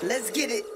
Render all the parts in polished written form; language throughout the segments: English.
Let's get it.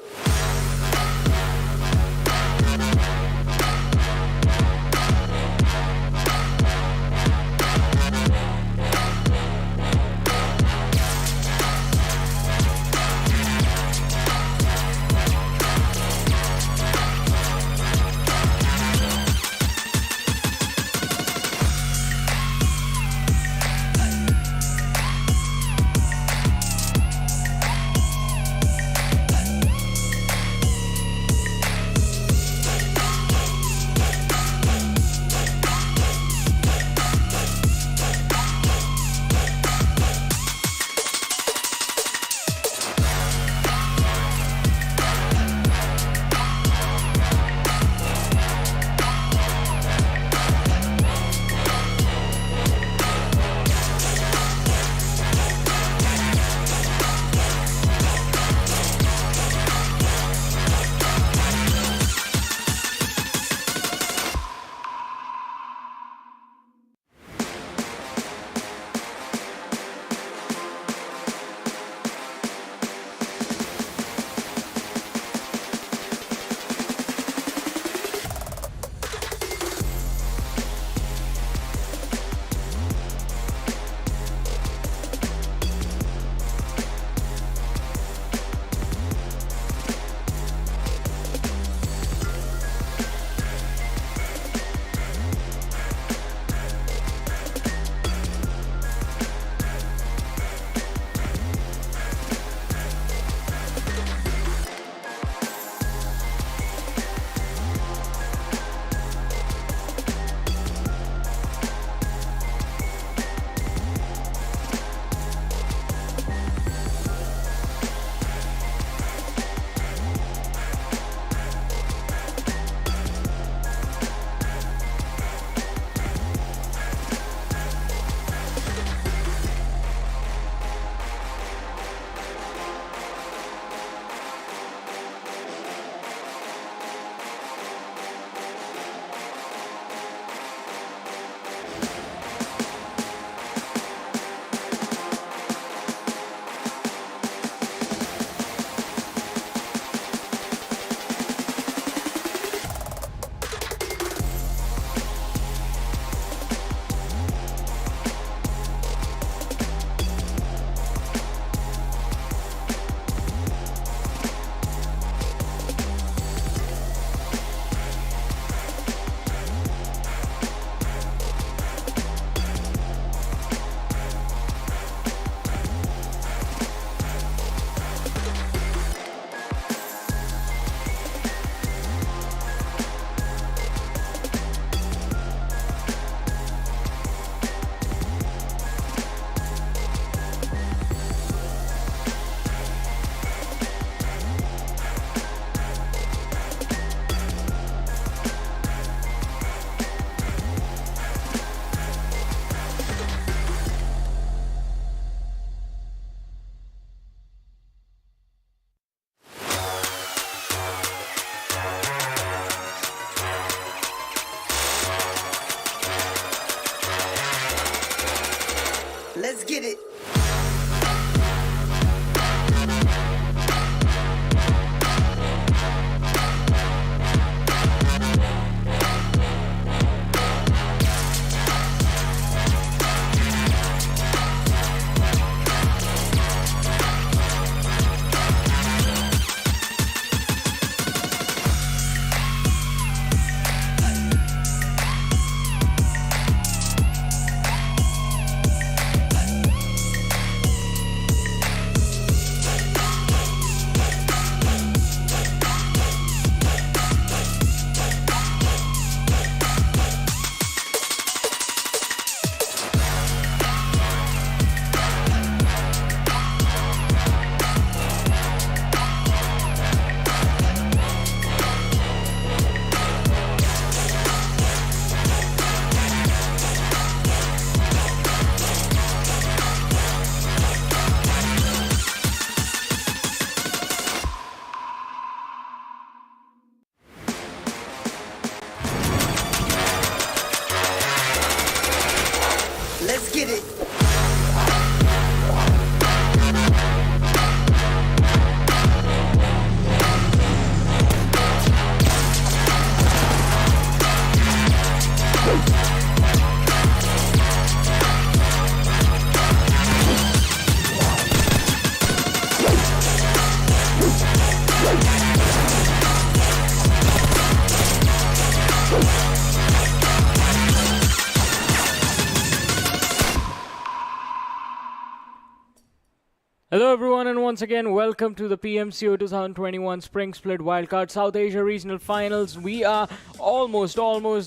Hello everyone and once again welcome to the PMCO 2021 Spring Split Wildcard South Asia Regional Finals. We are almost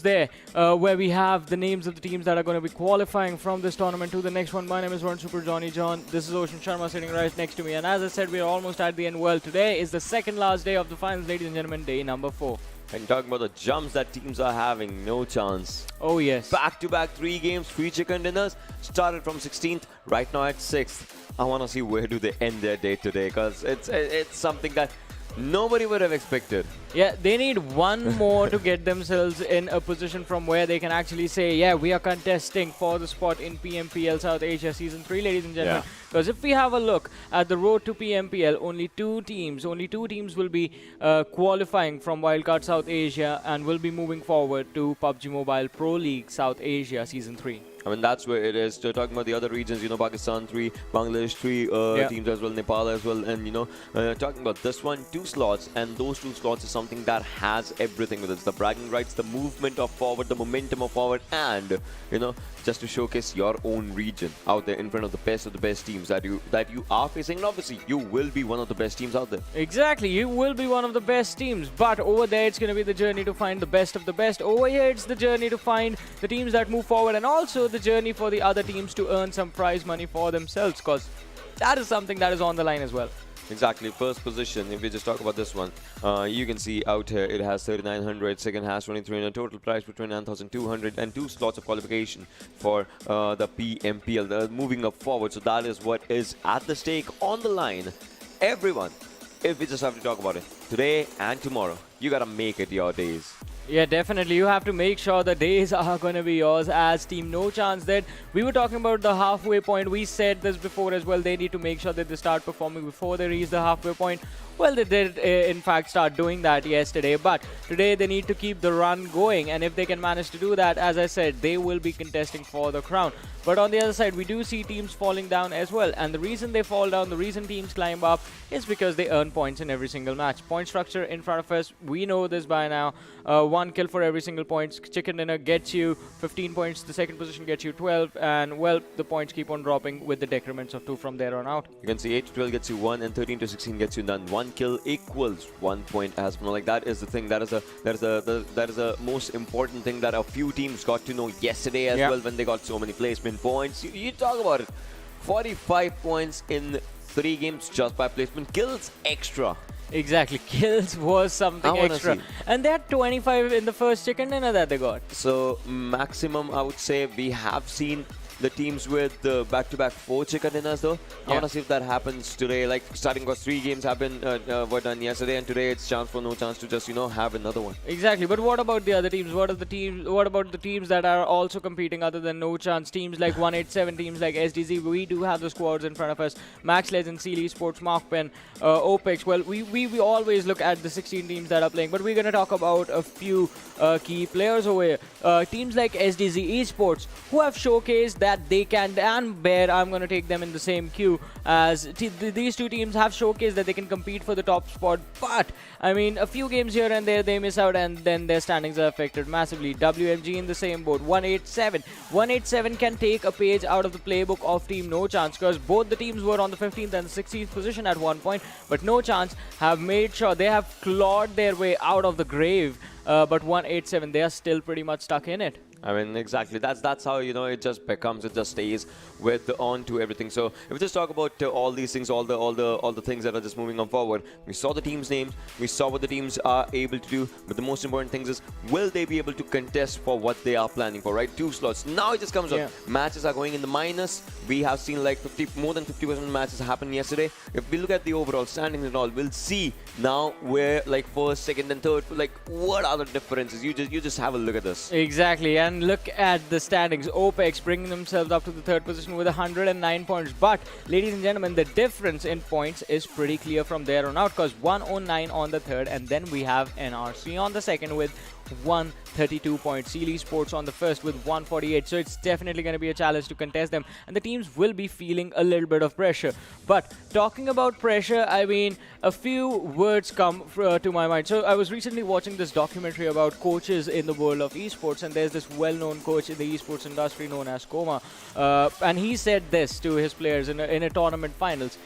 there where we have the names of the teams that are going to be qualifying from this tournament to the next one. My name is Varun Super Johnny John. This is Ocean Sharma sitting right next to me, and as I said, we are almost at the end. Well, today is the second last day of the finals, ladies and gentlemen, day number 4. And talking about the jumps that teams are having, no chance. Oh yes. Back-to-back 3 games, 3 chicken dinners, started from 16th, right now at 6th. I want to see where do they end their day today, because it's something that nobody would have expected. Yeah, they need one more to get themselves in a position from where they can actually say, yeah, we are contesting for the spot in PMPL South Asia Season 3, ladies and gentlemen. Because if we have a look at the road to PMPL, only two teams will be qualifying from Wildcard South Asia and will be moving forward to PUBG Mobile Pro League South Asia Season 3. I mean, that's where it is. So talking about the other regions, Pakistan 3, Bangladesh 3 teams as well, Nepal as well. And, talking about this one, 2 slots. And those 2 slots is something that has everything with it. It's the bragging rights, the movement of forward, the momentum of forward. And, just to showcase your own region out there in front of the best teams that you are facing. And obviously, you will be one of the best teams out there. Exactly. You will be one of the best teams. But over there, it's going to be the journey to find the best of the best. Over here, it's the journey to find the teams that move forward. And also the journey for the other teams to earn some prize money for themselves, because that is something that is on the line as well. Exactly. First position, if we just talk about this one, you can see out here it has 3,900, second has 2,300, total price for 29,200, and 2 slots of qualification for the PMPL. They're moving up forward, so that is what is at the stake on the line. Everyone, if we just have to talk about it, today and tomorrow, you gotta make it your days. Yeah, definitely. You have to make sure the days are going to be yours as Team NoChance did. We were talking about the halfway point. We said this before as well. They need to make sure that they start performing before they reach the halfway point. Well, they did in fact start doing that yesterday, but today they need to keep the run going, and if they can manage to do that, as I said, they will be contesting for the crown. But on the other side, we do see teams falling down as well, and the reason they fall down, the reason teams climb up, is because they earn points in every single match. Point structure in front of us, we know this by now. 1 kill for every single point. Chicken dinner gets you 15 points, the second position gets you 12, and well, the points keep on dropping with the decrements of 2 from there on out. You can see 8 to 12 gets you 1, and 13 to 16 gets you none. 1 kill equals 1 point as well. Like, that is the thing. That is a most important thing that a few teams got to know yesterday as well, when they got so many placement points. You talk about it. 45 points in 3 games just by placement. Kills extra. Exactly, kills was something extra. And they had 25 in the first chicken dinner that they got. So maximum, I would say, we have seen the teams with the back-to-back 4 chicken dinners though. I want to see if that happens today. Like, starting because 3 games were done yesterday, and today it's chance for NoChance to just have another one. Exactly. But what about the other teams? What about the teams that are also competing other than NoChance? Teams like 187, teams like SDZ. We do have the squads in front of us. Max Legends, Esports, MAKPEN, Opex. Well, we always look at the 16 teams that are playing, but we're going to talk about a few key players over here. Teams like SDZ Esports, who have showcased that they can, and Bear, I'm going to take them in the same queue, as these 2 teams have showcased that they can compete for the top spot. But I mean, a few games here and there they miss out, and then their standings are affected massively. WMG in the same boat. 187 can take a page out of the playbook of Team NoChance, because both the teams were on the 15th and 16th position at one point, but NoChance have made sure they have clawed their way out of the grave. But 187, they are still pretty much stuck in it. I mean, exactly. That's how, it just becomes, it just stays with on to everything. So if we just talk about all these things, all the things that are just moving on forward, we saw the teams' names, we saw what the teams are able to do, but the most important thing is, will they be able to contest for what they are planning for, right? 2 slots. Now it just comes up. Matches are going in the minus. We have seen like more than 50% of matches happen yesterday. If we look at the overall standings and all, we'll see now where, like, first, second, and third, like, what are the differences? You just have a look at this. Exactly. And look at the standings. Opex bringing themselves up to the 3rd position with 109 points. But, ladies and gentlemen, the difference in points is pretty clear from there on out, because 109 on the 3rd, and then we have NRC on the 2nd with 132 points. Esports on the 1st with 148. So it's definitely going to be a challenge to contest them, and the teams will be feeling a little bit of pressure. But talking about pressure, I mean, a few words come to my mind. So I was recently watching this documentary about coaches in the world of esports, and there's this well-known coach in the esports industry known as Koma, and he said this to his players in a tournament finals.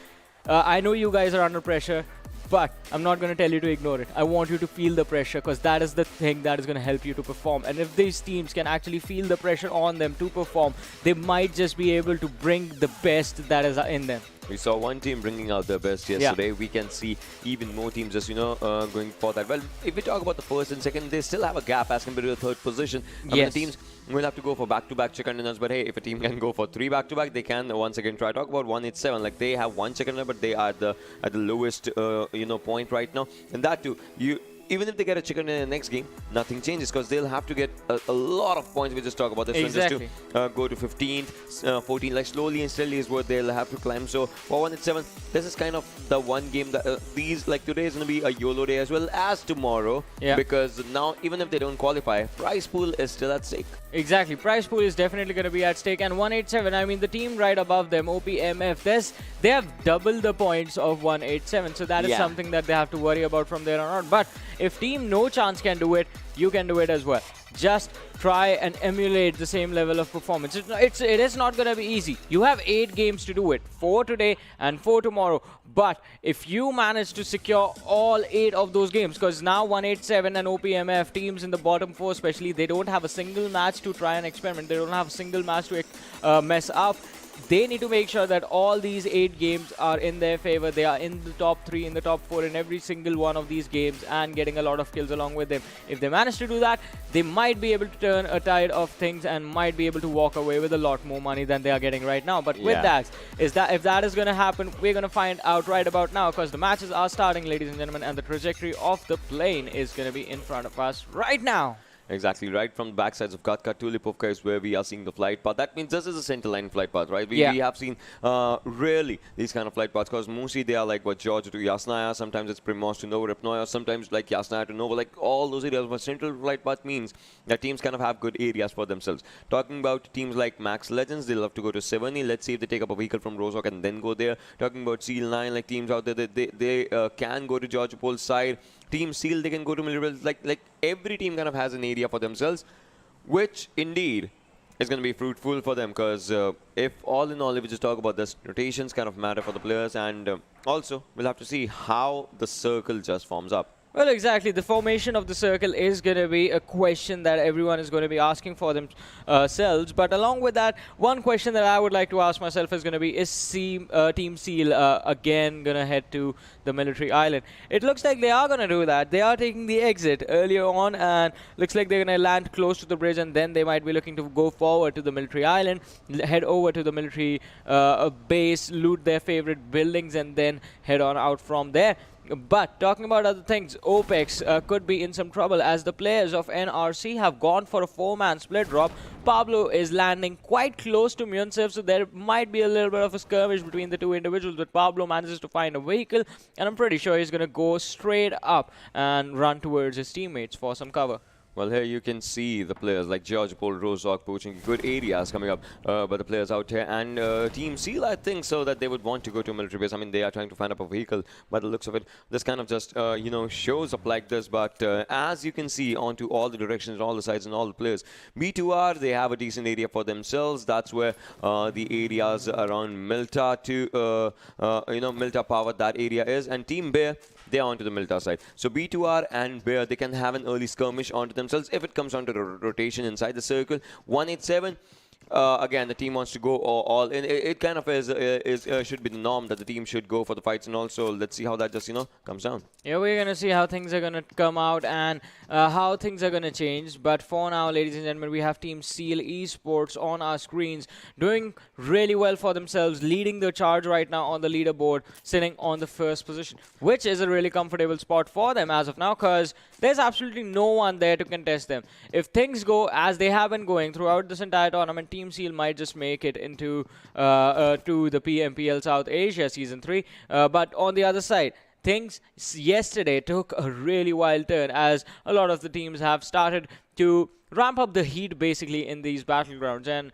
I know you guys are under pressure, but I'm not going to tell you to ignore it. I want you to feel the pressure, because that is the thing that is going to help you to perform. And if these teams can actually feel the pressure on them to perform, they might just be able to bring the best that is in them. We saw one team bringing out their best yesterday. We can see even more teams just, going for that. Well, if we talk about the first and second, they still have a gap as compared to the third position. I mean, the teams will have to go for back-to-back chicken dinners. But hey, if a team can go for 3 back-to-back, they can once again try. Talk about 187. Like, they have 1 chicken dinner, but they are at the lowest, point right now. And that too, even if they get a chicken in the next game, nothing changes, because they'll have to get a lot of points. We just talk about this one just to go to 15th, 14th, like slowly and steadily is what they'll have to climb. So for 187, this is kind of the one game that today is going to be a YOLO day as well as tomorrow, because now even if they don't qualify, prize pool is still at stake. Exactly, prize pool is definitely going to be at stake. And 187, I mean, the team right above them, OPMF, they have doubled the points of 187, so that is something that they have to worry about from there on out. But if team NoChance can do it, you can do it as well. Just try and emulate the same level of performance. It is not going to be easy. You have 8 games to do it, 4 today and 4 tomorrow. But if you manage to secure all 8 of those games, because now 187 and OPMF teams in the bottom 4 especially, they don't have a single match to try and experiment. They don't have a single match to mess up. They need to make sure that all these 8 games are in their favor. They are in the top 3, in the top 4 in every single one of these games and getting a lot of kills along with them. If they manage to do that, they might be able to turn a tide of things and might be able to walk away with a lot more money than they are getting right now. But with that, if that is going to happen, we're going to find out right about now, because the matches are starting, ladies and gentlemen, and the trajectory of the plane is going to be in front of us right now. Exactly, right from the backsides of Katka to Lipovka is where we are seeing the flight path. That means this is a center line flight path, right? We have seen rarely these kind of flight paths, because mostly they are like what Georgia to Yasnaya, sometimes it's Primos to Nova Repnoya, sometimes like Yasnaya to Nova, like all those areas. But central flight path means that teams kind of have good areas for themselves. Talking about teams like Max Legends, they love to go to Sevani. Let's see if they take up a vehicle from Rozhok and then go there. Talking about Seal 9, like teams out there, they can go to Georgia Pole's side. Team Seal, they can go to Miramar. Like every team kind of has an area for themselves, which indeed is going to be fruitful for them, because if all in all, if we just talk about this, rotations kind of matter for the players, and also we'll have to see how the circle just forms up. Well, exactly. The formation of the circle is going to be a question that everyone is going to be asking for themselves. But along with that, one question that I would like to ask myself is going to be, is Team Seal again going to head to the military island? It looks like they are going to do that. They are taking the exit earlier on, and looks like they're going to land close to the bridge, and then they might be looking to go forward to the military island, head over to the military base, loot their favorite buildings, and then head on out from there. But talking about other things, Opex could be in some trouble, as the players of NRC have gone for a 4-man split drop. Pablo is landing quite close to Munsev, so there might be a little bit of a skirmish between the two individuals, but Pablo manages to find a vehicle, and I'm pretty sure he's going to go straight up and run towards his teammates for some cover. Well, here you can see the players like George Paul, Rozhok poaching good areas coming up by the players out here. And Team Seal, I think so that they would want to go to a military base. I mean, they are trying to find up a vehicle by the looks of it. This kind of just, shows up like this. But as you can see, onto all the directions, all the sides and all the players. B2R, they have a decent area for themselves. That's where the areas around Milta to, Milta Power, that area is. And Team Bear, they are onto the Milta side. So B2R and Bear, they can have an early skirmish onto themselves if it comes down to the rotation inside the circle. 187. Again, the team wants to go all in. It kind of should be the norm that the team should go for the fights, and also let's see how that just comes down. Yeah, we're gonna see how things are gonna come out and how things are gonna change. But for now, ladies and gentlemen, we have Team Seal Esports on our screens, doing really well for themselves, leading the charge right now on the leaderboard, sitting on the first position, which is a really comfortable spot for them as of now, because there's absolutely no one there to contest them. If things go as they have been going throughout this entire tournament, Team Seal might just make it into to the PMPL South Asia Season 3. But on the other side, things yesterday took a really wild turn, as a lot of the teams have started to ramp up the heat basically in these battlegrounds. And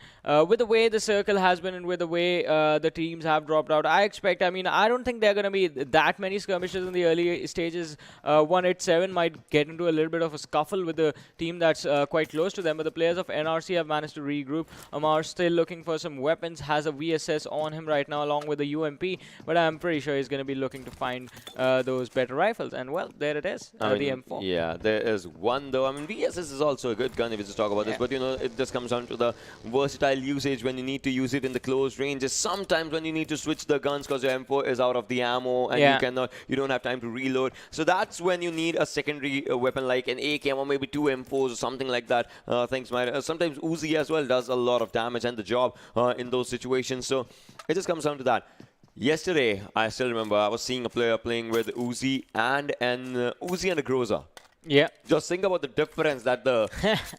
with the way the circle has been and with the way the teams have dropped out, I mean, I don't think there are going to be that many skirmishes in the early stages. 187 might get into a little bit of a scuffle with the team that's quite close to them, but the players of NRC have managed to regroup. Amar still looking for some weapons, has a VSS on him right now along with the UMP, but I'm pretty sure he's going to be looking to find those better rifles. And well, there it is, the M4. Yeah, there is one though. I mean, VSS is also a good gun if you just talk about this, but you know, it just comes down to the versatile usage when you need to use it in the close ranges. Sometimes when you need to switch the guns because your M4 is out of the ammo and you don't have time to reload. So that's when you need a secondary weapon like an AK or maybe 2 M4s or something like that. Sometimes Uzi as well does a lot of damage and the job in those situations. So it just comes down to that. Yesterday, I still remember I was seeing a player playing with Uzi and a Groza. Yeah. Just think about the difference that the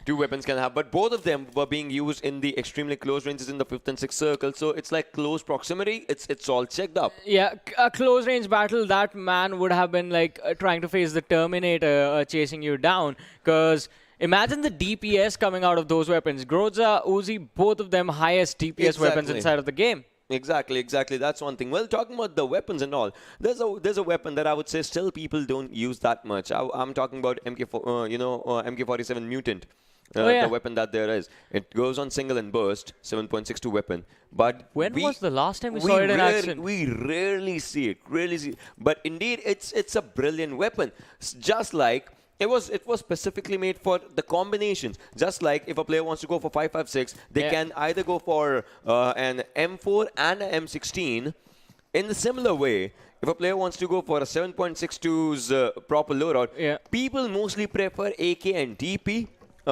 two weapons can have. But both of them were being used in the extremely close ranges in the 5th and 6th circle. So it's like close proximity. It's all checked up. Yeah, a close range battle, that man would have been like trying to face the Terminator chasing you down. Because imagine the DPS coming out of those weapons. Groza, Uzi, both of them highest DPS weapons inside of the game. Exactly. That's one thing. Well, talking about the weapons and all, there's a weapon that I would say still people don't use that much. I'm talking about MK47 Mutant. The weapon that there is. It goes on single and burst, 7.62 weapon. But when was the last time we saw it in action? We rarely see it. But indeed, it's a brilliant weapon. Just like it was specifically made for the combinations. Just like if a player wants to go for 5.56, they can either go for an M4 and an M16. In the similar way, if a player wants to go for a 7.62's proper loadout, people mostly prefer AK and DP,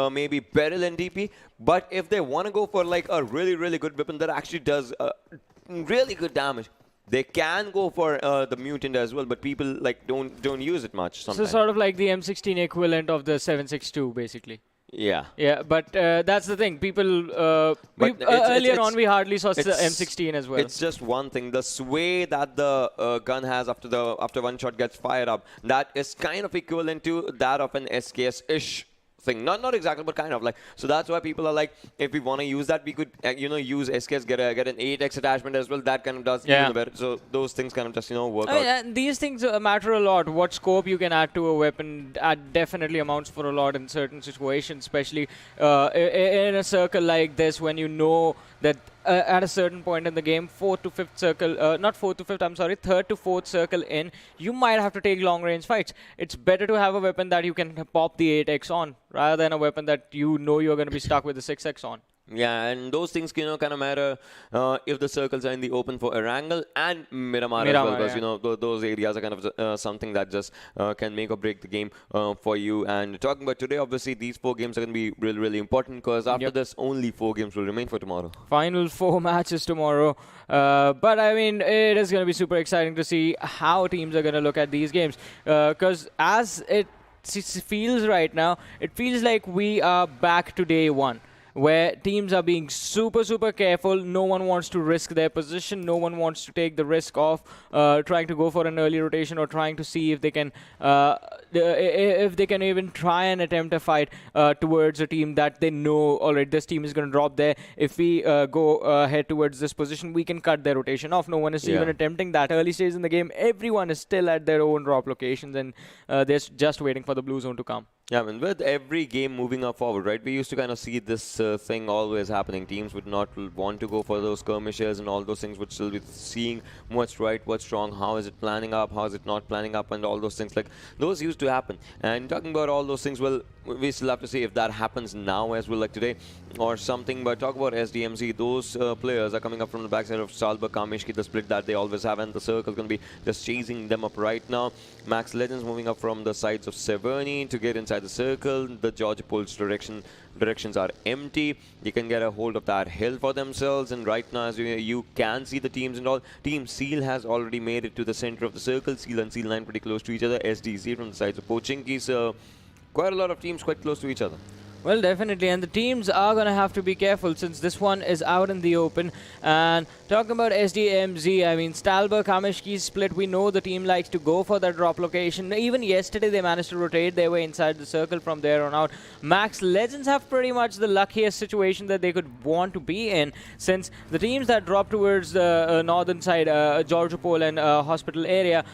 maybe barrel and DP. But if they want to go for like a really, really good weapon that actually does really good damage, they can go for the Mutant as well, but people like don't use it much sometimes. So sort of like the M16 equivalent of the 7.62, basically. Yeah. Yeah, but that's the thing. People, earlier on, we hardly saw M16 as well. It's just one thing. The sway that the gun has after one shot gets fired up, that is kind of equivalent to that of an SKS-ish thing. Not exactly, but kind of like. So that's why people are like, if we want to use that, we could use SKS, get an 8x attachment as well. That kind of does even better. So those things kind of just work out. And these things matter a lot. What scope you can add to a weapon definitely amounts for a lot in certain situations, especially in a circle like this when you know that at a certain point in the game, 4th to 5th circle, not 4th to 5th, I'm sorry, 3rd to 4th circle in, you might have to take long range fights. It's better to have a weapon that you can pop the 8x on rather than a weapon that you know you're going to be stuck with the 6x on. Yeah, and those things, kind of matter if the circles are in the open for Erangel and Miramar as well, because, those areas are kind of something that just can make or break the game for you. And talking about today, obviously, these 4 games are going to be really, really important because after this, only 4 games will remain for tomorrow. Final 4 matches tomorrow. But, I mean, it is going to be super exciting to see how teams are going to look at these games. Because as it feels right now, it feels like we are back to day 1. Where teams are being super, super careful. No one wants to risk their position. No one wants to take the risk of trying to go for an early rotation or trying to see if they can even try and attempt a fight towards a team that they know already this team is going to drop there. If we go head towards this position, we can cut their rotation off. No one is even attempting that. Early stage in the game, everyone is still at their own drop locations and they're just waiting for the blue zone to come. Yeah, I mean, with every game moving up forward, right, we used to kind of see this thing always happening. Teams would not want to go for those skirmishes and all those things, would still be seeing what's right, what's wrong, how is it planning up, how is it not planning up, and all those things. Like, those used to happen. And talking about all those things, well, we still have to see if that happens now as well, like today, or something. But talk about SDMZ, those players are coming up from the backside of Salba, Kamishki, the split that they always have, and the circle is going to be just chasing them up right now. Max Legends moving up from the sides of Severny to get inside the circle. The Georgia Pole's directions are empty. You can get a hold of that hill for themselves, and right now as you can see the teams and all. Team Seal has already made it to the center of the circle. Seal and Seal 9 pretty close to each other. SDZ from the sides of Pochinki, so quite a lot of teams quite close to each other. Well, definitely, and the teams are going to have to be careful since this one is out in the open. And talking about SDMZ, I mean, Stalber, Kamishki's split, we know the team likes to go for that drop location. Even yesterday, they managed to rotate their way inside the circle from there on out. Max Legends have pretty much the luckiest situation that they could want to be in, since the teams that drop towards the northern side, Georgiopol and hospital area,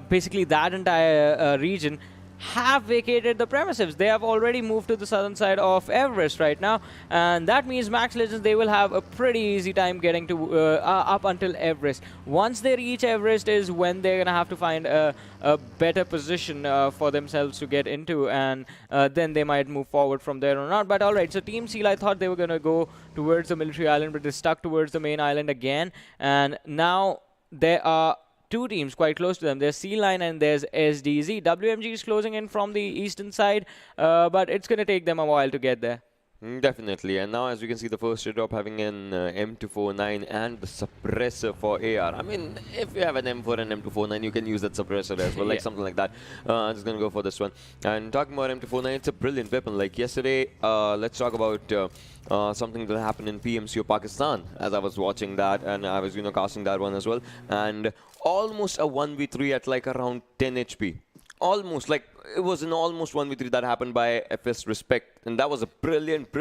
basically that entire region, have vacated the premises. They have already moved to the southern side of Everest right now, and that means Max Legends, they will have a pretty easy time getting to up until Everest. Once they reach Everest is when they're gonna have to find a better position for themselves to get into, and then they might move forward from there on out. But alright, so Team Seal, I thought they were gonna go towards the military island, but they stuck towards the main island again, and now there are two teams quite close to them. There's C-Line and there's SDZ. WMG is closing in from the eastern side, but it's going to take them a while to get there. Definitely, and now as you can see, the first drop having an M249 and the suppressor for AR. I mean, if you have an M4 and M249, you can use that suppressor as well, like something like that. I'm just gonna go for this one. And talking about M249, it's a brilliant weapon. Like yesterday, let's talk about something that happened in PMCO Pakistan. As I was watching that, and I was casting that one as well, and almost a 1v3 at like around 10 HP. Almost, like it was an almost 1v3 that happened by FS Respect, and that was a brilliant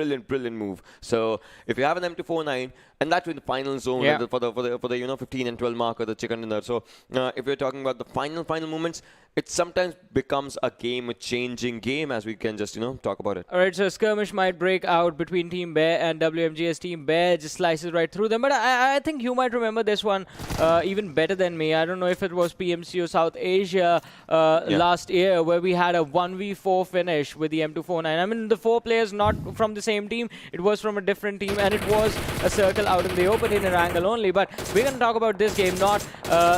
move. So if you have an M249 and that in the final zone for the 15 and 12 marker, the chicken dinner. So if we're talking about the final moments, it sometimes becomes a changing game, as we can just talk about it. All right, so skirmish might break out between Team Bear and WMG's Team Bear just slices right through them. But I think you might remember this one even better than me. I don't know if it was PMCO South Asia last year, where we had a 1v4 finish with the M249. I mean, the 4 players not from the same team, it was from a different team, and it was a circle out in the open in Erangel only. But we're going to talk about this game, not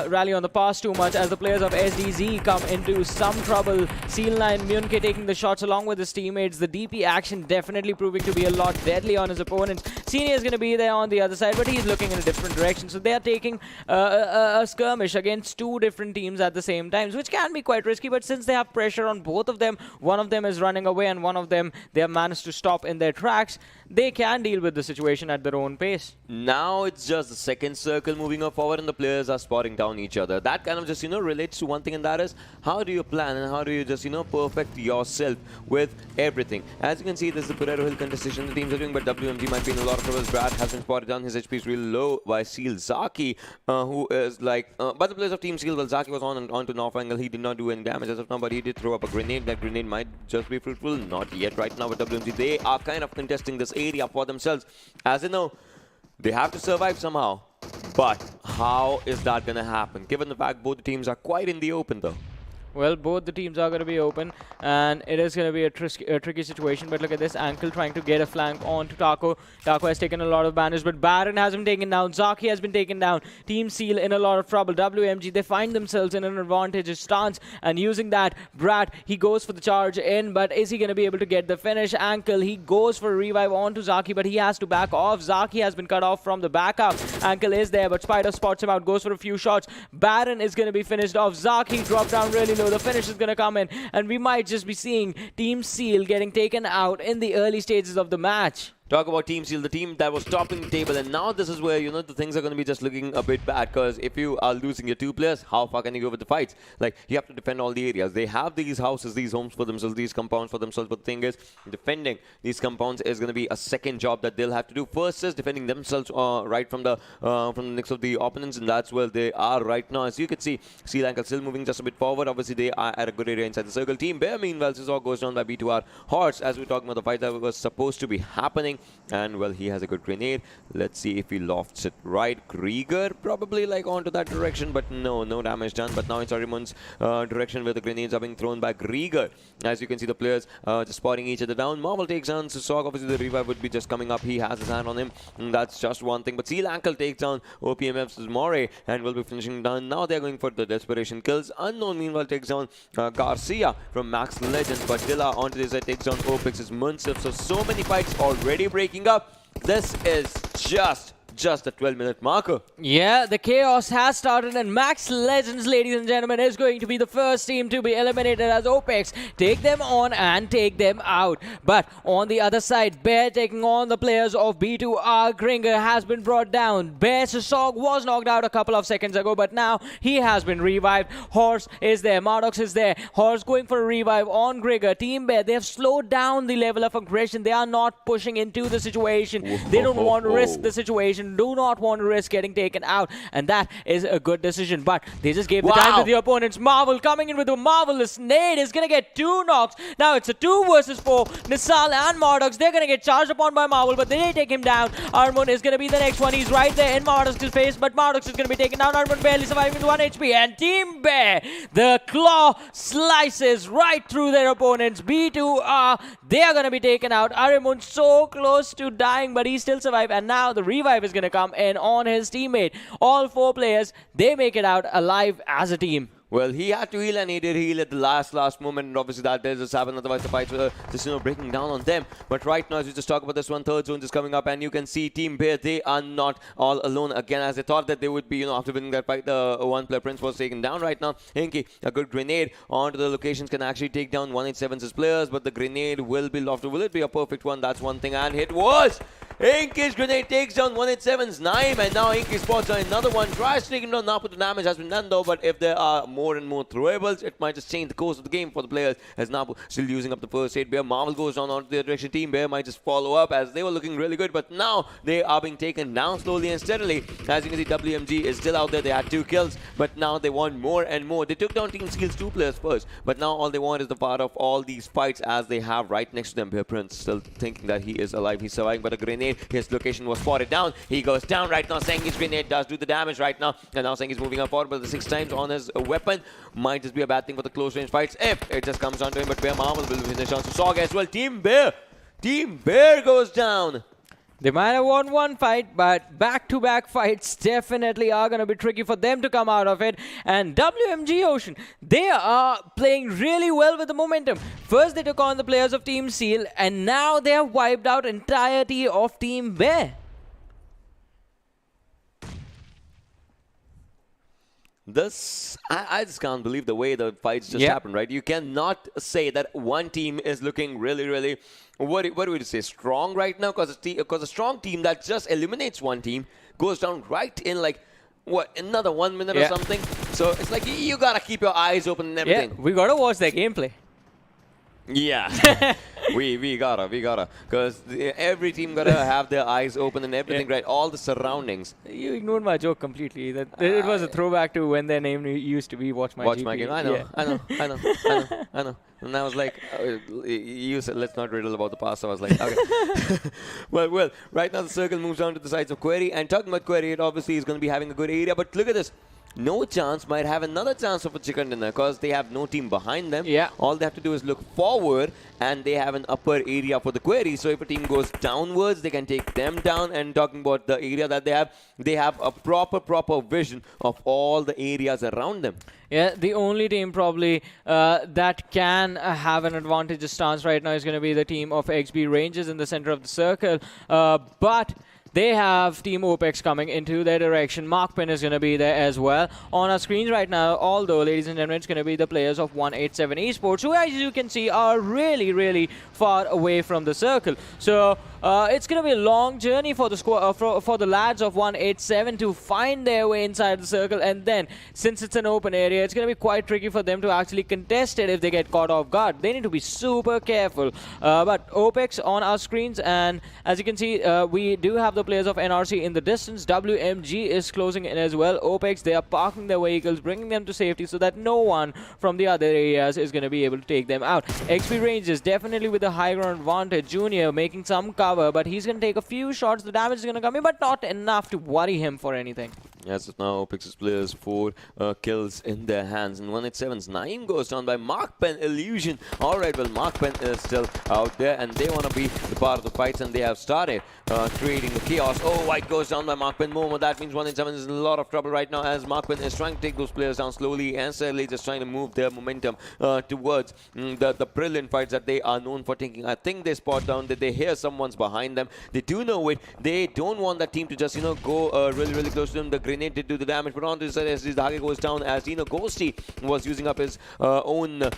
rally on the past too much, as the players of SDZ come into some trouble. Seal9, Myunke taking the shots along with his teammates. The DP action definitely proving to be a lot deadly on his opponents. Senior is going to be there on the other side, but he's looking in a different direction. So they are taking a skirmish against 2 different teams at the same time, which can be quite risky. But since they have pressure on both of them, one of them is running away and one of them they have managed to stop in their tracks, they can deal with the situation at their own pace. Now it's just the second circle moving up forward and the players are spotting down each other. That kind of just relates to one thing, and that is how do you plan and how do you just perfect yourself with everything. As you can see, this is the Purero Hill contestation the teams are doing, but WMG might be in a lot of trouble. Brad has been spotted down. His HP is really low by Seal Zaki, who is like but the players of Team Seal, well, Zaki was on to North Angle. He did not do any damage as of now, but he did throw up a grenade. That grenade might just be fruitful. Not yet right now, but WMG, they are kind of contesting this area for themselves. As you know, they have to survive somehow. But how is that going to happen, given the fact both the teams are quite in the open though? Well, both the teams are going to be open, and it is going to be a tricky situation. But look at this, Ankle trying to get a flank on to Taco. Taco has taken a lot of damage, but Baron has been taken down. Zaki has been taken down. Team Seal in a lot of trouble. WMG, they find themselves in an advantageous stance, and using that, Brat, he goes for the charge in, but is he going to be able to get the finish? Ankle, he goes for a revive onto Zaki, but he has to back off. Zaki has been cut off from the backup. Ankle is there, but Spider spots him out, goes for a few shots. Baron is going to be finished off. Zaki dropped down really low. The finish is going to come in, and we might just be seeing Team Seal getting taken out in the early stages of the match. Talk about Team Seal, the team that was topping the table, and now this is where, the things are going to be just looking a bit bad, because if you are losing your 2 players, how far can you go with the fights? Like, you have to defend all the areas. They have these houses, these homes for themselves, these compounds for themselves, but the thing is, defending these compounds is going to be a second job that they'll have to do. First is defending themselves right from the next of the opponents, and that's where they are right now. As you can see, Seal Ankle still moving just a bit forward. Obviously, they are at a good area inside the circle. Team Bear, meanwhile, Cizor goes down by B2R Horse, as we're talking about the fight that was supposed to be happening, and, well, he has a good grenade. Let's see if he lofts it right. Krieger probably like onto that direction, but no damage done. But now it's Arimon's direction where the grenades are being thrown by Krieger. As you can see, the players just spotting each other down. Marvel takes down Sosok. Obviously, the revive would be just coming up. He has his hand on him. And that's just one thing. But Seal Ankle takes down OPMF's Moray and will be finishing down. Now they're going for the desperation kills. Unknown, meanwhile, takes down Garcia from Max Legends. But Dilla onto this side takes down Opex's Munsif. So many fights already breaking up. This is just the 12-minute marker. Yeah, the chaos has started, and MAKPEN, ladies and gentlemen, is going to be the first team to be eliminated as Opex take them on and take them out. But on the other side, Bear taking on the players of B2R. Gringer has been brought down. Bear Sanhok was knocked out a couple of seconds ago, but now he has been revived. Horse is there, Mardox is there. Horse going for a revive on Gringer. Team Bear, they have slowed down the level of aggression. They are not pushing into the situation. They don't want to risk the situation, do not want to risk getting taken out, and that is a good decision. But they just gave the time to the opponents. Marvel coming in with a marvelous nade is gonna get 2 knocks. Now it's a 2 versus 4. Nisal and Mardox, they're gonna get charged upon by Marvel, but they take him down. Armun is gonna be the next one. He's right there in Mardox's face, but Mardox is gonna be taken down. Armun barely surviving with 1 HP, and Team Bear, the claw slices right through their opponents. B2R, they are gonna be taken out. Armun so close to dying, but he still survived, and now the revive is gonna come in on his teammate. All 4 players, they make it out alive as a team. Well, he had to heal, and he did heal at the last moment, and obviously that does just happen, otherwise the fights were just, breaking down on them. But right now, as we just talk about this one, third zone just coming up, and you can see Team Bear, they are not all alone again, as they thought that they would be, after winning that fight, the one-player Prince was taken down right now. Hinky, a good grenade onto the locations, can actually take down 187's players, but the grenade will be lofted. Will it be a perfect one? That's one thing, and hit was! Inky's grenade takes down 187's Naim, and now Inky spots on another one, tries to take him down. Now put the damage has been done though, but if there are more and more throwables, it might just change the course of the game for the players, as Napu still using up the first aid. Bear Marvel goes down onto the direction. Team Bear might just follow up, as they were looking really good, but now they are being taken down slowly and steadily. As you can see, WMG is still out there. They had 2 kills, but now they want more and more. They took down Team Skill's 2 players first, but now all they want is the part of all these fights, as they have right next to them. Bear Prince still thinking that he is alive, he's surviving, but a grenade, his location was spotted down. He goes down right now. Sengi's grenade does do the damage right now, and now Sengi's moving up forward, but the 6 times on his weapon might just be a bad thing for the close range fights if it just comes onto him. But Bear Marvel will finish on Sanhok as well. Team Bear goes down. They might have won one fight, but back-to-back fights definitely are going to be tricky for them to come out of it. And WMG Ocean, they are playing really well with the momentum. First, they took on the players of Team Seal, and now they have wiped out entirety of Team Bear. I just can't believe the way the fights just happened, right? You cannot say that one team is looking really, what do we say, strong right now? Because a strong team that just eliminates one team goes down right in like, what, another 1 minute or something? So it's like you gotta keep your eyes open and everything. Yeah, we gotta watch their gameplay. Yeah, we gotta, because every team gotta have their eyes open and everything, right? All the surroundings. You ignored my joke completely. That it was a throwback to when their name used to be Watch My Watch GP. My Game. I know. And I was like, you said let's not riddle about the past. So I was like, okay. well, right now the circle moves down to the sides of Query, and talking about Query, it obviously is going to be having a good area. But look at this. NoChance might have another chance of a chicken dinner because they have no team behind them. Yeah. All they have to do is look forward, and they have an upper area for the Query. So if a team goes downwards, they can take them down. And talking about the area that they have a proper vision of all the areas around them. Yeah, the only team probably that can have an advantageous stance right now is going to be the team of XB Rangers in the center of the circle. But they have Team Opex coming into their direction. MAKPEN is going to be there as well. On our screens right now, although, ladies and gentlemen, it's going to be the players of 187 Esports, who, as you can see, are really far away from the circle. So it's going to be a long journey for the for the lads of 187 to find their way inside the circle. And then, since it's an open area, it's going to be quite tricky for them to actually contest it if they get caught off guard. They need to be super careful. But Opex on our screens, and as you can see, we do have the players of NRC in the distance. WMG is closing in as well. Opex, they are parking their vehicles, bringing them to safety so that no one from the other areas is going to be able to take them out. XP Rangers definitely with a high ground advantage. Junior making some cover, but he's going to take a few shots. The damage is going to come in, but not enough to worry him for anything. As of now, Opex's players 4 kills in their hands. And 187's Naeem goes down by MAKPEN Illusion. Alright, well, MAKPEN is still out there and they want to be the part of the fights and they have started creating the chaos. Oh, White goes down by MAKPEN Momo. That means 187 is in a lot of trouble right now as MAKPEN is trying to take those players down slowly and steadily, just trying to move their momentum towards the brilliant fights that they are known for taking. I think they spot down that they hear someone's behind them. They do know it. They don't want that team to just, go really close to them. The grenade did do the damage, but on to the side as Dhage goes down as DENO Ghosty was using up his own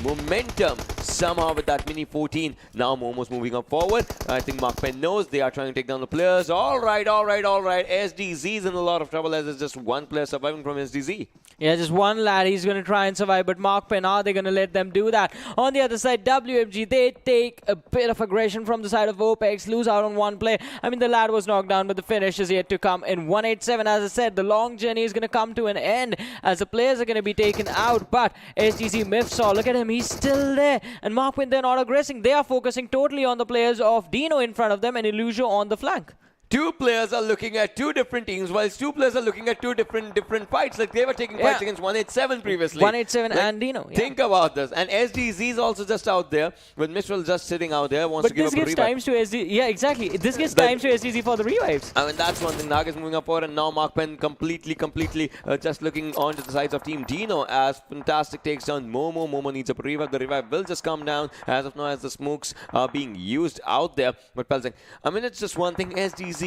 momentum somehow with that mini 14. Now Momo's moving up forward. I think MAKPEN knows they are trying to take down the players. Alright. SDZ's in a lot of trouble as there's just one player surviving from SDZ. Yeah, just one lad. He's going to try and survive, but MAKPEN, are they going to let them do that? On the other side, WMG, they take a bit of aggression from the side of Opex, lose out on one play. I mean, the lad was knocked down, but the finish is yet to come in 187. As I said, the long journey is going to come to an end as the players are going to be taken out. But SDC Mifsaw, look at him, he's still there. And MAKPEN, they're not aggressing. They are focusing totally on the players of DENO in front of them and Illusion on the flank. Two players are looking at two different teams, whilst two players are looking at two different fights. Like they were taking fights against 187 previously. 187 and DENO. Yeah. Think about this. And SDZ is also just out there, with Mistral just sitting out there, wants to give up a revive. But this gives times to SDZ. Yeah, exactly. This gives times to SDZ for the revives. I mean, that's one thing. Nag is moving up forward, and now MAKPEN completely just looking onto the sides of Team DENO as Fantastic takes down Momo. Momo needs a revive. The revive will just come down as of now as the smokes are being used out there. But Pelzing, I mean, it's just one thing. SDZ,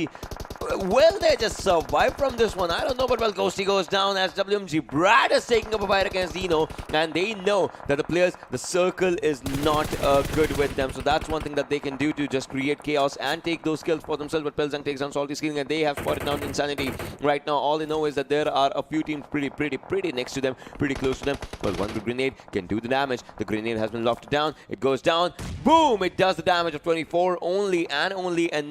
will they just survive from this one? I don't know, but well, Ghosty goes down as WMG. Brad is taking up a fight against DENO, and they know that the players, the circle is not good with them. So that's one thing that they can do to just create chaos and take those kills for themselves. But Pelzang takes down Salty Scaling, and they have spotted down Insanity. Right now, all they know is that there are a few teams pretty next to them, pretty close to them. Well, one good grenade can do the damage. The grenade has been lofted down. It goes down. Boom! It does the damage of 24 only, and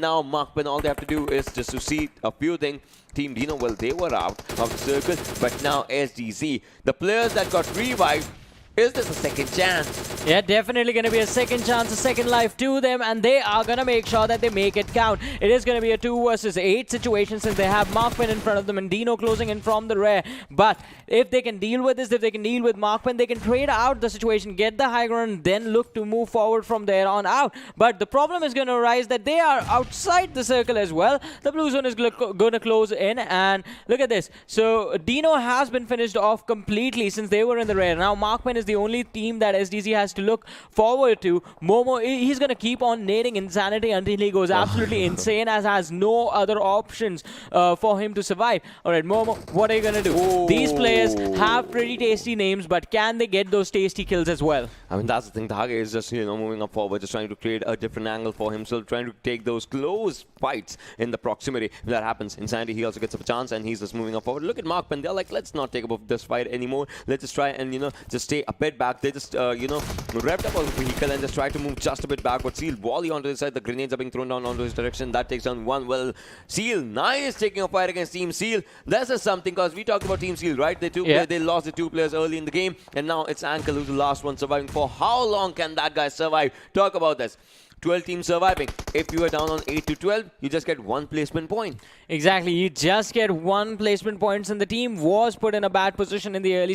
now MAKPEN, all they have to do is just to see a few things. Team DENO, well, they were out of the circle, but now SDZ, the players that got revived, is this a second chance? Yeah, definitely going to be a second chance, a second life to them, and they are going to make sure that they make it count. It is going to be a 2 versus 8 situation since they have MAKPEN in front of them and DENO closing in from the rear. But if they can deal with this, if they can deal with MAKPEN, they can trade out the situation, get the high ground, then look to move forward from there on out. But the problem is going to arise that they are outside the circle as well. The blue zone is going to close in, and look at this. So DENO has been finished off completely since they were in the rear. Now MAKPEN is the only team that SDZ has to look forward to. Momo, he's going to keep on nading Insanity until he goes absolutely insane, as has no other options for him to survive. Alright, Momo, what are you going to do? Oh. These players have pretty tasty names, but can they get those tasty kills as well? I mean, that's the thing. Dhage is just, moving up forward, just trying to create a different angle for himself, trying to take those close fights in the proximity. If that happens, Insanity, he also gets a chance, and he's just moving up forward. Look at MAKPEN. They're like, let's not take up this fight anymore. Let's just try and, just stay a bit back. They just, revved up on the vehicle and just try to move just a bit backward. Seal volley onto his side. The grenades are being thrown down onto his direction. That takes down one. Well, Seal, nice taking a fight against Team Seal. This is something, because we talked about Team Seal, right? They lost the 2 players early in the game, and now it's Erangel who's the last one surviving. For how long can that guy survive? Talk about this. 12 teams surviving. If you are down on 8 to 12, you just get 1 placement point. Exactly, you just get 1 placement points, and the team was put in a bad position in the early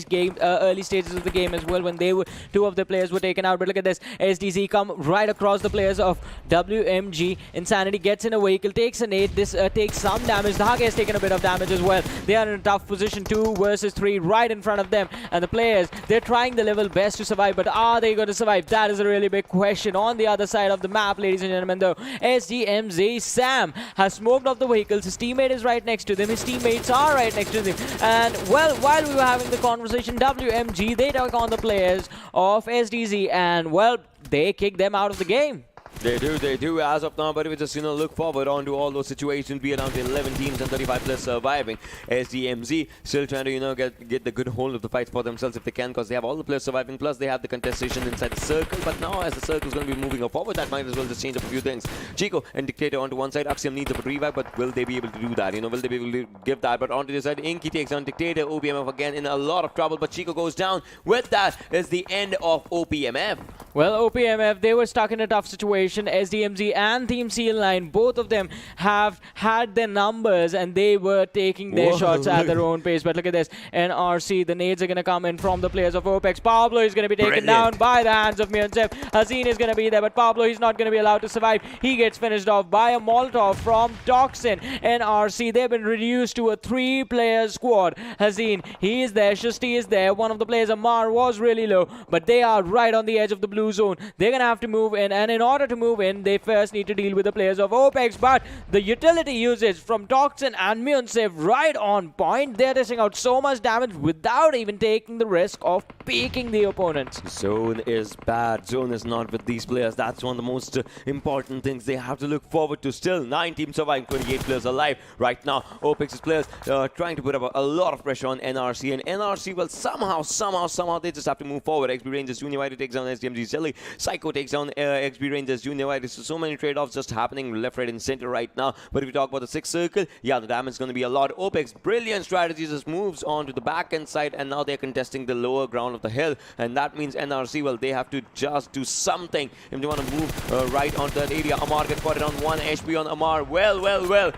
stages of the game as well when 2 of the players were taken out. But look at this, SDZ come right across the players of WMG. Insanity gets in a vehicle, takes a nade. This takes some damage. The Dhage has taken a bit of damage as well. They are in a tough position, 2 versus 3 right in front of them, and the players, they're trying the level best to survive, but are they going to survive? That is a really big question. On the other side of the map, ladies and gentlemen, though, SDMZ Sam has smoked off the vehicles. His teammate is right next to them. His teammates are right next to them. And, well, while we were having the conversation, WMG, they took on the players of SDZ, and, well, they kicked them out of the game. They do as of now, but if we just, look forward onto all those situations, be it down to 11 teams and 35 players surviving. SDMZ still trying to, get the good hold of the fight for themselves if they can, because they have all the players surviving, plus they have the contestation inside the circle. But now as the circle is going to be moving forward, that might as well just change up a few things. Chico and Dictator onto one side. Axiom needs a revive, but will they be able to do that? Will they be able to give that? But onto the side, Inky takes on Dictator. OPMF again in a lot of trouble, but Chico goes down. With that is the end of OPMF. Well, OPMF, they were stuck in a tough situation. SDMZ and Team CL9, both of them have had their numbers and they were taking their shots at their own pace. But look at this. NRC, the nades are going to come in from the players of Opex. Pablo is going to be taken down by the hands of Miramar. Hazin is going to be there, but Pablo, he's not going to be allowed to survive. He gets finished off by a Molotov from Toxin. NRC, they've been reduced to a 3-player squad. Hazin, he is there. Shusti is there. One of the players, Amar, was really low, but they are right on the edge of the blue zone. They're gonna have to move in, and in order to move in, they first need to deal with the players of Opex. But the utility usage from Toxin and Myunsev right on point. They're dishing out so much damage without even taking the risk of peeking the opponents. Zone is bad. Zone is not with these players. That's one of the most important things they have to look forward to. Still, 9 teams surviving, 28 players alive right now. Opex's players trying to put up a lot of pressure on NRC, and NRC, well, somehow they just have to move forward. XB Rangers Junior White takes down SDMZ Jelly. Psycho takes down XB Rangers Junior White. So many trade-offs just happening left, right, and center right now. But if we talk about the 6th circle, yeah, the damage is going to be a lot. Opex, brilliant strategies, just moves on to the back end side, and now they're contesting the lower ground of the hill, and that means NRC, well, they have to just do something if they want to move right onto that area. Amar gets caught on 1 HP on Amar. Well.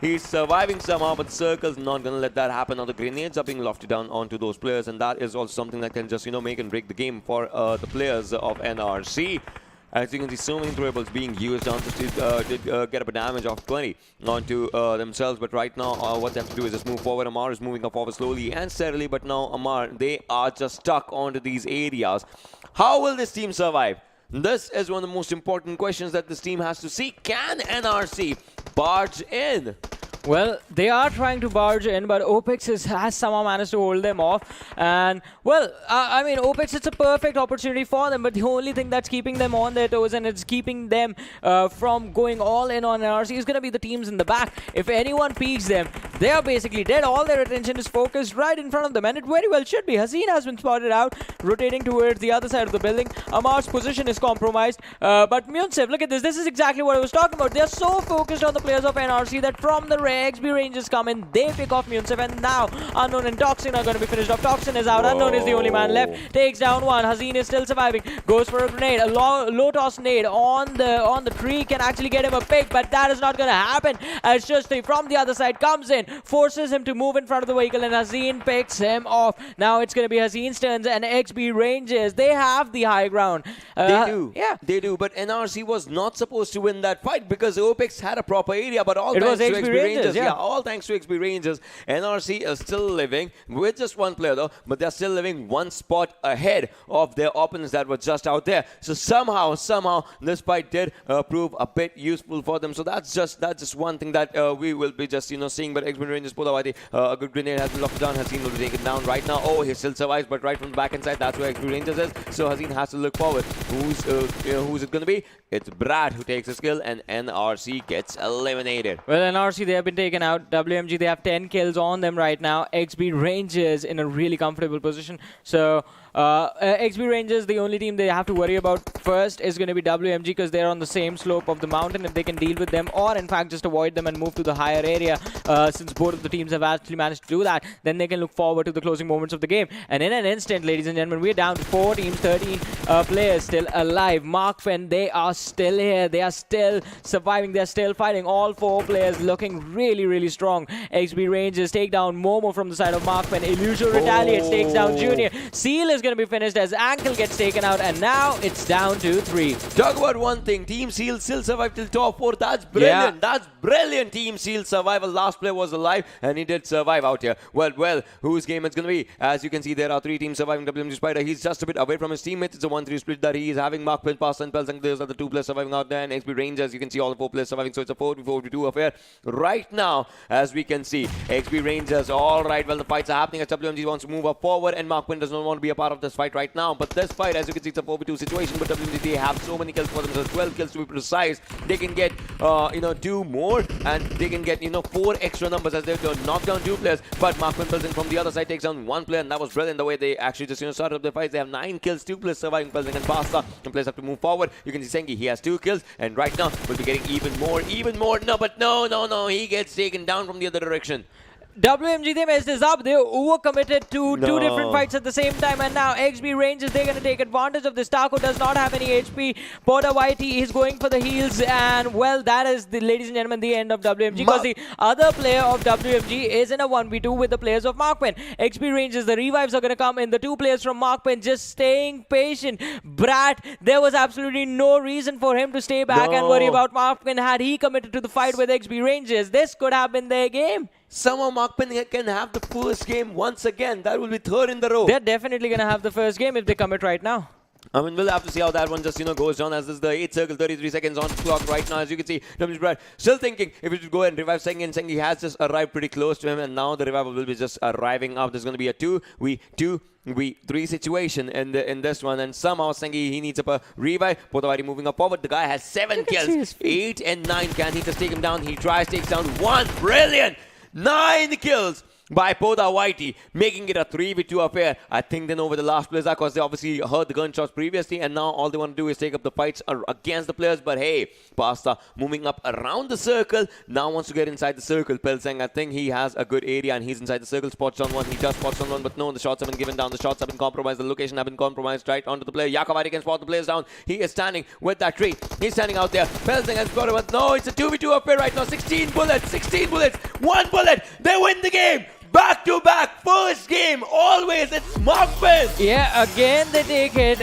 He's surviving somehow, but Circle's not going to let that happen. Now the grenades are being lofted down onto those players, and that is also something that can just, make and break the game for the players of NRC. As you can see, so many throwables being used on just to get up a damage of 20 onto themselves. But right now, what they have to do is just move forward. Amar is moving up forward slowly and steadily, but now Amar, they are just stuck onto these areas. How will this team survive? This is one of the most important questions that this team has to see. Can NRC barge in? Well, they are trying to barge in, but Opex has somehow managed to hold them off. And, well, I mean, Opex, it's a perfect opportunity for them, but the only thing that's keeping them on their toes and it's keeping them from going all in on NRC is going to be the teams in the back. If anyone peeks them, they are basically dead. All their attention is focused right in front of them, and it very well should be. Hazin has been spotted out, rotating towards the other side of the building. Amar's position is compromised, but Myunsev, look at this. This is exactly what I was talking about. They're so focused on the players of NRC that from the XB Rangers come in, they pick off Myunsev, and now Unknown and Toxin are going to be finished off. Toxin is out. Unknown is the only man left. Takes down one. Hazin is still surviving. Goes for a grenade. A low toss nade on the tree can actually get him a pick, but that is not going to happen as Shusti from the other side comes in, forces him to move in front of the vehicle, and Hazin picks him off. Now it's going to be Hazin's turns, and XB Rangers, they have the high ground. They do. Yeah. They do, but NRC was not supposed to win that fight because Opex had a proper area, but all thanks to XB Rangers. Yeah, all thanks to XB Rangers. NRC is still living with just one player though, but they're still living one spot ahead of their opponents that were just out there. So somehow this fight did prove a bit useful for them. So that's just one thing that we will be just seeing. But XB Rangers pull out a good grenade has been locked down. Hazin will be taken down right now. Oh, he still survives, but right from the back inside, that's where XB Rangers is. So Hazin has to look forward. Who's it going to be? It's Brad who takes a skill, and NRC gets eliminated. Well, NRC, they have been taken out. WMG, they have 10 kills on them right now. XB Rangers in a really comfortable position. So XB Rangers, the only team they have to worry about first is going to be WMG, because they're on the same slope of the mountain. If they can deal with them, or in fact just avoid them and move to the higher area, since both of the teams have actually managed to do that, then they can look forward to the closing moments of the game. And in an instant, ladies and gentlemen, we're down to 4 teams, 13 players still alive. MAKPEN, they are still here. They are still surviving. They're still fighting. All 4 players looking really strong. XB Rangers take down Momo from the side of MAKPEN. Illusion retaliates, takes down Junior. Seal is going to be finished as Ankle gets taken out, and now it's down to 3. Talk about one thing. Team Seal still survived till top 4. That's brilliant. Yeah. That's brilliant. Team Seal survival. Last player was alive, and he did survive out here. Well, whose game it's going to be? As you can see, there are 3 teams surviving. WMG Spider, he's just a bit away from his teammates. It's a 1-3 split that he is having. MAKPEN, Pass, and Pels, and those are the 2 players surviving out there. And XB Rangers, you can see all the 4 players surviving. So it's a 4-4-2 affair right now, as we can see. XB Rangers, all right. Well, the fights are happening as WMG wants to move up forward, and MAKPEN does not want to be a part of this fight right now. But this fight, as you can see, it's a 4v2 situation. But WMG, they have so many kills for themselves, 12 kills to be precise. They can get 2 more, and they can get 4 extra numbers as they knock down 2 players. But MAKPEN pulls in from the other side, takes down 1 player, and that was brilliant the way they actually just started up the fights. They have 9 kills, 2 players surviving, Pulsing and Pasta, and players have to move forward. You can see Sengi, he has 2 kills, and right now we'll be getting even more. No, he gets taken down from the other direction. WMG, they messed this up. They overcommitted to two different fights at the same time, and now XB Rangers, they're going to take advantage of this. Taco does not have any HP. Porter Whitey is going for the heals, and well, that is, ladies and gentlemen, the end of WMG, because the other player of WMG is in a 1v2 with the players of MAKPEN. XB Rangers, the revives are going to come in. The two players from MAKPEN just staying patient. Brat, there was absolutely no reason for him to stay back and worry about MAKPEN. Had he committed to the fight with XB Rangers, this could have been their game. Somehow MAKPEN can have the first game once again. That will be third in the row. They're definitely going to have the first game if they commit right now. I mean, we'll have to see how that one just, goes down, as this is the 8th circle, 33 seconds on clock right now. As you can see, WMG Brad still thinking if he should go and revive Sengi, and Sengi has just arrived pretty close to him, and now the revival will be just arriving up. There's going to be a 2v3 situation in this one, and somehow Sengi, he needs a revive. Potawari moving up forward. The guy has 7 kills, 8 and 9. Can he just take him down? He tries, takes down 1. Brilliant! 9 kills by Poda Whitey, making it a 3v2 affair. I think they know where the last players are, because they obviously heard the gunshots previously, and now all they want to do is take up the fights against the players. But hey, Pasta moving up around the circle, now wants to get inside the circle. Pelsang, I think he has a good area, and he's inside the circle. Spots on one, he just spots on one, but no, the shots have been given down, the shots have been compromised, the location have been compromised right onto the player. Yakovari can spot the players down. He is standing with that tree. He's standing out there. Pelsang has got one. No, it's a 2v2 affair right now. 16 bullets, 1 bullet. They win the game. Back to back, first game, always, it's MAKPEN! Yeah, again they take it.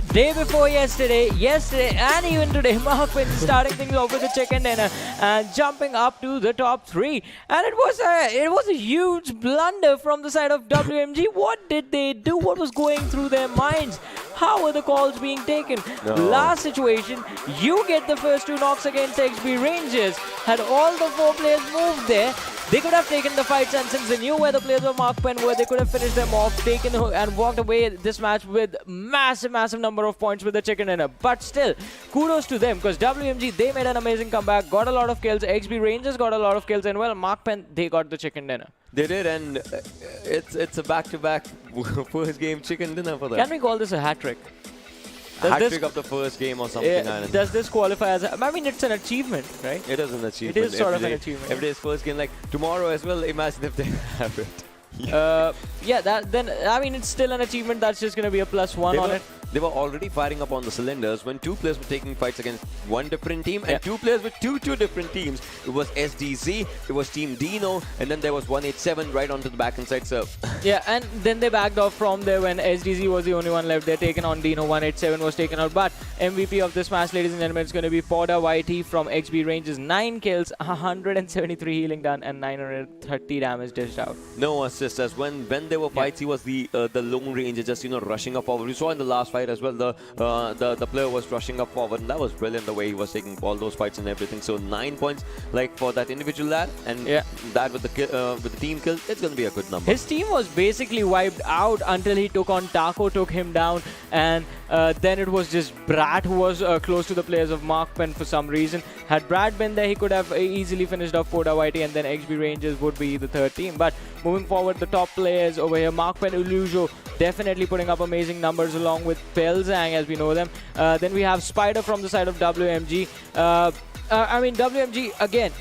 Day before yesterday, and even today, MAKPEN starting things off with a chicken dinner and jumping up to the top 3. And it was a huge blunder from the side of WMG. What did they do? What was going through their minds? How were the calls being taken? Last situation, you get the first 2 knocks against XB Rangers. Had all the 4 players moved there, they could have taken the fights, and since they knew where the players of MAKPEN were, they could have finished them off, taken and walked away this match with massive number of points with the chicken dinner. But still, kudos to them, because WMG, they made an amazing comeback, got a lot of kills. XB Rangers got a lot of kills, and well, MAKPEN, they got the chicken dinner. They did, and it's a back-to-back first game chicken dinner for them. Can we call this a hat-trick? Hat-trick of the first game or something. Does this qualify as I mean, it's an achievement, right? It is an achievement. It is sort of an achievement. Every day's first game, like tomorrow as well, imagine if they have it. Then I mean, it's still an achievement. That's just going to be a +1 on it. They were already firing up on the cylinders when 2 players were taking fights against 1 different team, and 2 players with two different teams. It was SDZ, it was Team DENO, and then there was 187 right onto the back inside serve. Yeah, and then they backed off from there when SDZ was the only one left. They're taken on DENO. 187 was taken out, but MVP of this match, ladies and gentlemen, is going to be Porter Whitey from XB Rangers. 9 kills, 173 healing done, and 930 damage dished out. No assists, as when there were fights, he was the lone ranger, just rushing up forward. We saw in the last fight as well, the player was rushing up forward, and that was brilliant the way he was taking all those fights and everything. So 9 points, like for that individual lad, and that with the team kill, it's going to be a good number. His team was basically wiped out until he took on Taco, took him down, and then it was just Brad who was close to the players of MAKPEN for some reason. Had Brad been there, he could have easily finished off Poda Whitey, and then XB Rangers would be the 3rd team. But moving forward, the top players over here, MAKPEN Ulujo definitely putting up amazing numbers along with Pelzang, as we know them. Then we have Spider from the side of WMG. I mean, WMG, again,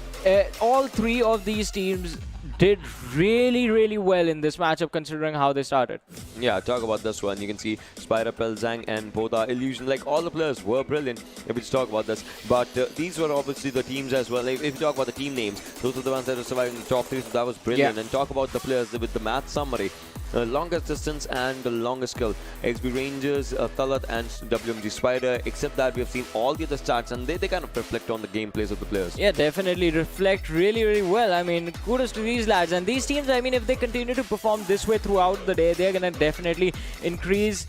all 3 of these teams did really well in this matchup, considering how they started. Yeah, talk about this one. You can see Spider, Pelzang, and Poda Illusion. Like, all the players were brilliant if we just talk about this. But these were obviously the teams as well. If you talk about the team names, those are the ones that are surviving the top 3, so that was brilliant. And talk about the players with the match summary. Longest distance and the longest kill. XB Rangers, Talat, and WMG Spider. Except that we have seen all the other stats, and they kind of reflect on the gameplays of the players. Yeah, definitely reflect really well. I mean, kudos to these lads. And these teams, I mean, if they continue to perform this way throughout the day, they're going to definitely improve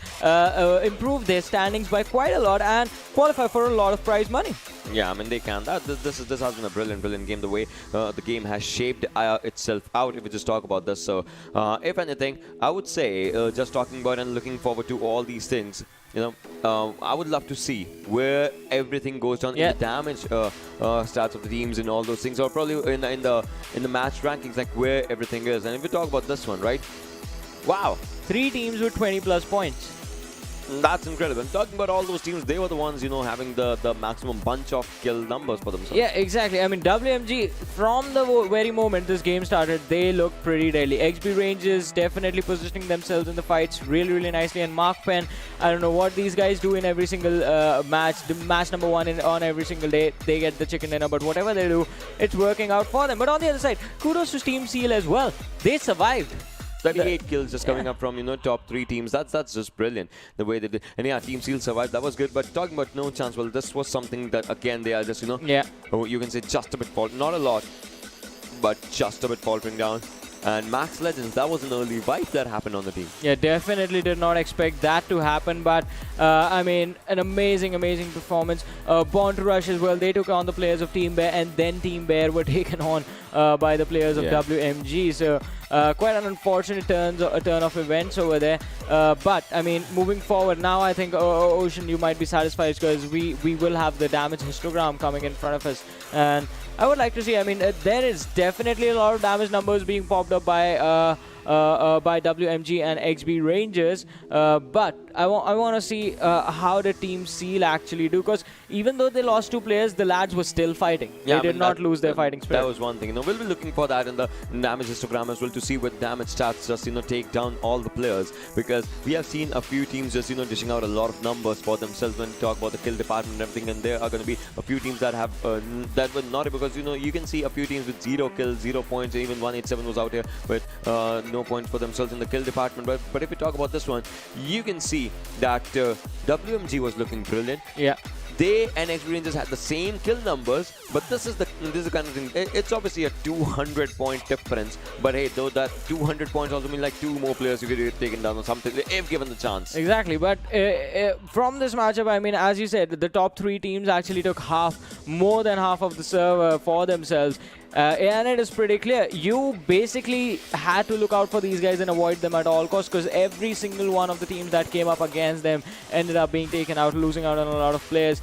their standings by quite a lot and qualify for a lot of prize money. Yeah, I mean, they can. This has been a brilliant game. The way the game has shaped itself out, if we just talk about this. So, if anything, I would say, just talking about and looking forward to all these things, I would love to see where everything goes down in the damage stats of the teams and all those things, or probably in the match rankings, like where everything is. And if we talk about this one, right? Wow, 3 teams with 20+ points. That's incredible. And talking about all those teams, they were the ones, having the maximum bunch of kill numbers for themselves. Yeah, exactly. I mean, WMG, from the very moment this game started, they looked pretty deadly. XB Rangers definitely positioning themselves in the fights really, really nicely. And MAKPEN, I don't know what these guys do in every single match. The match number one on every single day, they get the chicken dinner. But whatever they do, it's working out for them. But on the other side, kudos to Team Seal as well. They survived. 38 kills just coming up from, top 3 teams. That's just brilliant, the way they did. And yeah, Team Seal survived. That was good. But talking about NoChance, well, this was something that, again, they are just, you can say just a bit faltering. Not a lot, but just a bit faltering down. And Max Legends, that was an early wipe that happened on the team. Yeah, definitely did not expect that to happen. But, I mean, an amazing, amazing performance. Born to Rush as well. They took on the players of Team Bear, and then Team Bear were taken on by the players of WMG. So, quite an unfortunate turn of events over there. But, I mean, moving forward, now I think, Ocean, you might be satisfied because we will have the damage histogram coming in front of us. And I would like to see, I mean, there is definitely a lot of damage numbers being popped up by WMG and XB Rangers, but I want to see how the Team Seal actually do, because even though they lost 2 players, the lads were still fighting. They did not lose their fighting spirit. That was one thing. We'll be looking for that in the damage histogram as well, to see what damage stats just take down all the players, because we have seen a few teams just dishing out a lot of numbers for themselves when we talk about the kill department and everything, and there are going to be a few teams that have that were not, because you can see a few teams with 0 kills, 0 points. Even 187 was out here with no points for themselves in the kill department. But if we talk about this one, you can see that WMG was looking brilliant. Yeah. They and XB Rangers had the same kill numbers, but this is the kind of thing. It's obviously a 200-point difference, but hey, though that 200 points also mean like 2 more players you could have taken down or something if given the chance. Exactly, but from this matchup, I mean, as you said, the top 3 teams actually took more than half of the server for themselves. And it is pretty clear. You basically had to look out for these guys and avoid them at all costs, because every single one of the teams that came up against them ended up being taken out, losing out on a lot of players.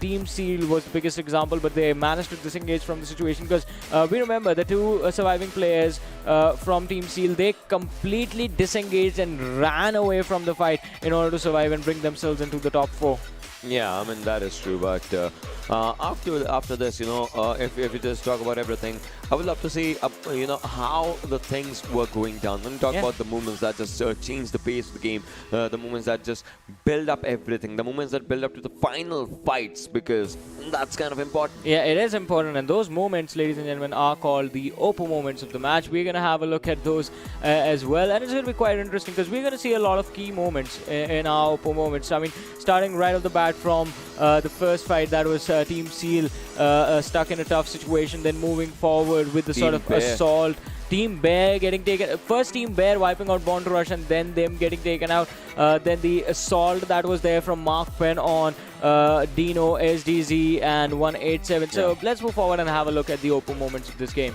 Team Seal was the biggest example, but they managed to disengage from the situation, because we remember the 2 surviving players from Team Seal, they completely disengaged and ran away from the fight in order to survive and bring themselves into the top 4. Yeah, I mean, that is true, but after this, if you just talk about everything, I would love to see, how the things were going down. When we talk about the movements that just changed the pace of the game, the movements that just build up everything, the movements that build up to the final fights, because that's kind of important. Yeah, it is important, and those moments, ladies and gentlemen, are called the OPO moments of the match. We're going to have a look at those as well, and it's going to be quite interesting, because we're going to see a lot of key moments in our OPO moments. I mean, starting right off the bat from the first fight, that was Team Seal stuck in a tough situation, then moving forward with the sort of assault. Team Bear getting taken, first Team Bear wiping out Born to Rush, and then them getting taken out. Then the assault that was there from MAKPEN on DENO, SDZ, and 187. So let's move forward and have a look at the OPO moments of this game.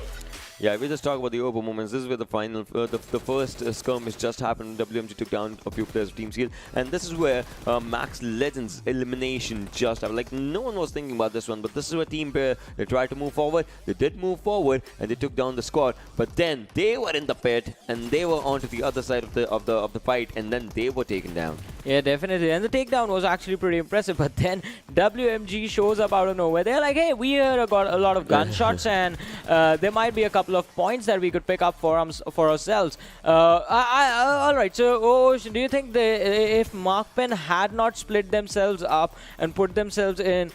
Yeah, we just talk about the OPO moments. This is where the final, the first skirmish just happened. WMG took down a few players of Team Seal, and this is where Max Legends elimination just happened. Like, no one was thinking about this one, but this is where Team Bear, they tried to move forward. They did move forward, and they took down the squad. But then they were in the pit, and they were onto the other side of the fight, and then they were taken down. Yeah, definitely. And the takedown was actually pretty impressive. But then WMG shows up out of nowhere. They're like, hey, we got a lot of gunshots, and there might be a couple of points that we could pick up for ourselves. All right. So, Ocean, do you think if MAKPEN had not split themselves up and put themselves in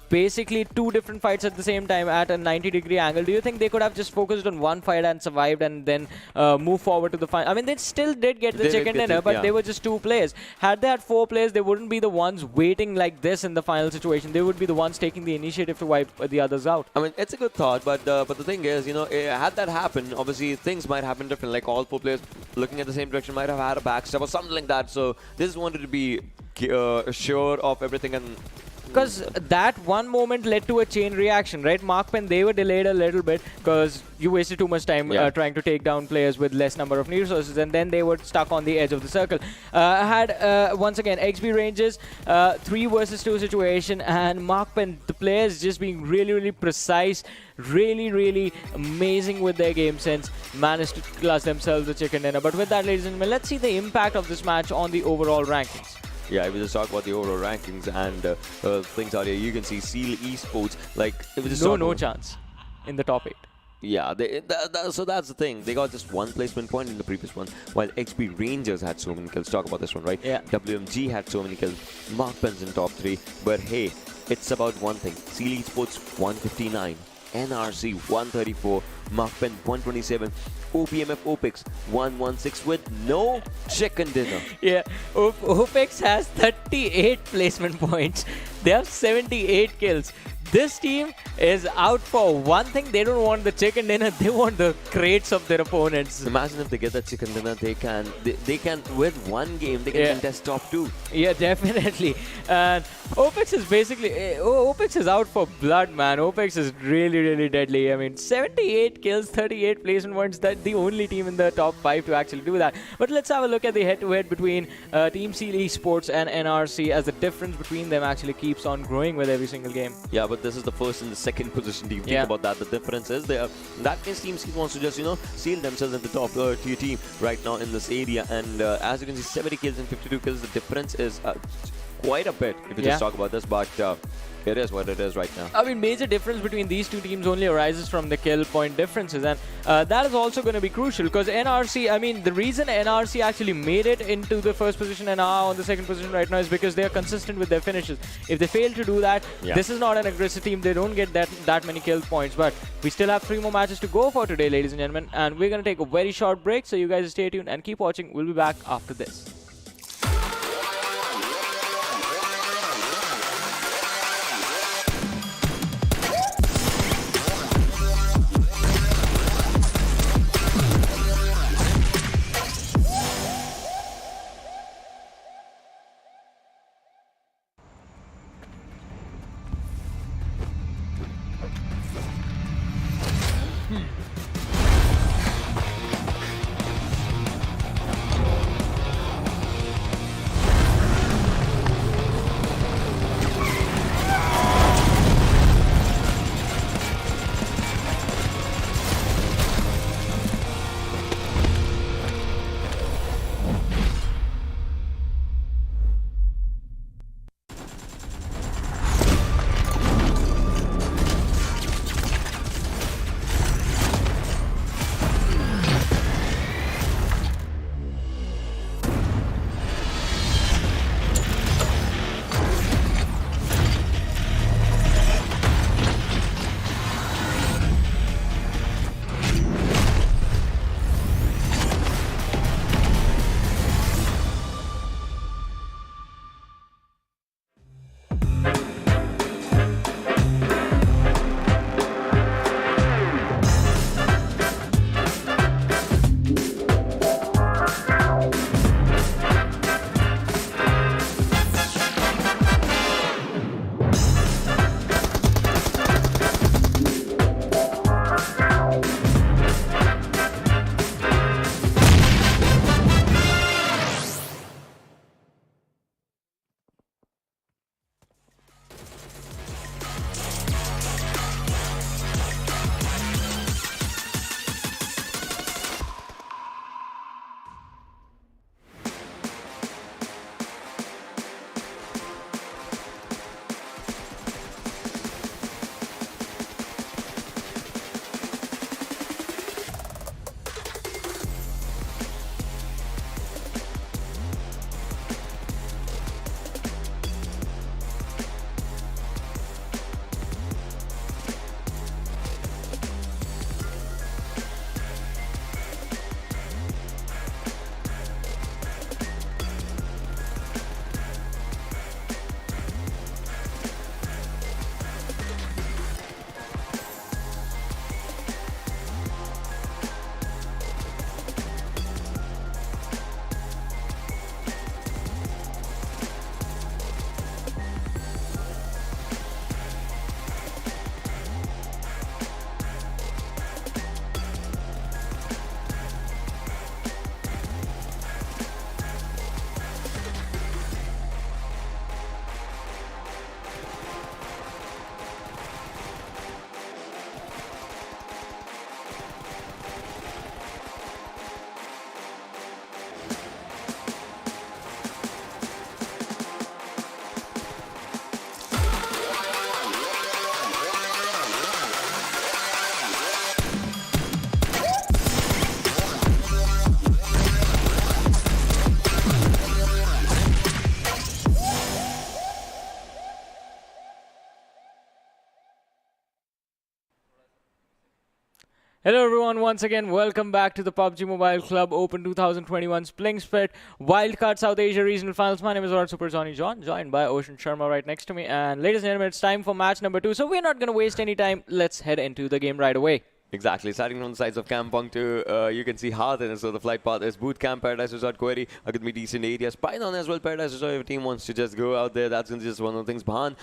basically 2 different fights at the same time at a 90-degree angle, do you think they could have just focused on one fight and survived and then move forward to the final? I mean, they still did get the chicken dinner, but they were just 2 players. Had they had 4 players, they wouldn't be the ones waiting like this in the final situation. They would be the ones taking the initiative to wipe the others out. I mean, it's a good thought, but the thing is, had that happened, obviously things might happen different. Like, all 4 players looking at the same direction might have had a backstab or something like that. So they just wanted to be sure of everything, and because that one moment led to a chain reaction, right? MAKPEN, they were delayed a little bit because you wasted too much time trying to take down players with less number of resources, and then they were stuck on the edge of the circle. Once again, XB Rangers, 3 versus 2 situation, and MAKPEN, the players just being really, really precise, really, really amazing with their game sense, managed to class themselves the chicken dinner. But with that, ladies and gentlemen, let's see the impact of this match on the overall rankings. Yeah, if we just talk about the overall rankings and things out here, you can see Seal Esports, like, if we just talk No about, chance in the top 8. yeah, so that's the thing. They got just one placement point in the previous one, while XP Rangers had so many kills. Talk about this one, right? Yeah. WMG had so many kills. MAKPEN's in top 3. But hey, it's about one thing. Seal Esports 159, NRC 134, MAKPEN 127, OPMF Opex 116 with no chicken dinner. Yeah, Opex has 38 placement points. They have 78 kills. This team is out for one thing. They don't want the chicken dinner. They want the crates of their opponents. Imagine if they get that chicken dinner, they can with one game they can contest top 2. Yeah, definitely. And Opex is basically Opex is out for blood, man. Opex is really deadly. I mean, 78 kills, 38 placement points. That's the only team in the top 5 to actually do that. But let's have a look at the head-to-head between Team Seal Esports and NRC, as the difference between them actually keeps on growing with every single game. Yeah, but this is the first and the second position team. Think about that. The difference is there. In that case, Team Seal wants to just, seal themselves in the top tier team right now in this area. And as you can see, 70 kills and 52 kills. The difference is quite a bit if you just talk about this. But it is what it is right now. I mean, major difference between these two teams only arises from the kill point differences, and that is also going to be crucial, because NRC, I mean, the reason NRC actually made it into the first position and are on the second position right now is because they are consistent with their finishes. If they fail to do that, this is not an aggressive team. They don't get that many kill points. But we still have 3 more matches to go for today, ladies and gentlemen, and we're going to take a very short break, so you guys stay tuned and keep watching. We'll be back after this. Hello everyone, once again, welcome back to the PUBG Mobile Club Open 2021 Spling Split Wildcard South Asia Regional Finals. My name is Lord Super Johnny John, joined by Ocean Sharma right next to me. And ladies and gentlemen, it's time for match number 2. So we're not going to waste any time. Let's head into the game right away. Exactly. Starting from the sides of Kampong to, you can see Harden. So the flight path is Bootcamp, Paradise Resort, Query. Are going to be decent areas. Python as well, Paradise Resort. If a team wants to just go out there, that's just one of the things. Bahan,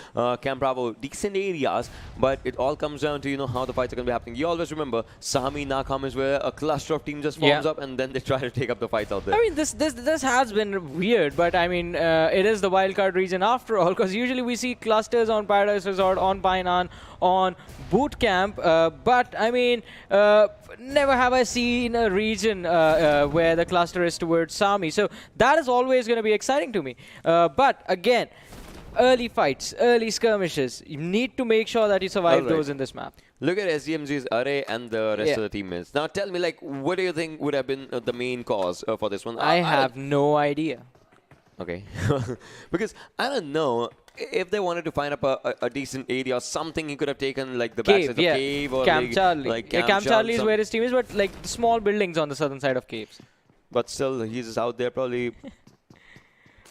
Camp Bravo, decent areas. But it all comes down to, how the fights are going to be happening. You always remember, Sami, Nakam is where a cluster of teams just forms up and then they try to take up the fights out there. I mean, this has been weird, but I mean, it is the wildcard region after all, because usually we see clusters on Paradise Resort, on Painan, on Boot Camp, but I mean, never have I seen a region where the cluster is towards Sami. So that is always going to be exciting to me. But again, early fights, early skirmishes. You need to make sure that you survive those in this map. Look at SDMZ's array and the rest of the teammates. Now tell me, what do you think would have been the main cause for this one? I have no idea. Okay. Because I don't know. If they wanted to find up a decent area or something, he could have taken like the backside of cave or Camp Charlie. Like Camp Charlie is where his team is, but like the small buildings on the southern side of caves. But still, he's just out there probably.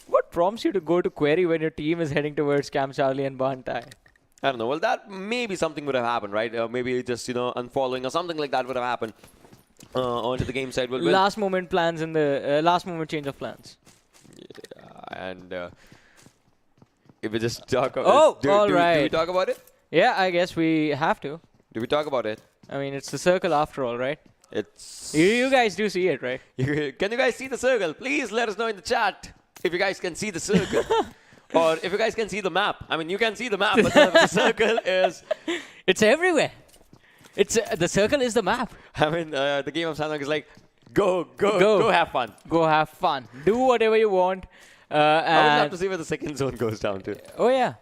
What prompts you to go to Query when your team is heading towards Camp Charlie and Bantai? I don't know. Well, that maybe something would have happened, right? Maybe just unfollowing or something like that would have happened onto the game side. Last moment plans in the last moment change of plans. Yeah, and. If we just talk about do we talk about it? Yeah, I guess we have to. Do we talk about it? I mean, it's the circle after all, right? It's... You guys do see it, right? Can you guys see the circle? Please let us know in the chat if you guys can see the circle. Or if you guys can see the map. I mean, you can see the map, but the circle is... It's everywhere. It's the circle is the map. I mean, the game of Sanhok is like, go have fun. Go have fun. Do whatever you want. I would love to see where the second zone goes down to. Oh yeah,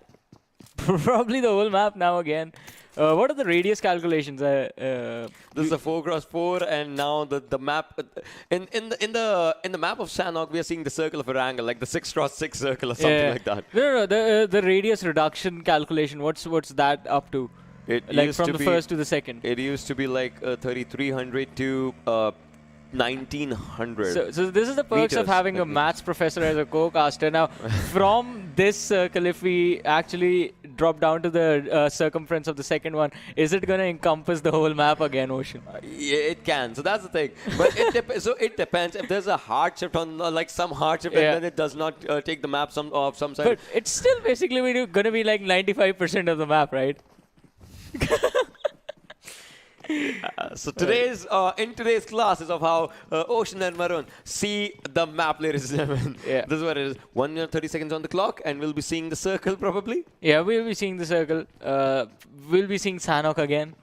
probably the whole map now again. What are the radius calculations? This is a 4x4, and now the map in the map of Sanhok, we are seeing the circle of Erangel, like the 6x6 circle or something like that. No, the radius reduction calculation. What's that up to? It like used from to the be, first to the second. It used to be like 3,300 to 1,900. So this is the perks of having a maths professor as a co-caster. Now, from this circle, if we actually drop down to the circumference of the second one, is it going to encompass the whole map again, Ocean? Yeah, it can. So that's the thing. But it depends. If there's a hard shift on like some hard shift, and then it does not take the map of some side. But it's still basically going to be like 95% of the map, right? So in today's class is of how Ocean and Maroon see the map, ladies and gentlemen. Yeah. This is what it is. 1 minute 30 seconds on the clock, and we'll be seeing the circle probably. Yeah, we'll be seeing the circle. We'll be seeing Sanhok again.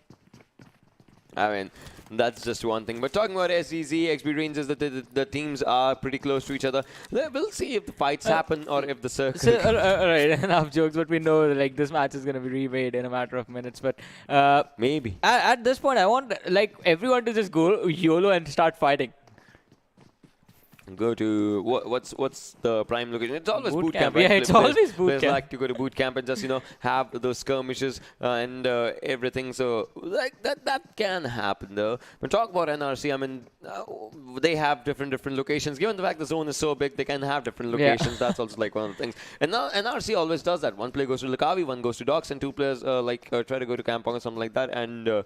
I mean, that's just one thing. But talking about SEZ, XB Rangers, the teams are pretty close to each other. We'll see if the fights happen or if the circle... So, alright, enough jokes, but we know like this match is going to be remade in a matter of minutes. But maybe. At this point, I want like everyone to just go YOLO and start fighting. Go to what's the prime location? It's always boot camp. Right? Yeah, it's always boot Players camp. like to go to boot camp and just have those skirmishes and everything. So like that can happen though. But talk about NRC. I mean, they have different locations. Given the fact the zone is so big, they can have different locations. Yeah. That's also like one of the things. And now NRC always does that. One player goes to Lakavi, one goes to Docks, and two players try to go to Kampong or something like that. And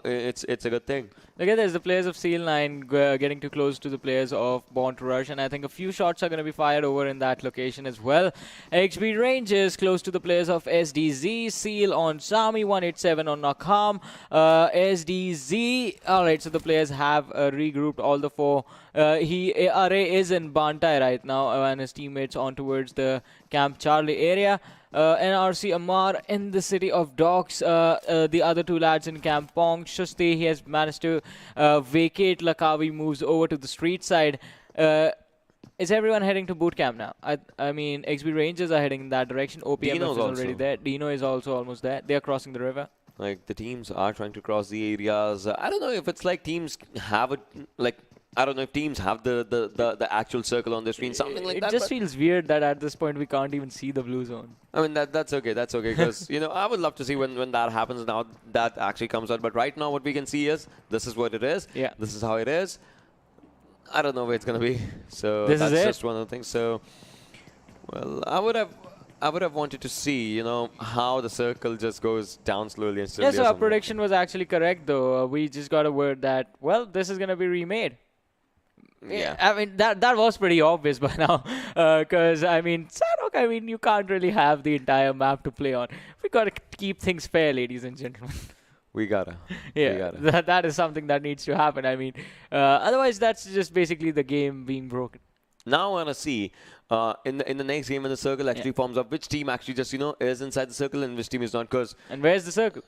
it's a good thing. Look at this, the players of Seal9 getting too close to the players of Born to Rush, and I think a few shots are going to be fired over in that location as well. XB Rangers close to the players of SDZ, Seal on Sami, 187 on Nakam, SDZ. Alright, so the players have regrouped all the four. Array is in Bantai right now, and his teammates on towards the Camp Charlie area. NRC Amar in the city of Docks. The other two lads in Kampong. Shusti, he has managed to vacate Lakavi, moves over to the street side. Is everyone heading to boot camp now? I mean, XB Rangers are heading in that direction. OPMF is already there. DENO is also almost there. They are crossing the river. Like, the teams are trying to cross the areas. I don't know if it's like teams have it, like, I don't know if teams have the actual circle on the screen, something like It that. just but feels weird that at this point we can't even see the blue zone. I mean, that's okay. That's okay because I would love to see when that happens. Now that actually comes out, but right now what we can see is this is what it is. Yeah. This is how it is. I don't know where it's gonna be. So This that's is it. just one of the things. So, well, I would have wanted to see how the circle just goes down slowly and slowly. Yeah, so or our something. prediction was actually correct though. We just got a word that, well, this is gonna be remade. Yeah. I mean, that was pretty obvious by now. Because, I mean, Sanhok, I mean, you can't really have the entire map to play on. We got to keep things fair, ladies and gentlemen. We gotta. Yeah, We gotta. that is something that needs to happen. I mean, otherwise, that's just basically the game being broken. Now I wanna see in the next game when the circle actually forms up, which team actually just is inside the circle and which team is not. Because And where's the circle?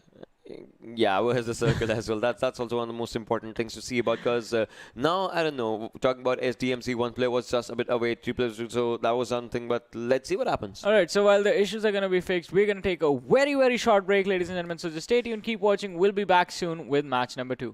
yeah, where's the circle as well? That's also one of the most important things to see about. Because now I don't know. Talking about SDMZ, one player was just a bit away, 3 players, so that was something. But let's see what happens. All right, so while the issues are going to be fixed, we're going to take a very, very short break, ladies and gentlemen. So just stay tuned, keep watching. We'll be back soon with match number 2.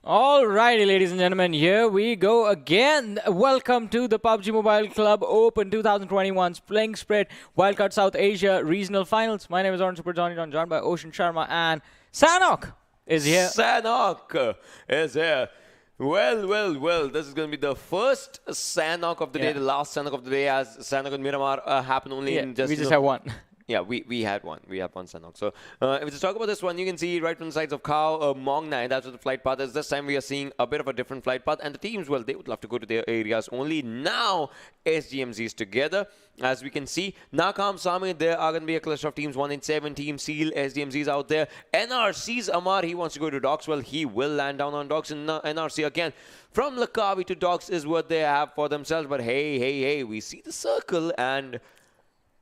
Alrighty, ladies and gentlemen, here we go again. Welcome to the PUBG Mobile Club Open 2021 Spring Spread Wildcard South Asia Regional Finals. My name is Orange Super Johnny Don, joined by Ocean Sharma, and Sanhok is here. Sanhok is here. Well, this is going to be the first Sanhok of the day, the last Sanhok of the day, as Sanhok and Miramar happened only in just... We just have one. Yeah, we had one. We have one Sanhok. So if we just talk about this one, you can see right from the sides of Khao, Mong Nai, that's what the flight path is. This time we are seeing a bit of a different flight path. And the teams, well, they would love to go to their areas. Only now SDMZ is together. As we can see, Nakam Sami, there are going to be a cluster of teams. 187 Team Seal, SDMZ is out there. NRC's Amar, he wants to go to Docks. Well, he will land down on Docks. And NRC again, from Lakavi to Docks is what they have for themselves. But hey, we see the circle, and...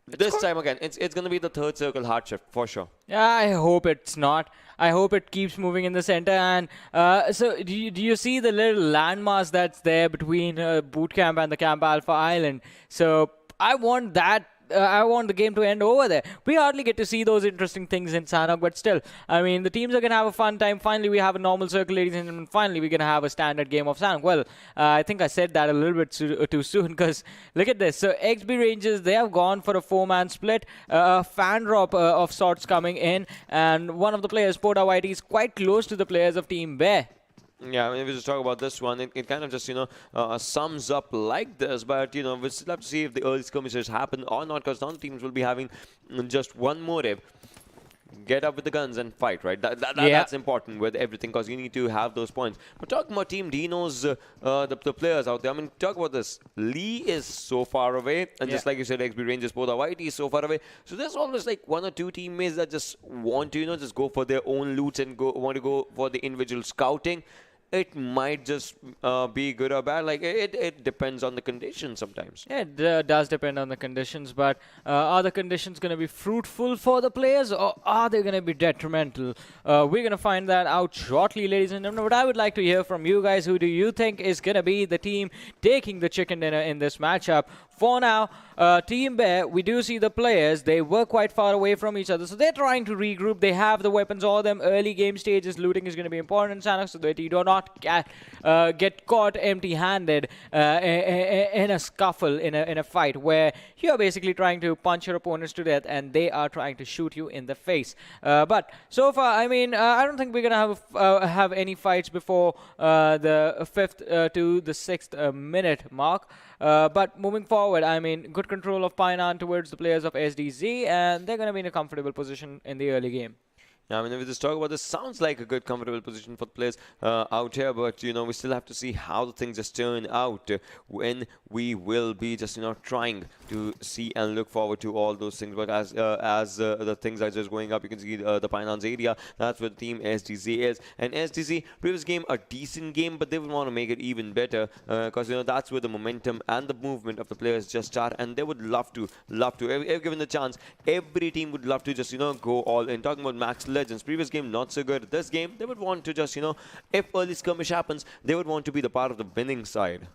this time again, it's going to be the third circle hard shift for sure. Yeah, I hope it's not. I hope it keeps moving in the center. And so, do you see the little landmass that's there between Boot Camp and the Camp Alpha Island? So I want that. I want the game to end over there. We hardly get to see those interesting things in Sanhok, but still, I mean, the teams are going to have a fun time. Finally, we have a normal circle, ladies and gentlemen. Finally, we're going to have a standard game of Sanhok. Well, I think I said that a little bit too soon, because look at this. So, XB Rangers, they have gone for a 4-man split. A fan drop of sorts coming in, and one of the players, Poda Whitey, is quite close to the players of Team Bear. Yeah, I mean, if we just talk about this one, it kind of just, sums up like this. But, we'll still have to see if the early skirmishes happen or not, because none of the teams will be having just one motive. Get up with the guns and fight, right? That's important with everything, because you need to have those points. But talking about Team DENO's, the players out there, I mean, talk about this. Lee is so far away, and just like you said, XB Rangers, Poda Whitey is so far away. So there's always like one or two teammates that just want to, just go for their own loots and want to go for the individual scouting. It might just be good or bad. Like, it depends on the conditions sometimes. Yeah, it does depend on the conditions, but are the conditions going to be fruitful for the players, or are they going to be detrimental? We're going to find that out shortly, ladies and gentlemen. But I would like to hear from you guys. Who do you think is going to be the team taking the chicken dinner in this matchup? For now, Team Bear, we do see the players. They were quite far away from each other, so they're trying to regroup. They have the weapons, all of them. Early game stages, looting is going to be important in Sanhok, so that you do not get caught empty-handed in a scuffle, in a fight, where you're basically trying to punch your opponents to death, and they are trying to shoot you in the face. But so far, I mean, I don't think we're going to have any fights before the 5th to the 6th minute mark. But moving forward, I mean, good control of Painan towards the players of SDZ, and they're going to be in a comfortable position in the early game. Yeah, I mean, if we just talk about this, sounds like a good, comfortable position for the players out here. But, we still have to see how the things just turn out when we will be just, trying to see and look forward to all those things. But as the things are just going up, you can see the Pinan's area. That's where the team SDZ is. And SDZ, previous game, a decent game, but they would want to make it even better, because, that's where the momentum and the movement of the players just start. And they would love to. If given the chance, every team would love to just, go all in. Talking about MAKPEN, previous game not so good. This game they would want to just, if early skirmish happens, they would want to be the part of the winning side.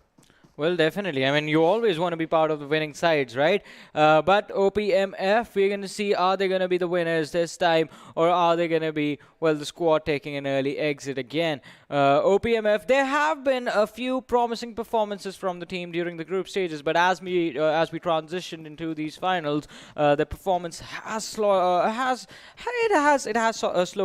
Well, definitely. I mean, you always want to be part of the winning sides, right? But OPMF, we're going to see, are they going to be the winners this time, or are they going to be, well, the squad taking an early exit again? OPMF, there have been a few promising performances from the team during the group stages, but as we transitioned into these finals, the performance has slowed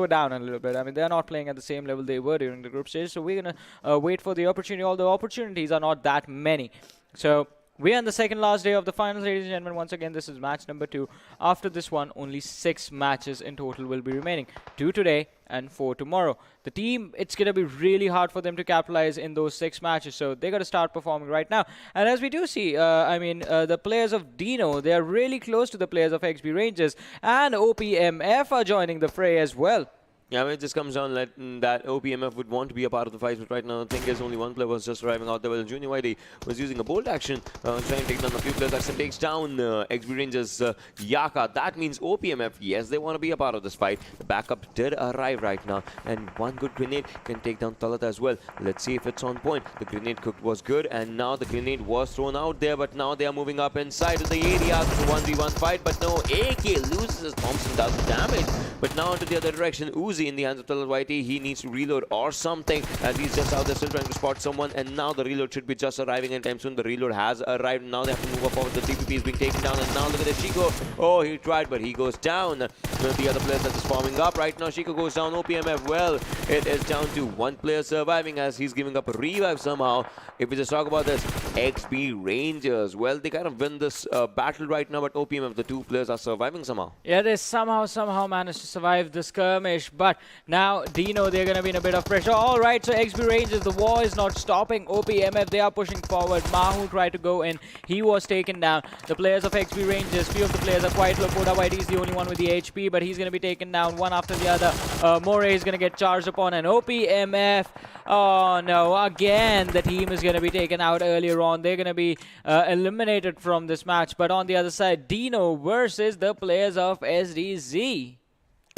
down a little bit. I mean, they're not playing at the same level they were during the group stage, so we're going to wait for the opportunity, although opportunities are not that many. So we're on the second last day of the finals, ladies and gentlemen. Once again, this is match number 2. After this one, only 6 matches in total will be remaining. 2 today and 4 tomorrow. The team, it's going to be really hard for them to capitalize in those 6 matches. So they got to start performing right now. And as we do see, the players of DENO, they are really close to the players of XB Rangers. And OPMF are joining the fray as well. Yeah, I mean, it just comes down that OPMF would want to be a part of the fight, but right now the thing is only one player was just arriving out there. Well, Junior Whitey was using a bolt action, trying to take down a few players. That takes down XB Rangers Yaka. That means OPMF, yes, they want to be a part of this fight. The backup did arrive right now, and one good grenade can take down Talat as well. Let's see if it's on point. The grenade cooked was good, and now the grenade was thrown out there, but now they are moving up inside of the area. It's a 1v1 fight, but no, AK loses his bombs and does damage. But now into the other direction, Uz easy in the hands of Whitey. He needs to reload or something, as he's just out there still trying to spot someone, and now the reload should be just arriving anytime soon. The reload has arrived. Now they have to move up forward. The TPP is being taken down, and now look at this Chico. Oh, he tried, but he goes down. The other players that is forming up right now. Chico goes down. OPMF, well, it is down to one player surviving as he's giving up a revive somehow. If we just talk about this, XB Rangers, well, they kind of win this battle right now, but OPMF, the two players are surviving somehow. Yeah, they somehow managed to survive the skirmish, but now DENO, they're going to be in a bit of pressure. All right, so XB Rangers, the war is not stopping. OPMF, they are pushing forward. Mahu tried to go in. He was taken down. The players of XB Rangers, few of the players are quite low. Whitey is the only one with the HP, but he's going to be taken down one after the other. Moray is going to get charged upon, and OPMF, oh no, again, the team is going to be taken out earlier on. They're going to be eliminated from this match, but on the other side, DENO versus the players of SDZ.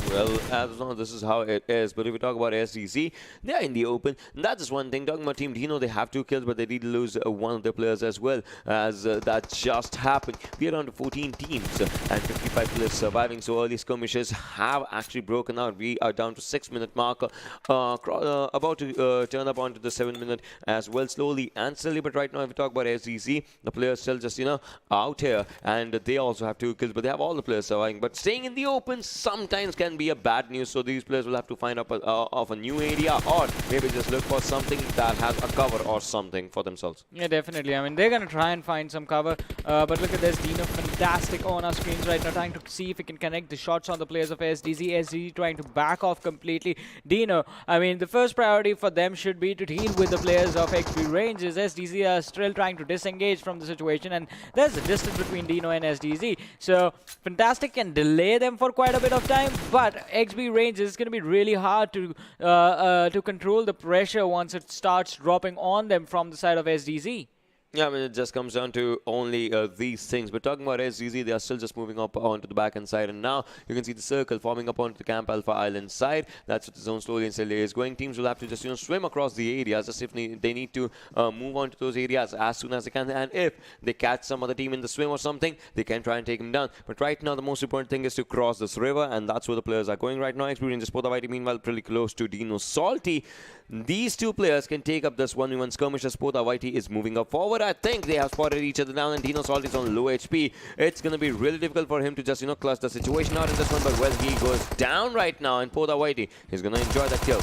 Well, as of now, this is how it is. But if we talk about SDZ, they are in the open. That's just one thing. Talking about Team DENO, they have 2 kills, but they did lose one of their players as well, as that just happened. We are down to 14 teams and 55 players surviving. So early skirmishes have actually broken out. We are down to 6-minute marker, about to turn up onto the 7-minute as well, slowly and slowly. But right now, if we talk about SDZ, the players still just, out here, and they also have 2 kills, but they have all the players surviving. But staying in the open sometimes can be a bad news, so these players will have to find up of a new area, or maybe just look for something that has a cover or something for themselves. Yeah, definitely. I mean, they're going to try and find some cover, but look at this. DENO fantastic on our screens right now, trying to see if we can connect the shots on the players of SDZ. SDZ trying to back off completely. DENO, I mean, the first priority for them should be to deal with the players of XB Rangers. SDZ are still trying to disengage from the situation, and there's a distance between DENO and SDZ, so fantastic can delay them for quite a bit of time, but XB Rangers is going to be really hard to control the pressure once it starts dropping on them from the side of SDZ. Yeah, I mean, it just comes down to only these things. But talking about SDZ, they are still just moving up onto the back-end side. And now you can see the circle forming up onto the Camp Alpha Island side. That's what the zone slowly and steadily is going. Teams will have to just, swim across the areas as if they need to move on to those areas as soon as they can. And if they catch some other team in the swim or something, they can try and take them down. But right now, the most important thing is to cross this river. And that's where the players are going right now. Experience Podavite, meanwhile, pretty close to DENO Salty. These two players can take up this 1v1 skirmish as Podavite is moving up forward. I think they have spotted each other down, and DENO Salt is on low HP. It's going to be really difficult for him to just, clutch the situation out in this one. But, well, he goes down right now, and Podavite is going to enjoy that kill.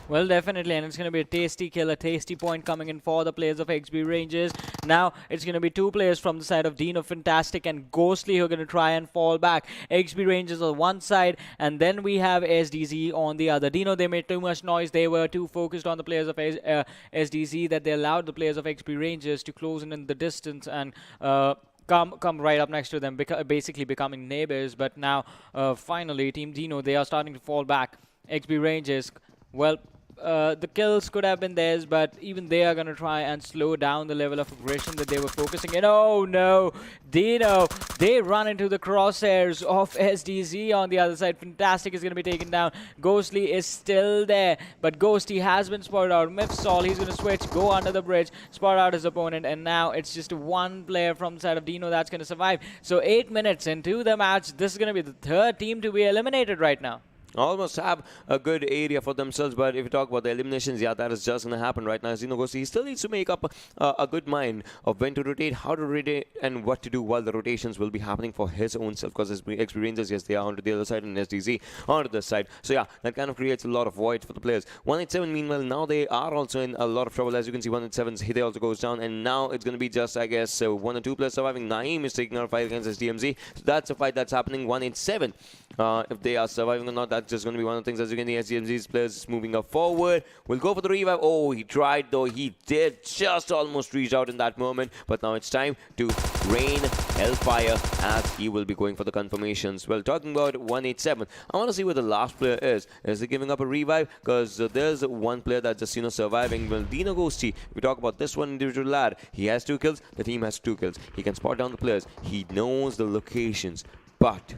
Well, definitely, and it's going to be a tasty kill, a tasty point coming in for the players of XB Rangers. Now, it's going to be 2 players from the side of DENO Fantastic and Ghostly who are going to try and fall back. XB Rangers on one side, and then we have SDZ on the other. DENO, they made too much noise. They were too focused on the players of SDZ that they allowed the players of XB Rangers to close in the distance and come right up next to them, basically becoming neighbors. But now, finally, Team DENO, they are starting to fall back. XB Rangers, well, the kills could have been theirs, but even they are going to try and slow down the level of aggression that they were focusing in. Oh no, DENO, they run into the crosshairs of SDZ on the other side. Fantastic is going to be taken down. Ghostly is still there, but Ghosty has been spotted out. Mifsol, he's going to switch, go under the bridge, spot out his opponent, and now it's just one player from the side of DENO that's going to survive. So 8 minutes into the match, this is going to be the 3rd team to be eliminated right now. Almost have a good area for themselves, but if you talk about the eliminations, yeah, that is just going to happen right now. As he still needs to make up a good mind of when to rotate, how to rotate, and what to do while the rotations will be happening for his own self, because his experiences, yes, they are onto the other side, and SDZ onto this side. So yeah, that kind of creates a lot of void for the players. 187, meanwhile, now they are also in a lot of trouble. As you can see, 187's hit also goes down, and now it's going to be just, I guess, 1 or 2 players surviving. Naeem is taking out a fight against SDMZ. So that's a fight that's happening. 187. If they are surviving or not, that's just going to be one of the things. As you can see, SDMZ's players moving up forward. We'll go for the revive. Oh, he tried, though. He did just almost reach out in that moment. But now it's time to rain hellfire as he will be going for the confirmations. Well, talking about 187, I want to see where the last player is. Is he giving up a revive? Because there's one player that's just, surviving. Well, DENO Ghosty, we talk about this one individual lad. He has 2 kills. The team has 2 kills. He can spot down the players. He knows the locations. But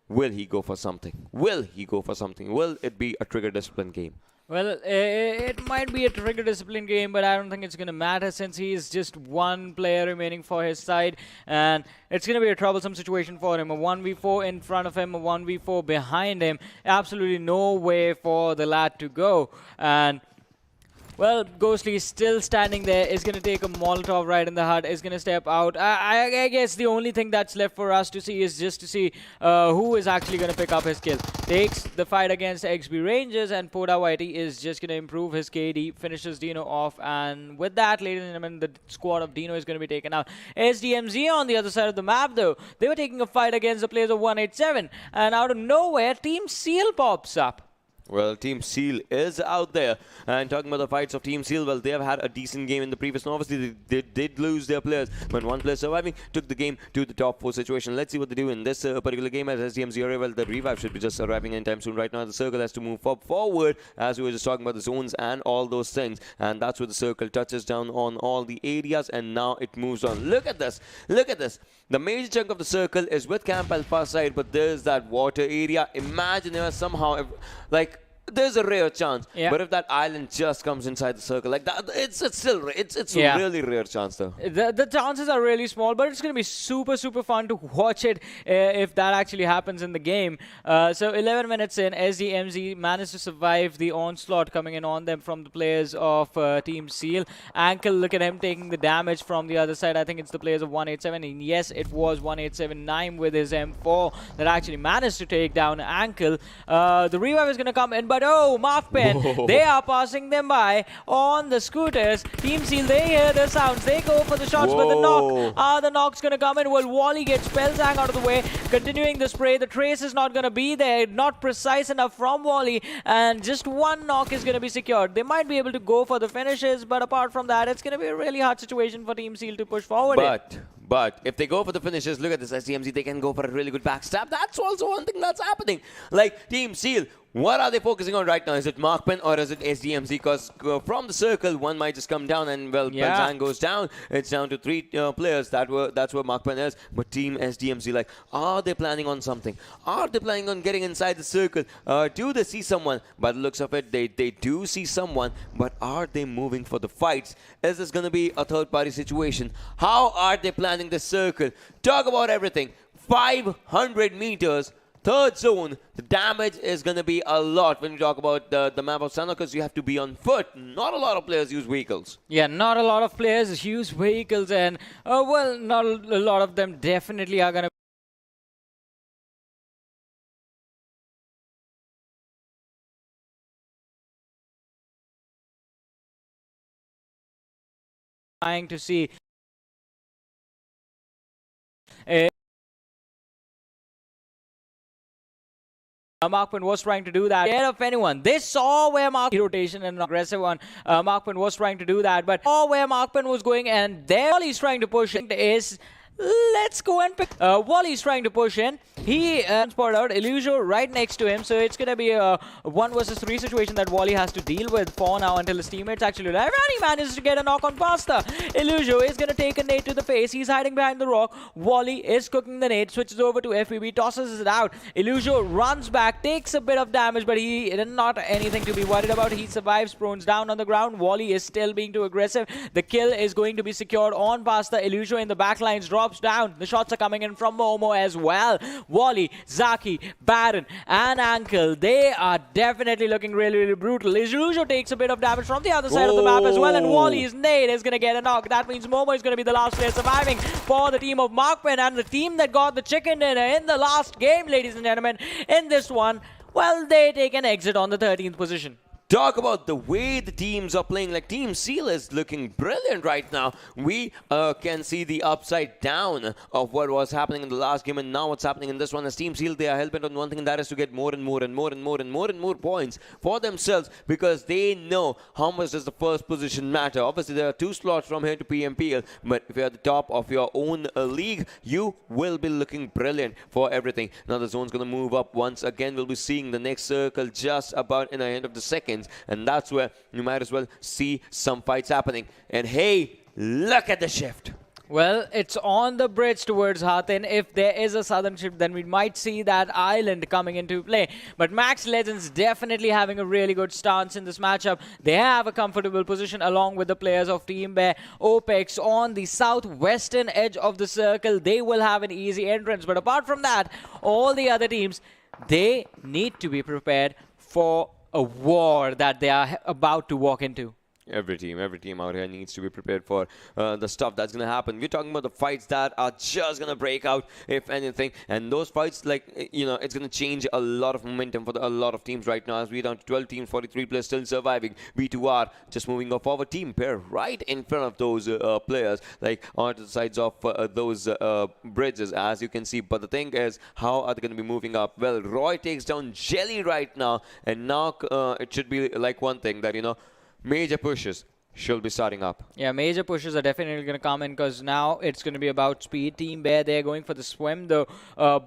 will he go for something? Will he go for something? Will it be a trigger discipline game? Well, it might be a trigger discipline game, but I don't think it's going to matter since he's just one player remaining for his side, and it's going to be a troublesome situation for him. A 1v4 in front of him, a 1v4 behind him. Absolutely no way for the lad to go. And well, Ghostly is still standing there, is going to take a Molotov right in the heart, is going to step out. I guess the only thing that's left for us to see is just to see who is actually going to pick up his kill. Takes the fight against XB Rangers, and Poda Whitey is just going to improve his KD, finishes DENO off, and with that, ladies and gentlemen, the squad of DENO is going to be taken out. SDMZ on the other side of the map, though, they were taking a fight against the players of 187, and out of nowhere, Team Seal pops up. Well, Team Seal is out there. And talking about the fights of Team Seal, well, they have had a decent game in the previous. And obviously, they did lose their players. But one player surviving took the game to the top 4 situation. Let's see what they do in this particular game as SDMZ arrive. Well, the revive should be just arriving anytime soon. Right now, the circle has to move forward as we were just talking about the zones and all those things. And that's where the circle touches down on all the areas. And now it moves on. Look at this. Look at this. The major chunk of the circle is with Camp Alpha side, but there's that water area. Imagine if somehow, like, there's a rare chance, but if that island just comes inside the circle like that, it's still it's a really rare chance though. The chances are really small, but it's going to be super fun to watch it if that actually happens in the game. So 11 minutes in, SDMZ managed to survive the onslaught coming in on them from the players of Team Seal. Ankle, look at him taking the damage from the other side. I think it's the players of 187, and yes, it was 1879 with his M4 that actually managed to take down Ankle. The revive is going to come in, but oh, MAKPEN, they are passing them by on the scooters. Team Seal, they hear the sounds. They go for the shots, but the knock. The knock's going to come in. Well, Wally gets Spellzang out of the way. Continuing the spray. The trace is not going to be there. Not precise enough from Wally. And just one knock is going to be secured. They might be able to go for the finishes, but apart from that, it's going to be a really hard situation for Team Seal to push forward. But if they go for the finishes, look at this SDMZ, they can go for a really good backstab. That's also one thing that's happening. Like, Team Seal, what are they focusing on right now? Is it MAKPEN or is it SDMZ? Because from the circle, one might just come down and, well, Belzang goes down. It's down to 3 players. That's where MAKPEN is. But Team SDMZ, like, are they planning on something? Are they planning on getting inside the circle? Do they see someone? By the looks of it, they do see someone. But are they moving for the fights? Is this going to be a third-party situation? How are they planning the circle? Talk about everything. 500 meters. Third zone, the damage is going to be a lot when you talk about the map of Sanhok, because you have to be on foot. Not a lot of players use vehicles. Yeah, not a lot of players use vehicles, and, well, not a lot of them definitely are going to trying to see MAKPEN was trying to do that ahead of anyone. They saw where MAKPEN rotation and aggressive one. MAKPEN was trying to do that, but saw where MAKPEN was going, and there he's trying to push it is. Let's go and pick. Wally's trying to push in. He spotted out Illusion right next to him, so it's going to be a 1 versus 3 situation that Wally has to deal with for now until his teammates actually arrive. And he manages to get a knock on Pasta. Illusion is going to take a nade to the face. He's hiding behind the rock. Wally is cooking the nade, switches over to FPB, tosses it out. Illusion runs back, takes a bit of damage, but he not anything to be worried about. He survives, prones down on the ground. Wally is still being too aggressive. The kill is going to be secured on Pasta. Illusion in the backlines drops down. The shots are coming in from Momo as well. Wally, Zaki, Baron, and Ankle, they are definitely looking really brutal. Illusion takes a bit of damage from the other side of the map as well, and Wally's nade is going to get a knock. That means Momo is going to be the last player surviving for the team of MAKPEN, and the team that got the chicken dinner in the last game, ladies and gentlemen. In this one, well, they take an exit on the 13th position. Talk about the way the teams are playing. Like, Team Seal is looking brilliant right now. We can see the upside down of what was happening in the last game and now what's happening in this one. As Team Seal, they are hell-bent on one thing, and that is to get more and more points for themselves, because they know how much does the first position matter. Obviously, there are 2 slots from here to PMPL, but if you're at the top of your own league, you will be looking brilliant for everything. Now the zone's going to move up once again. We'll be seeing the next circle just about in the end of the second. And that's where you might as well see some fights happening. And hey, look at the shift. Well, it's on the bridge towards Hatin. If there is a southern ship, then we might see that island coming into play. But Max Legends definitely having a really good stance in this matchup. They have a comfortable position along with the players of Team Bear. Opex on the southwestern edge of the circle. They will have an easy entrance. But apart from that, all the other teams, they need to be prepared for a war that they are about to walk into. Every team out here needs to be prepared for the stuff that's going to happen. We're talking about the fights that are just going to break out, if anything. And those fights, like, you know, it's going to change a lot of momentum for a lot of teams right now. As we're down to 12 teams, 43 players still surviving. B2R just moving up forward. Team Pair right in front of those players, like on the sides of those bridges, as you can see. But the thing is, how are they going to be moving up? Well, Roy takes down Jelly right now. And now it should be like one thing that, you know, major pushes should be starting up. Yeah, major pushes are definitely going to come in because now it's going to be about speed. Team Bear, they're going for the swim, the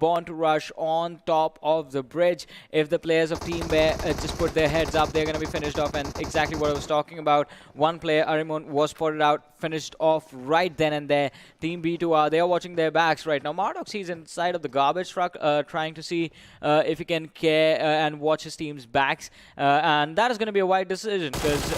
born to rush on top of the bridge. If the players of Team Bear just put their heads up, they're going to be finished off. And exactly what I was talking about, one player, Arimon, was spotted out, finished off right then and there. Team B2R, they are watching their backs right now. Mardox, he's inside of the garbage truck trying to see if he can care and watch his team's backs. And that is going to be a wide decision because,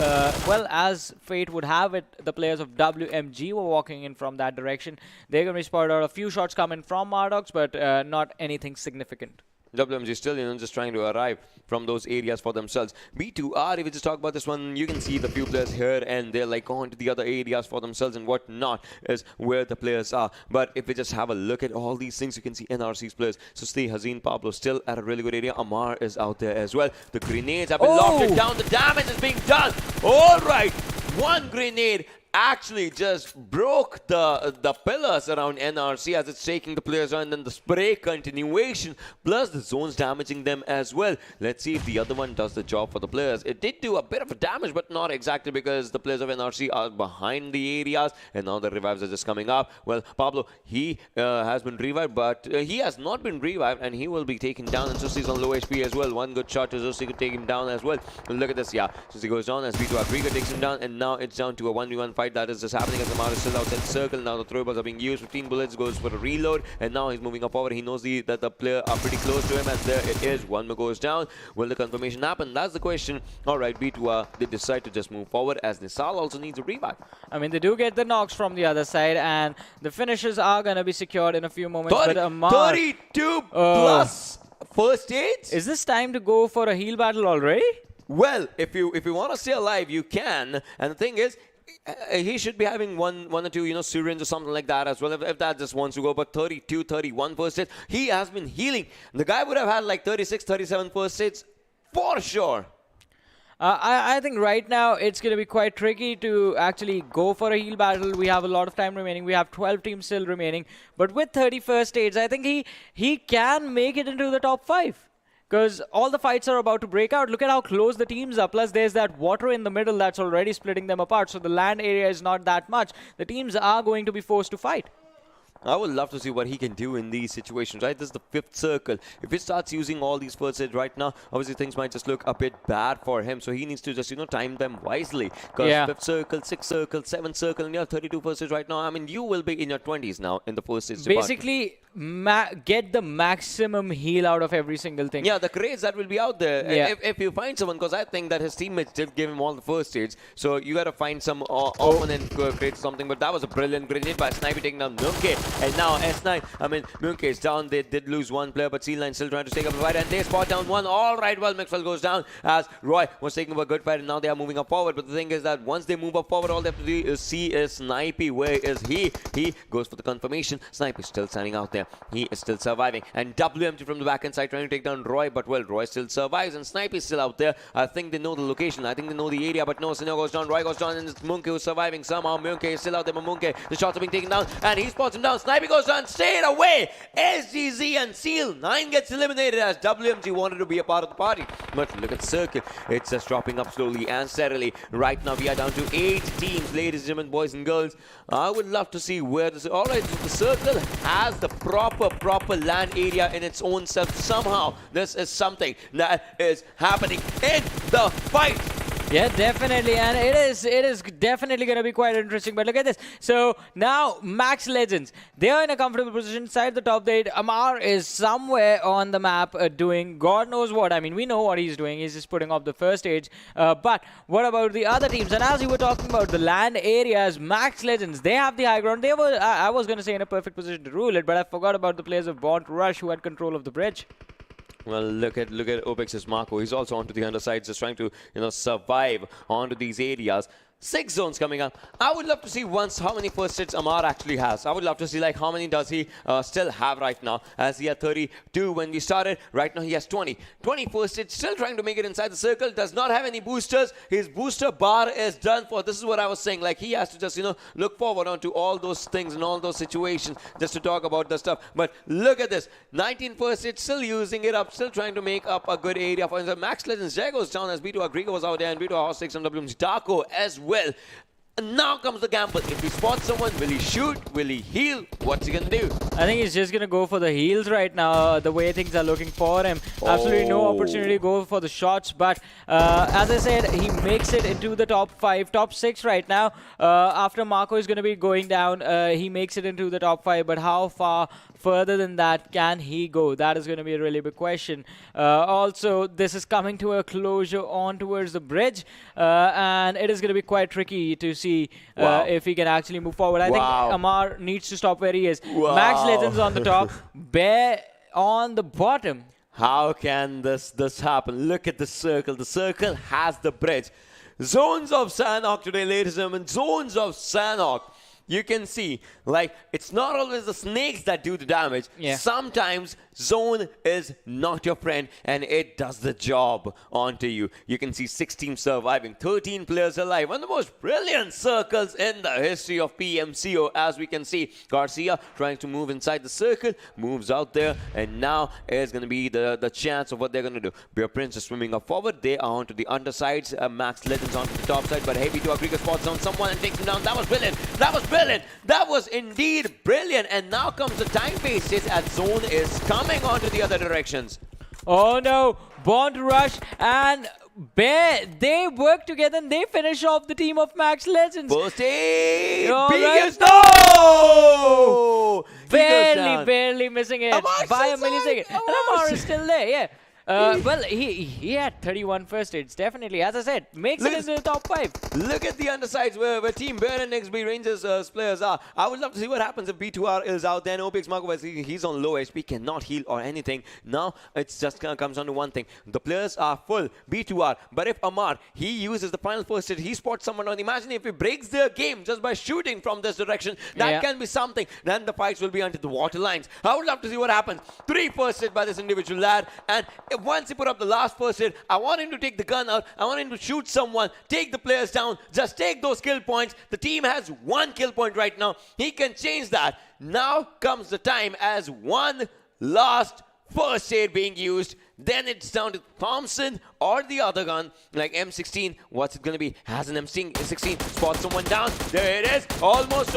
well, as fate would have it, the players of WMG were walking in from that direction. They're going to be spotted out. A few shots coming from Mardox, but not anything significant. WMG still, you know, just trying to arrive from those areas for themselves. B2R, if we just talk about this one, you can see the few players here and they're like on to the other areas for themselves and whatnot is where the players are. But if we just have a look at all these things, you can see NRC's players. So Steve, Hazeen, Pablo still at a really good area. Amar is out there as well. The grenades have been lofted down. The damage is being done. All right. One grenade actually just broke the pillars around NRC as it's taking the players on, and then the spray continuation plus the zones damaging them as well. Let's see if the other one does the job for the players. It did do a bit of a damage, but not exactly because the players of NRC are behind the areas and now the revives are just coming up. Well, Pablo, he has been revived, but he has not been revived and he will be taken down, and Susi's on low HP as well. One good shot to Susi could take him down as well. Look at this, yeah. Susi goes down as B2R Riga takes him down, and now it's down to a 1v1 fight that is just happening as Amar is still outside the circle. Now the throwables are being used. 15 bullets goes for a reload, and now he's moving up forward. He knows that the player are pretty close to him, as there it is. One more goes down. Will the confirmation happen? That's the question. All right, B2R, they decide to just move forward as Nisal also needs a revive. I mean, they do get the knocks from the other side, and the finishes are going to be secured in a few moments. 32 plus first aids? Is this time to go for a heal battle already? Well, if you want to stay alive, you can. And the thing is, he should be having one or two, you know, syringe or something like that as well, if that just wants to go. But 32, 31 first aids, he has been healing. The guy would have had like 36, 37 first aids for sure. I think right now it's going to be quite tricky to actually go for a heal battle. We have a lot of time remaining. We have 12 teams still remaining. But with 31st aids, I think he can make it into the top 5. Because all the fights are about to break out. Look at how close the teams are. Plus, there's that water in the middle that's already splitting them apart. So the land area is not that much. The teams are going to be forced to fight. I would love to see what he can do in these situations, right? This is the 5th circle. If he starts using all these first aids right now, obviously things might just look a bit bad for him. So he needs to just, you know, time them wisely. Because 5th circle, 6th circle, 7th circle, and you have 32 first aids right now. I mean, you will be in your 20s now in the first aids Basically, get the maximum heal out of every single thing. Yeah, the crates that will be out there. Yeah. If you find someone, because I think that his teammates did give him all the first aids. So you got to find some opponent crate something. But that was a brilliant grenade by Sniper taking down Nunke. And now S9, I mean, Munke is down. They did lose one player, but C9 still trying to take up the fight, and they spot down one. All right, well, Maxwell goes down as Roy was taking up a good fight, and now they are moving up forward. But the thing is that once they move up forward, all they have to do is see is Snipey. Where is he? He goes for the confirmation. Snipe is still standing out there. He is still surviving. And WMG from the back end side trying to take down Roy, but well, Roy still survives, and Snipe is still out there. I think they know the location. I think they know the area, but no, Sanhok goes down, Roy goes down, and it's Munke who's surviving somehow. Munke is still out there, but Munke, the shots are being taken down, and he spots him down. Snipe goes down, straight away. SDZ and Seal 9 gets eliminated as WMG wanted to be a part of the party. But look at Circle. It's just dropping up slowly and steadily. Right now we are down to 8 teams, ladies and gentlemen, boys and girls. I would love to see where this... Alright, so the Circle has the proper land area in its own self. Somehow, this is something that is happening in the fight. Yeah, definitely, and it is definitely going to be quite interesting. But look at this. So now Max Legends, they are in a comfortable position inside the top 8. Amar is somewhere on the map doing God knows what. I mean, we know what he's doing. He's just putting up the first stage. But what about the other teams? And as you were talking about the land areas, Max Legends, they have the high ground. They were, I was going to say, in a perfect position to rule it, but I forgot about the players of Born to Rush who had control of the bridge. Well, look at Opex's Marco. He's also onto the underside, just trying to survive onto these areas. 6 zones coming up. I would love to see once how many first hits Amar actually has. I would love to see like how many does he still have right now, as he had 32 when we started. Right now he has 20. 20 first hits, still trying to make it inside the circle. Does not have any boosters. His booster bar is done for. This is what I was saying. Like he has to just look forward onto all those things and all those situations just to talk about the stuff. But look at this. 19 first hits, still using it up, still trying to make up a good area for himself. Max Legends Jay goes down as B2R Grigo was out there, and B2R Horse 6 on WMG Darko as well. And now comes the gamble. If he spots someone, will he shoot? Will he heal? What's he gonna do? I think he's just gonna go for the heals right now. The way things are looking for him, absolutely no opportunity to go for the shots. But as I said, he makes it into the top 5, top 6 right now. After Marco is gonna be going down, he makes it into the top 5. But how far further than that can he go? That is going to be a really big question. Also, this is coming to a closure on towards the bridge, and it is going to be quite tricky to see if he can actually move forward. I think Amar needs to stop where he is. Max Legends on the top, Bear on the bottom. How can this happen? Look at the circle. The circle has the bridge. Zones of Sanhok today, ladies and gentlemen. Zones of Sanhok. You can see, like, it's not always the snakes that do the damage. Yeah. Sometimes zone is not your friend, and it does the job onto you. You can see 6 teams surviving, 13 players alive. One of the most brilliant circles in the history of PMCO, as we can see. Garcia trying to move inside the circle, moves out there, and now is going to be the chance of what they're going to do. Bear Prince is swimming up forward. They are onto the undersides. Max Legends onto the top side, but Heavy to Agrika spots on someone and takes him down. That was brilliant. That was brilliant. That was indeed brilliant. And now comes the time wasted as zone is coming onto the other directions. Oh no, Born to Rush and Bear, they work together and they finish off the team of Max Legends. First aid! Biggest no! Barely missing it by a millisecond. And Amar is still there, yeah. Well, he had 31 first hits, definitely. As I said, makes it into the top 5. Look at the undersides where Team Bear and XB Rangers players are. I would love to see what happens if B2R is out there. Opex Marco, he's on low HP, cannot heal or anything. Now, it's just comes down to one thing. The players are full, B2R. But if Amar, he uses the final first hit, he spots someone on. Imagine if he breaks their game just by shooting from this direction. That can be something. Then the fights will be onto the water lines. I would love to see what happens. 3 first hit by this individual lad. And once he put up the last first hit, I want him to take the gun out. I want him to shoot someone, take the players down, just take those kill points. The team has 1 kill point right now. He can change that. Now comes the time as one last first aid being used. Then it's down to Thompson or the other gun, like M16. What's it going to be? Has an M16, spots someone down. There it is. Almost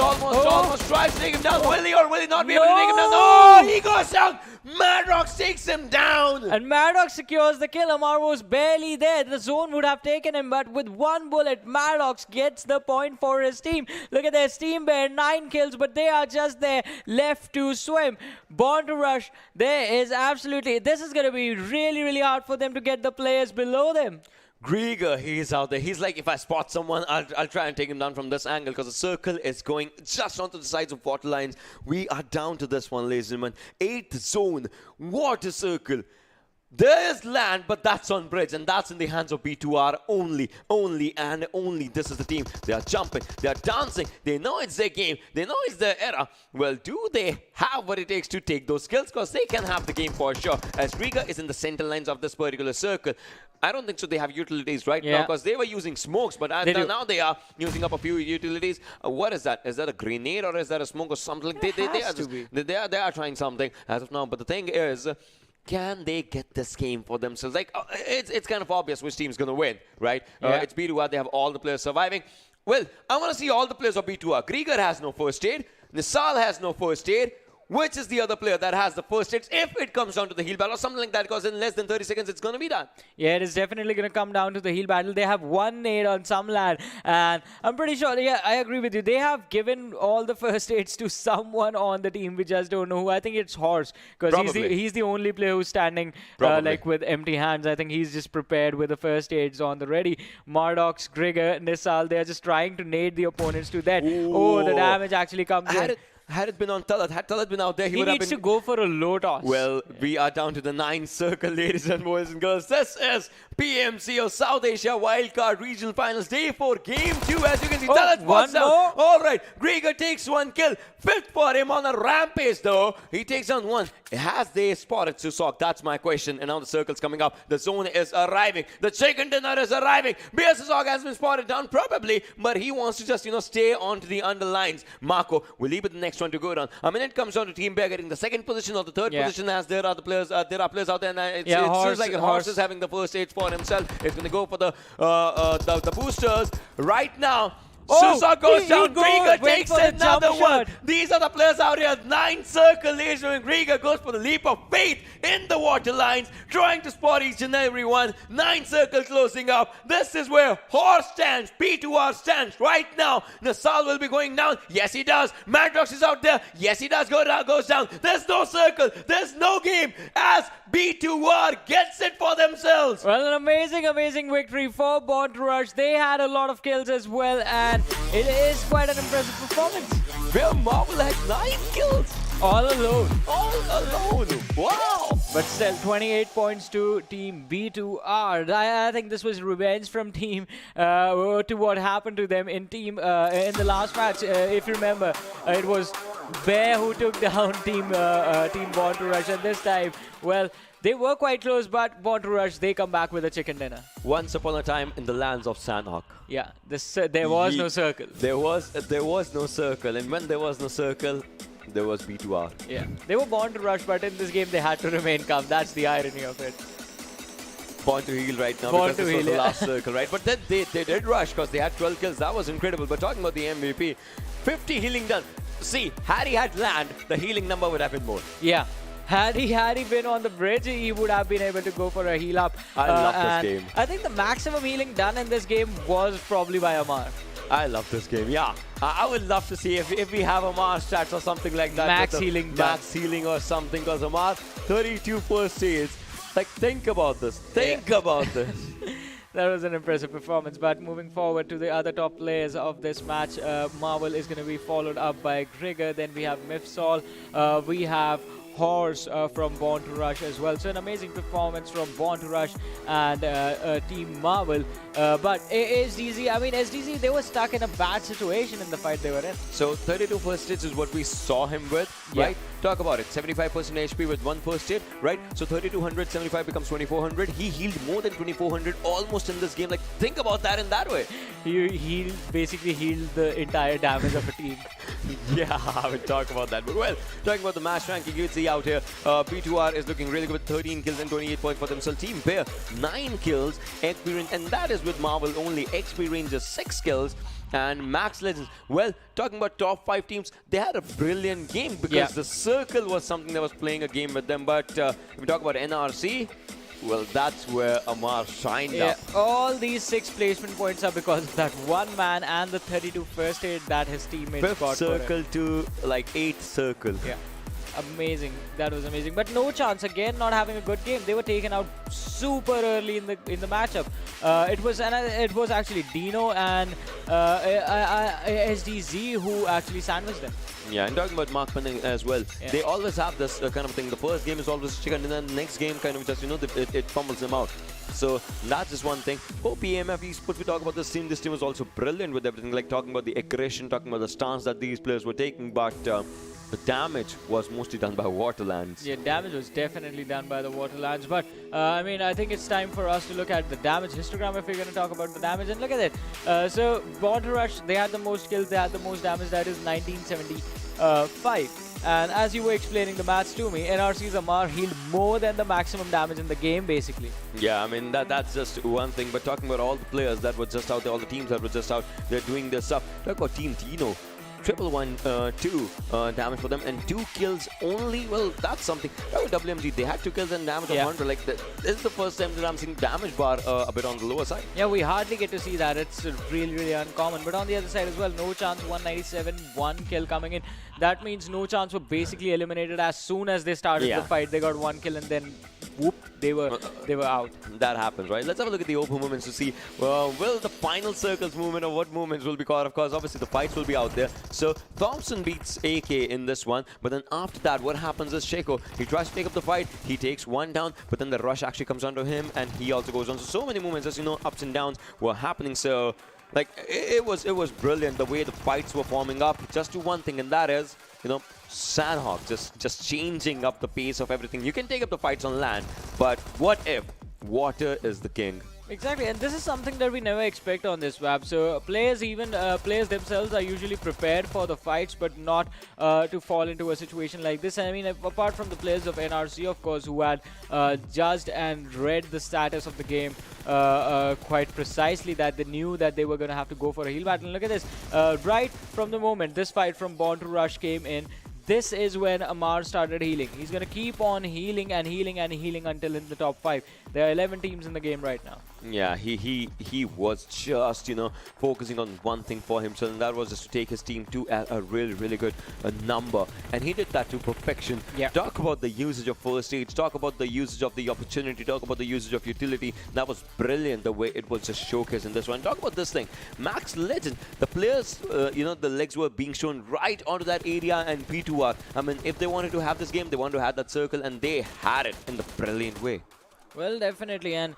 tries to take him down. Will he or will he not be able to take him down? No, he goes down. Madrox takes him down. And Maddox secures the kill. Amar was barely there. The zone would have taken him, but with 1 bullet, Maddox gets the point for his team. Look at this. Team Bear, 9 kills, but they are just there, left to swim. Born to Rush, there is absolutely... This is going to be really hard for them to get the players below them. Grieger, he's out there. He's like, if I spot someone, I'll try and take him down from this angle because the circle is going just onto the sides of water lines. We are down to this one, ladies and gentlemen. 8th zone, water circle. There is land, but that's on bridge, and that's in the hands of B2R only. This is the team. They are jumping, they are dancing, they know it's their game, they know it's their era. Well, do they have what it takes to take those kills? Because they can have the game for sure. As Riga is in the center lines of this particular circle. I don't think so they have utilities right now because they were using smokes, but now they are using up a few utilities. What is that? Is that a grenade or is that a smoke or something? They are trying something as of now, but the thing is... Can they get this game for themselves? Like, it's kind of obvious which team's going to win, right? It's B2R. They have all the players surviving. Well, I want to see all the players of B2R. Grieger has no first aid. Nisal has no first aid. which is the other player that has the first hits if it comes down to the heal battle or something like that, because in less than 30 seconds it's going to be done. Yeah, it is definitely going to come down to the heal battle. They have one nade on some lad, and I'm pretty sure, yeah, I agree with you. They have given all the first aids to someone on the team. We just don't know who. I think it's Horse, because he's the only player who's standing like with empty hands. I think he's just prepared with the first aids on the ready. Mardox, Grigor, Nisal, they're just trying to nade the opponents to that. Oh, the damage actually comes in. Had it been on Talat, had Talat been out there, he would have been... He needs to go for a low toss. Well, we are down to the 9th circle, ladies and boys and girls. This is PMCO South Asia Wildcard Regional Finals, Day 4, Game 2. As you can see, Talat was down. All right, Grigor takes 1 kill. 5th for him on a rampage, though. He takes down 1. Has they spotted Susok? That's my question. And now the circle's coming up. The zone is arriving. The chicken dinner is arriving. BS Susok has been spotted down, probably, but he wants to just, stay onto the underlines. Marco will leave it the next one to go down. I mean, it comes down to Team Bear getting the 2nd position or the 3rd position, as there are players out there, and it seems like Horse is having the first aid for himself. It's going to go for the boosters right now. Susok goes down, Grigor takes another one. These are the players out here. 9th circle, ladies and Grigor goes for the leap of faith in the water lines, trying to spot each and every one. 9th circle closing up. This is where Horse stands, P2R stands right now. Nasal will be going down. Yes, he does. Madrox is out there. Yes, he does. Goes down. There's no circle. There's no game as B2R gets it for themselves. Well, an amazing victory for Born to Rush. They had a lot of kills as well, and it is quite an impressive performance. Where Marvel had 9 kills. All alone. Wow. But still, 28 points to Team B2R. I think this was revenge from Team to what happened to them in Team in the last match. If you remember, it was Bear who took down Team Born to Rush, and this time, well, they were quite close, but Born to Rush, they come back with a chicken dinner. Once upon a time in the lands of Sanhok. Yeah, there was no circle. There was no circle, and when there was no circle, there was B2R. Yeah, they were Born to Rush, but in this game they had to remain calm. That's the irony of it. Born to heal right now, Born because this was the last circle, right? But then they did rush because they had 12 kills. That was incredible. But talking about the MVP, 50 healing done. See, had he had land, the healing number would have been more. Yeah. Had he been on the bridge, he would have been able to go for a heal up. I love this game. I think the maximum healing done in this game was probably by Amar. I love this game, yeah. I would love to see if we have Amar stats or something like that. Max healing done. Max healing or something, because Amar, 32 first aids. Like, think about this. Think about this. That was an impressive performance. But moving forward to the other top players of this match, Marvel is going to be followed up by Grigor. Then we have Mifsol. We have Horse from Born to Rush as well. So an amazing performance from Born to Rush and Team Marvel. But SDZ, I mean, SDZ, they were stuck in a bad situation in the fight they were in. So 32 first hits is what we saw him with, right? Talk about it. 75% HP with 1 first hit, right? So 3200, 75 becomes 2400. He healed more than 2400 almost in this game. Like, think about that in that way. He basically healed the entire damage of a team. Yeah, I would talk about that. But well, talking about the match ranking, you can see out here, P2R is looking really good with 13 kills and 28 points for themselves. Team Bear, 9 kills, XP range, and that is with Marvel only. XP range is 6 kills. And Max Legends, well, talking about top 5 teams, they had a brilliant game because the circle was something that was playing a game with them. But if we talk about NRC, well, that's where Amar shined up. All these 6 placement points are because of that one man and the 32 first aid that his teammates got for him. 5th circle to like 8th circle. Yeah. Amazing. That was amazing. But NoChance again not having a good game. They were taken out super early in the matchup. It was actually DENO and SDZ who actually sandwiched them. Yeah, and talking about MAKPEN as well, they always have this kind of thing. The first game is always chicken, and then the next game kind of just, it fumbles them out. So that's just one thing. OPMF Esports, we talk about this team. This team was also brilliant with everything, like talking about the aggression, talking about the stance that these players were taking, but the damage was mostly done by Waterlands. Yeah, damage was definitely done by the Waterlands. But, I mean, I think it's time for us to look at the damage histogram if we're going to talk about the damage. And look at it. So, Born to Rush, they had the most kills, they had the most damage. That is 1975. And as you were explaining the maths to me, NRC's Amar healed more than the maximum damage in the game, basically. Yeah, I mean, that's just one thing. But talking about all the players that were just out there, all the teams that were just out, they're doing their stuff. Talk about Team DENO. triple 2 damage for them, and 2 kills only. Well, that's something. That was WMG. They had 2 kills and damage of 100. Like, this is the first time that I'm seeing damage bar a bit on the lower side. Yeah, we hardly get to see that. It's really, really uncommon. But on the other side as well, NoChance 197, 1 kill coming in. That means NoChance were basically eliminated as soon as they started the fight. They got 1 kill and then whoop, they were out. That happens, right? Let's have a look at the open movements to see will the final circles movement or what movements will be caught. Of course, obviously the fights will be out there. So Thompson beats AK in this one, but then after that, what happens is Sheko, he tries to take up the fight, he takes 1 down, but then the rush actually comes onto him, and he also goes on. So many movements, as you know, ups and downs were happening. So like it was brilliant the way the fights were forming up. Just to one thing, and that is, you know, Sanhok just changing up the pace of everything. You can take up the fights on land, but what if water is the king? Exactly, and this is something that we never expect on this map. So players themselves are usually prepared for the fights, but not to fall into a situation like this. And I mean, apart from the players of NRC, of course, who had judged and read the status of the game quite precisely, that they knew that they were going to have to go for a heal battle. And look at this, right from the moment this fight from Born to Rush came in, this is when Amar started healing. He's going to keep on healing and healing and healing until in the top 5. There are 11 teams in the game right now. Yeah, he was just, you know, focusing on one thing for himself, and that was just to take his team to a really, really good number. And he did that to perfection. Yeah. Talk about the usage of first aid, talk about the usage of the opportunity, talk about the usage of utility. That was brilliant, the way it was just showcased in this one. Talk about this thing. Max Legend, the players, you know, the legs were being shown right onto that area, and P2R. I mean, if they wanted to have this game, they wanted to have that circle, and they had it in the brilliant way. Well, definitely, and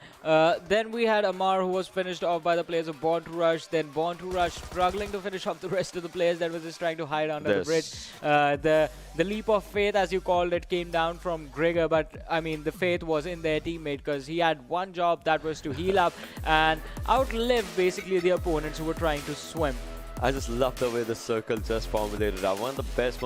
then we had Amar, who was finished off by the players of Born to Rush. Then Born to Rush struggling to finish off the rest of the players that were just trying to hide under the bridge. The leap of faith, as you called it, came down from Grigor, but I mean, the faith was in their teammate, because he had one job, that was to heal up and outlive basically the opponents who were trying to swim. I just love the way the circle just formulated out. One of the best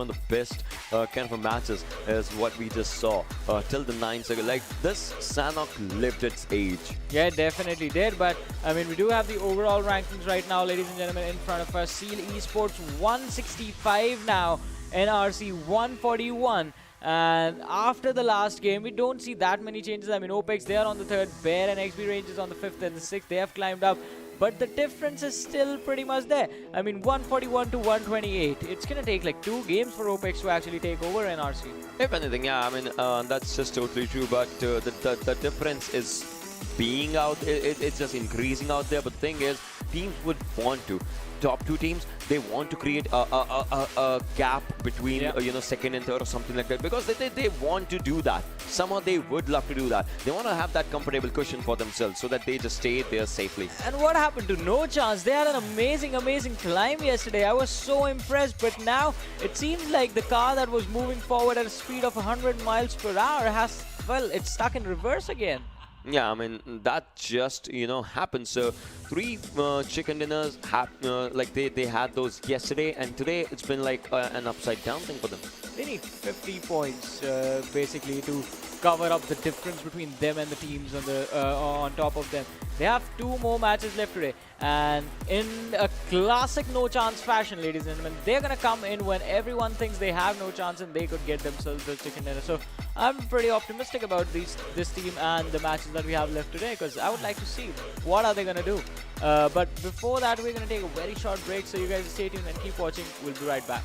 kind of matches is what we just saw till the 9th circle. Like, this Sanhok lived its age. Yeah, definitely did. But I mean, we do have the overall rankings right now, ladies and gentlemen, in front of us. Seal Esports 165 now, NRC 141. And after the last game, we don't see that many changes. I mean, Opex, they are on the 3rd, Bear and XB Rangers on the 5th and the 6th. They have climbed up, but the difference is still pretty much there. I mean, 141 to 128. It's going to take like 2 games for Opex to actually take over NRC. If anything, yeah, I mean, that's just totally true. But the difference is being out, it's just increasing out there. But the thing is, teams would want to. Top 2 teams, they want to create a gap between you know, 2nd and 3rd or something like that, because they want to do that. Somehow they would love to do that. They want to have that comfortable cushion for themselves so that they just stay there safely. And what happened to NoChance? They had an amazing climb yesterday. I was so impressed, but now it seems like the car that was moving forward at a speed of 100 miles per hour has, well, it's stuck in reverse again. Yeah, I mean, that just, you know, happened. So 3 chicken dinners, like they had those yesterday, and today it's been like an upside down thing for them. They need 50 points basically to cover up the difference between them and the teams on top of them. They have 2 more matches left today, and in a classic NoChance fashion, ladies and gentlemen, they're gonna come in when everyone thinks they have no chance and they could get themselves the chicken dinner. So I'm pretty optimistic about this team and the matches that we have left today, because I would like to see what are they gonna do. But before that, we're gonna take a very short break, so you guys stay tuned and keep watching. We'll be right back.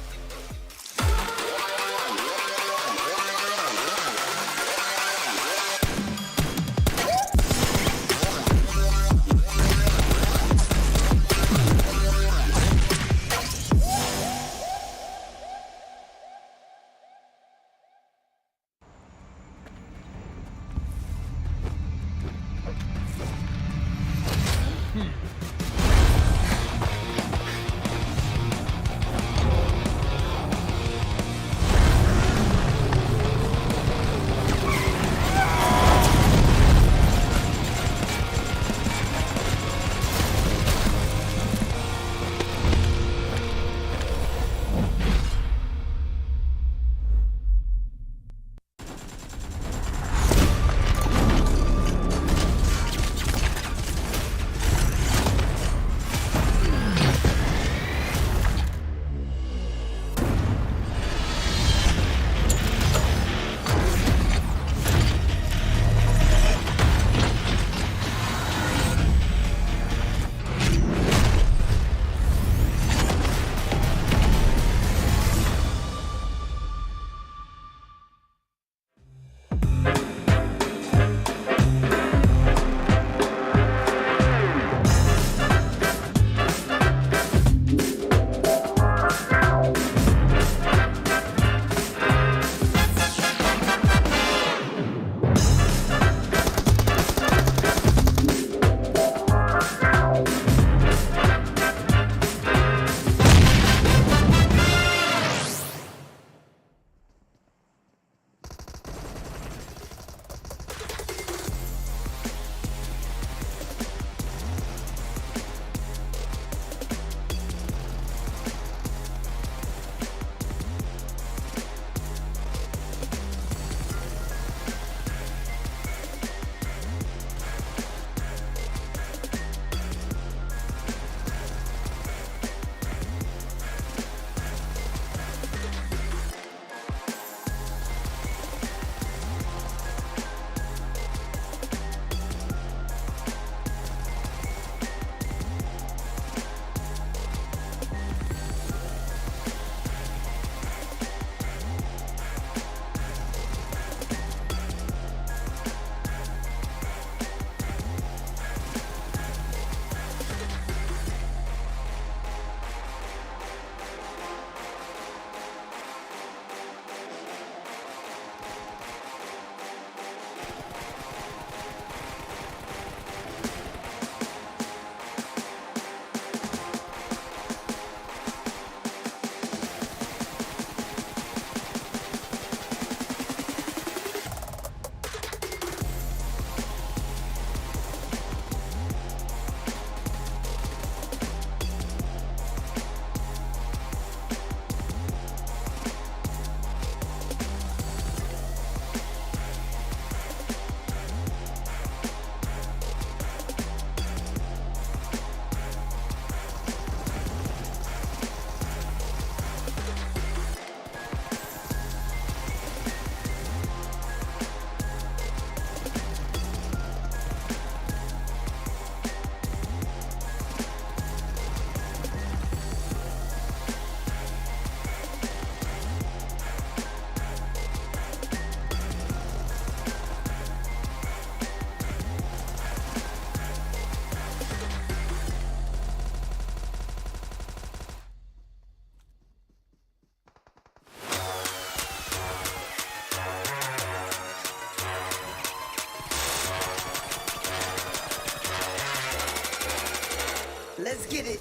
get it.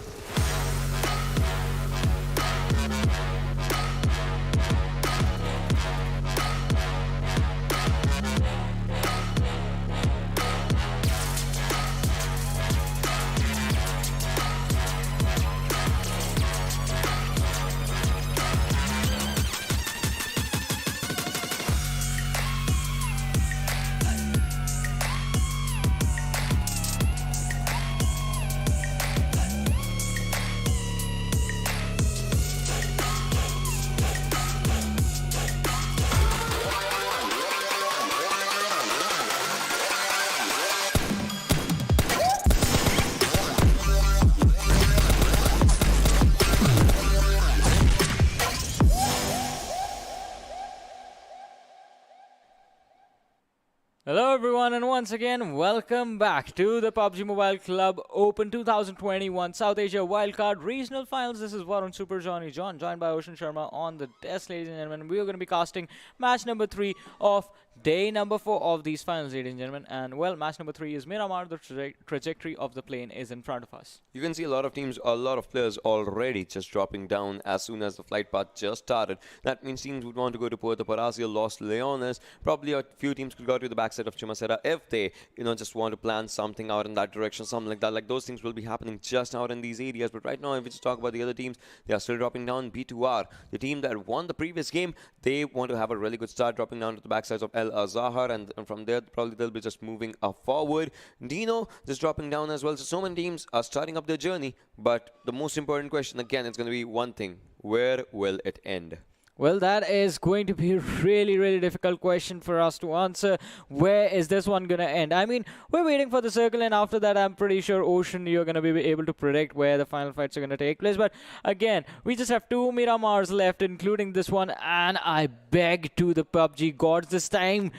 Hello everyone, and once again welcome back to the PUBG Mobile Club Open 2021 South Asia Wildcard Regional Finals. This is Varun Super Johnny John, joined by Ocean Sharma on the desk, ladies and gentlemen. We are going to be casting match number 3 of day number 4 of these finals, ladies and gentlemen. And well, match number 3 is Miramar. The trajectory of the plane is in front of us. You can see a lot of teams, a lot of players already just dropping down as soon as the flight path just started. That means teams would want to go to Puerto Parásio, Los Leones. Probably a few teams could go to the backside of Chumacera if they, just want to plan something out in that direction, something like that. Like those things will be happening just out in these areas. But right now, if we just talk about the other teams, they are still dropping down. B2R, the team that won the previous game, they want to have a really good start, dropping down to the backsides of El Azahar, and from there, probably they'll be just moving forward. DENO just dropping down as well. So many teams are starting up their journey. But the most important question, again, it's going to be one thing. Where will it end? Well, that is going to be a really difficult question for us to answer. Where is this one going to end? I mean, we're waiting for the circle, and after that, I'm pretty sure, Ocean, you're going to be able to predict where the final fights are going to take place. But again, we just have 2 Miramars left, including this one, and I beg to the PUBG gods this time.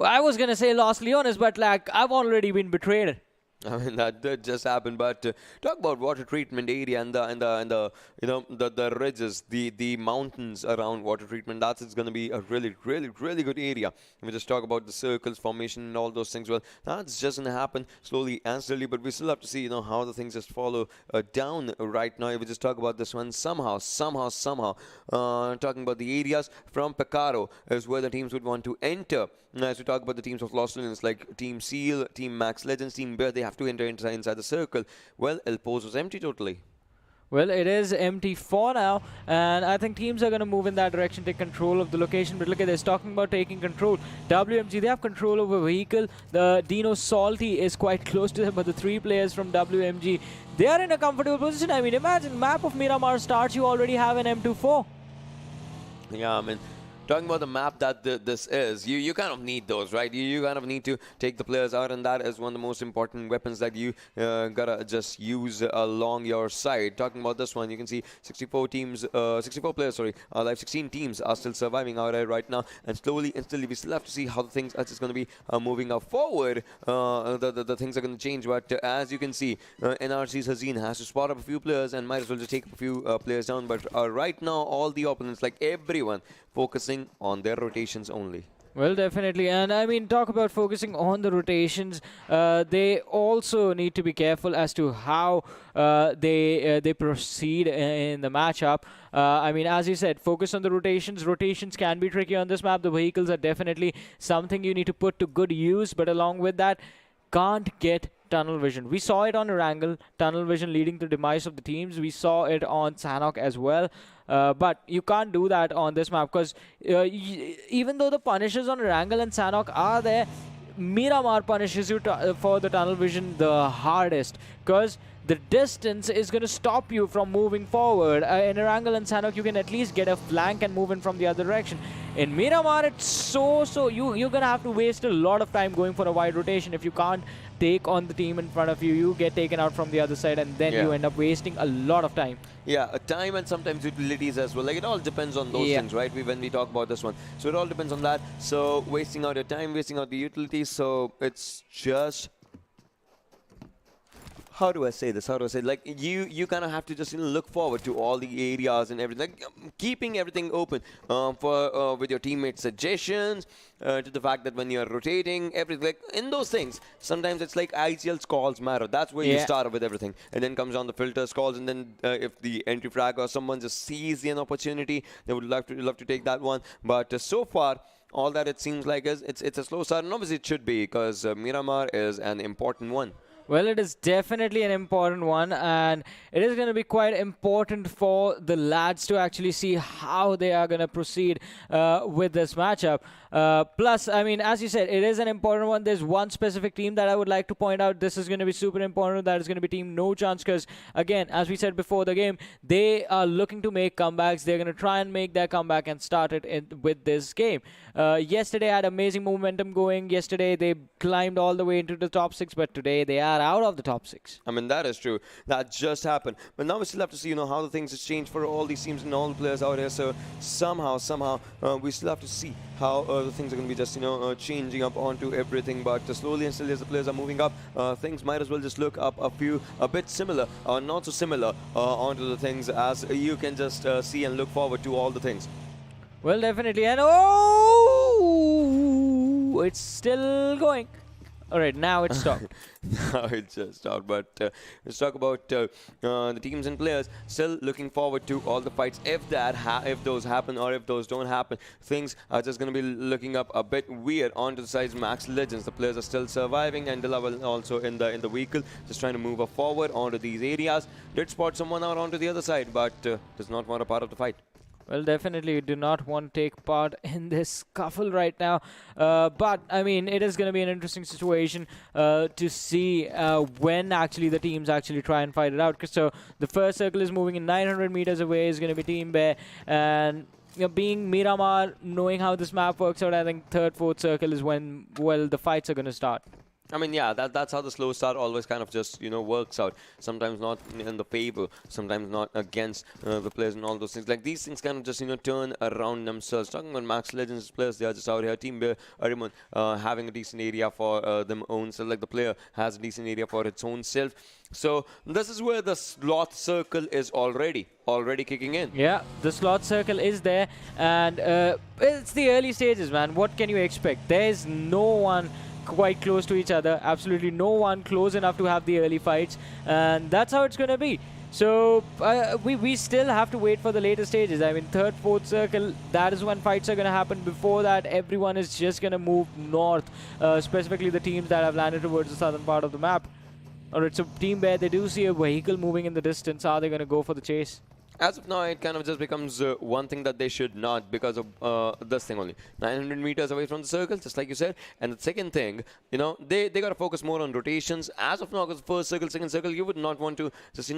I was going to say Los Leones, but like, I've already been betrayed. I mean, that did just happen. But talk about water treatment area and the ridges, the mountains around water treatment. That's going to be a really good area. If we just talk about the circles formation and all those things, well, that's just going to happen slowly and steadily. But we still have to see, how the things just follow down right now. If we just talk about this one, somehow, talking about the areas from Pecaro is where the teams would want to enter. As we talk about the teams of Los Angeles, like Team Seal, Team Max Legends, Team Bear, they have to enter inside the circle. Well, El Pose was empty totally. Well, it is empty for now, and I think teams are going to move in that direction, take control of the location. But look at this, talking about taking control. WMG, they have control over vehicle. The DENO Salty is quite close to them, but the 3 players from WMG, they are in a comfortable position. I mean, imagine, map of Miramar starts, you already have an M24. Yeah, I mean, talking about the map that this is, you kind of need those, right? You kind of need to take the players out, and that is one of the most important weapons that you gotta just use along your side. Talking about this one, you can see 64 players, like 16 teams are still surviving out there right now, and slowly and steadily we still have to see how the things are just going to be moving up forward. The things are going to change, but as you can see, NRC's Hazeen has to spot up a few players and might as well just take a few players down. But right now, all the opponents, like everyone, focusing on their rotations only. Well, definitely. And I mean, talk about focusing on the rotations. They also need to be careful as to how they proceed in the matchup. I mean, as you said, focus on the rotations. Rotations can be tricky on this map. The vehicles are definitely something you need to put to good use. But along with that, can't get tunnel vision. We saw it on Erangel, tunnel vision leading to demise of the teams. We saw it on Sanhok as well. But you can't do that on this map because even though the punishes on Erangel and Sanhok are there, Miramar punishes you for the tunnel vision the hardest because the distance is going to stop you from moving forward. In Erangel and Sanhok, you can at least get a flank and move in from the other direction. In Miramar, it's you're going to have to waste a lot of time going for a wide rotation. If you can't take on the team in front of you, you get taken out from the other side, and then you end up wasting a lot of time. Yeah, time and sometimes utilities as well. Like, it all depends on those things, right? When we talk about this one. So it all depends on that. So wasting out your time, wasting out the utilities. So it's just how do I say this? How do I say it? Like you kind of have to just look forward to all the areas and everything, like, keeping everything open for with your teammates' suggestions, to the fact that when you're rotating everything, like in those things, sometimes it's like IGL's calls matter. That's where you start with everything, and then comes on the filters calls, and then if the entry frag or someone just sees an opportunity, they would love to take that one. But so far, all that it seems like is it's a slow start, and obviously it should be, because Miramar is an important one. Well, it is definitely an important one, and it is going to be quite important for the lads to actually see how they are going to proceed with this matchup. Plus, I mean, as you said, it is an important one. There's one specific team that I would like to point out. This is going to be super important. That is going to be Team NoChance, because, again, as we said before the game, they are looking to make comebacks. They're going to try and make their comeback and start it with this game. Yesterday had amazing momentum going. Yesterday they climbed all the way into the top 6, but today they are out of the top 6. I mean, that is true. That just happened. But now we still have to see, how the things have changed for all these teams and all the players out here. So somehow, we still have to see how the things are going to be just, changing up onto everything. But slowly and slowly, as the players are moving up, things might as well just look up a bit similar, or not so similar, onto the things, as you can just see and look forward to all the things. Well, definitely. And oh, it's still going. All right, now it's stopped. Now it's just stopped. But let's talk about the teams and players still looking forward to all the fights. If those happen, or if those don't happen, things are just going to be looking up a bit weird onto the sides. Max Legends, the players are still surviving, and Dilla also in the vehicle, just trying to move forward onto these areas. Did spot someone out onto the other side, but does not want a part of the fight. Well, definitely you do not want to take part in this scuffle right now. But, I mean, it is going to be an interesting situation to see when actually the teams actually try and fight it out. So the first circle is moving in 900 meters away, is going to be Team Bear. And being Miramar, knowing how this map works out, I think third, fourth circle is when, well, the fights are going to start. I mean, yeah, that's how the slow start always kind of just, works out. Sometimes not in the favor, sometimes not against the players and all those things. Like, these things kind of just, turn around themselves. Talking about Max Legends players, they are just out here. Team Bear, Ariman, having a decent area for them own self. Like, the player has a decent area for its own self. So, this is where the slot circle is already kicking in. Yeah, the slot circle is there. And it's the early stages, man. What can you expect? There's no one quite close to each other, absolutely no one close enough to have the early fights, and that's how it's going to be. So we still have to wait for the later stages. I mean, third, fourth circle, that is when fights are going to happen. Before that, everyone is just going to move north, specifically the teams that have landed towards the southern part of the map. Alright, so Team Bear, they do see a vehicle moving in the distance. Are they going to go for the chase? As of now, it kind of just becomes one thing that they should not, because of this thing only. 900 meters away from the circle, just like you said. And the second thing, they got to focus more on rotations. As of now, because first circle, second circle, you would not want to just,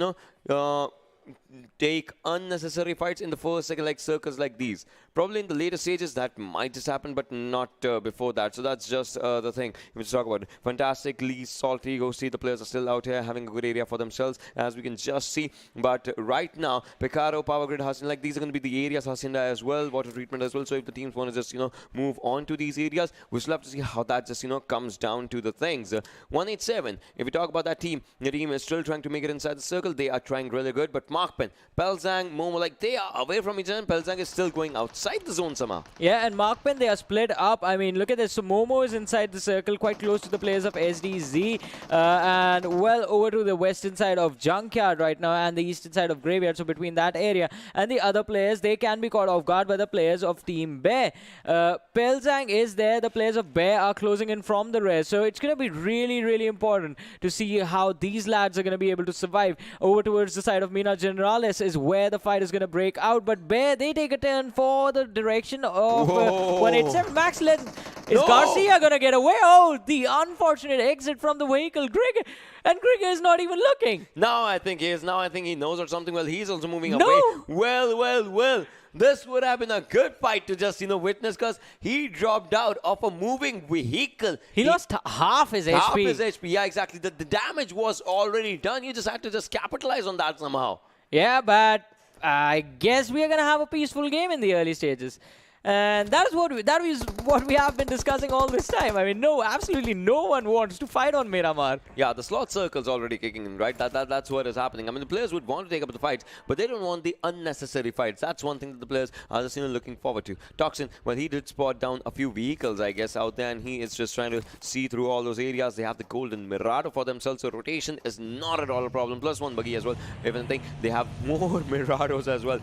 take unnecessary fights in the first, second, like circles like these. Probably in the later stages that might just happen, but not before that. So that's just the thing we talk about. Fantastic, Lee, Salty, go see the players are still out here having a good area for themselves, as we can just see. But right now, Picaro, Power Grid, Hacienda, like these are going to be the areas, Hacienda as well, water treatment as well. So if the teams want to just move on to these areas, we still have to see how that just comes down to the things. 187. If we talk about that team, the team is still trying to make it inside the circle. They are trying really good, but MAKPEN, Pelzang, Momo, like they are away from each other. Pelzang is still going outside the zone somehow. Yeah, and MAKPEN, they are split up. I mean, look at this. So Momo is inside the circle, quite close to the players of SDZ, and well over to the western side of Junkyard right now, and the eastern side of Graveyard. So between that area and the other players, they can be caught off guard by the players of Team Bear. Pelzang is there. The players of Bear are closing in from the rear. So it's going to be really, really important to see how these lads are going to be able to survive. Over towards the side of Mina Generalis is where the fight is going to break out. But Bear, they take a turn for the direction of 187. Max Legends. Is Garcia going to get away? Oh, the unfortunate exit from the vehicle. Greg, and Greg is not even looking. Now I think he is. Now I think he knows or something. Well, he's also moving away. Well. This would have been a good fight to just, witness, because he dropped out of a moving vehicle. He lost half his HP. Half his HP, yeah, exactly. The damage was already done. You just had to just capitalize on that somehow. Yeah, but I guess we are going to have a peaceful game in the early stages. And that is what we have been discussing all this time. I mean, no, absolutely no one wants to fight on Miramar. Yeah, the slot circle's already kicking in, right? That's what is happening. I mean, the players would want to take up the fights, but they don't want the unnecessary fights. That's one thing that the players are just looking forward to. Toxin, well, he did spot down a few vehicles, I guess, out there, and he is just trying to see through all those areas. They have the golden Mirado for themselves, so rotation is not at all a problem. Plus one buggy as well. If anything, they have more Mirados as well.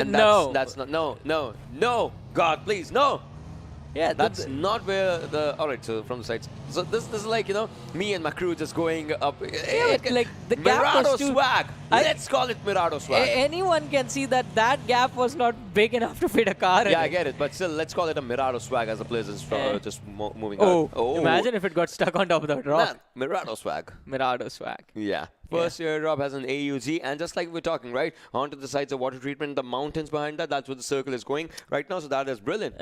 No. That's not, no. God, please, no. Yeah, that's not where the. All right, so from the sides. So this is like, me and my crew just going up. Yeah, like the gap Mirado was too, swag. Let's call it Mirado swag. Anyone can see that gap was not big enough to fit a car. Yeah, I get it, but still, let's call it a Mirado swag as the players is just moving out. Oh, imagine if it got stuck on top of that rock. Man, Mirado swag. Mirado swag. Yeah. First airdrop has an AUG, and just like we're talking, right, onto the sides of water treatment, the mountains behind that, that's where the circle is going right now, so that is brilliant.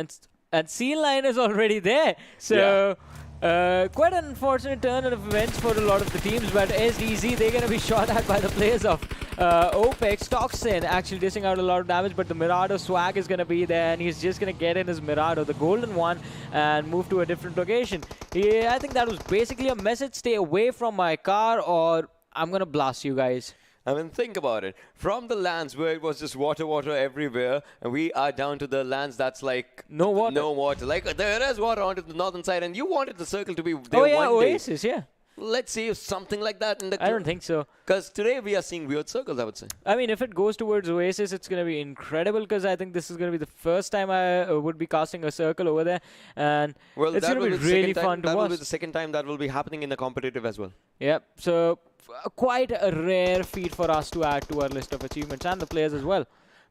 And Sea Line is already there. So, quite an unfortunate turn of events for a lot of the teams, but SDZ, they're going to be shot at by the players of Opex. Toxin actually dishing out a lot of damage, but the Mirado swag is going to be there, and he's just going to get in his Mirado, the golden one, and move to a different location. I think that was basically a message, stay away from my car, or I'm going to blast you guys. I mean, think about it. From the lands where it was just water everywhere, and we are down to the lands that's like no water. No water. Like, there is water onto the northern side, and you wanted the circle to be there Oasis, day. yeah. Let's see if something like that in the... I don't think so. Because today we are seeing weird circles, I would say. I mean, if it goes towards Oasis, it's going to be incredible, because I think this is going to be the first time I would be casting a circle over there. And it's going to be really fun to watch. That will be the second time that will be happening in the competitive as well. Yep. So, quite a rare feat for us to add to our list of achievements, and the players as well.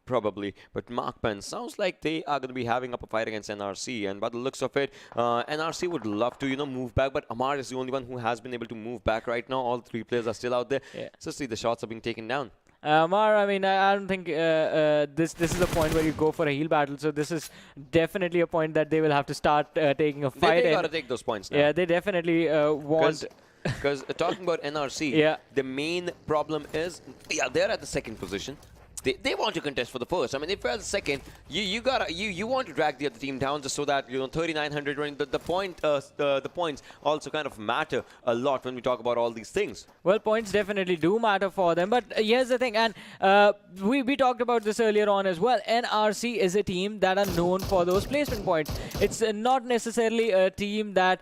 Probably, but MAKPEN sounds like they are going to be having up a fight against NRC, and by the looks of it, NRC would love to, move back, but Amar is the only one who has been able to move back right now. All three players are still out there. Yeah. So see, the shots are being taken down. Amar, I mean, I don't think this is a point where you go for a heal battle, so this is definitely a point that they will have to start taking a fight. They got to take those points now. Yeah, they definitely want... Because talking about NRC, the main problem is, they're at the second position. They want to contest for the first. I mean, if you're at the second, you want to drag the other team down just so that 3900 running. The points also kind of matter a lot when we talk about all these things. Well, points definitely do matter for them, but here's the thing, and we talked about this earlier on as well. NRC is a team that are known for those placement points. It's not necessarily a team that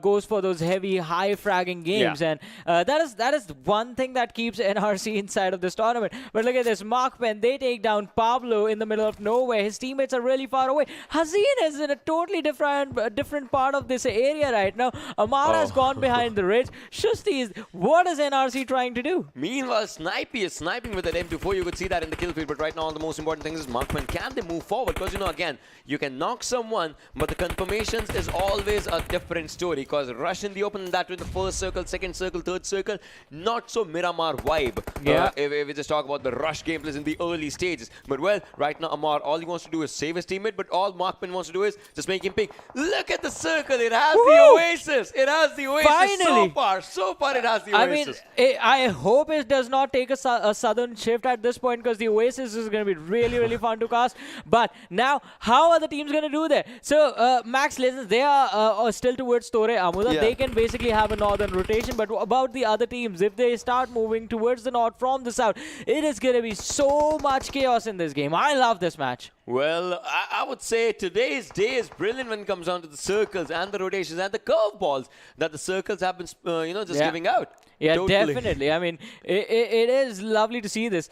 goes for those heavy, high fragging games, and that is one thing that keeps NRC inside of this tournament. But look at this, MAKPEN, they take down Pablo in the middle of nowhere. His teammates are really far away. Hazeen is in a totally different part of this area right now. Amar has gone behind the ridge. Shusti, what is NRC trying to do? Meanwhile, Snipey is sniping with that M24. You could see that in the kill feed, but right now the most important thing is MAKPEN. Can they move forward? Because, again, you can knock someone, but the confirmations is always a different story. Because rush in the open, that with the first circle, second circle, third circle, not so Miramar vibe. Yeah. If we just talk about the rush gameplays in the early stages. But, well, right now, Amar, all he wants to do is save his teammate, but all MAKPEN wants to do is just make him pick. Look at the circle. It has the Oasis. It has the Oasis. Finally. So far it has the Oasis. I mean, I hope it does not take a southern shift at this point, because the Oasis is going to be really fun to cast. But now, how are the teams going to do that? So, Max Legends, they are still towards Tore Amuda. They can basically have a northern rotation. But about the other teams, if they start moving towards the north from the south, it is going to be so much chaos in this game. I love this match. Well, I would say today's day is brilliant when it comes down to the circles and the rotations and the curveballs that the circles have been, just giving out. Yeah, totally. Definitely. I mean, it is lovely to see this.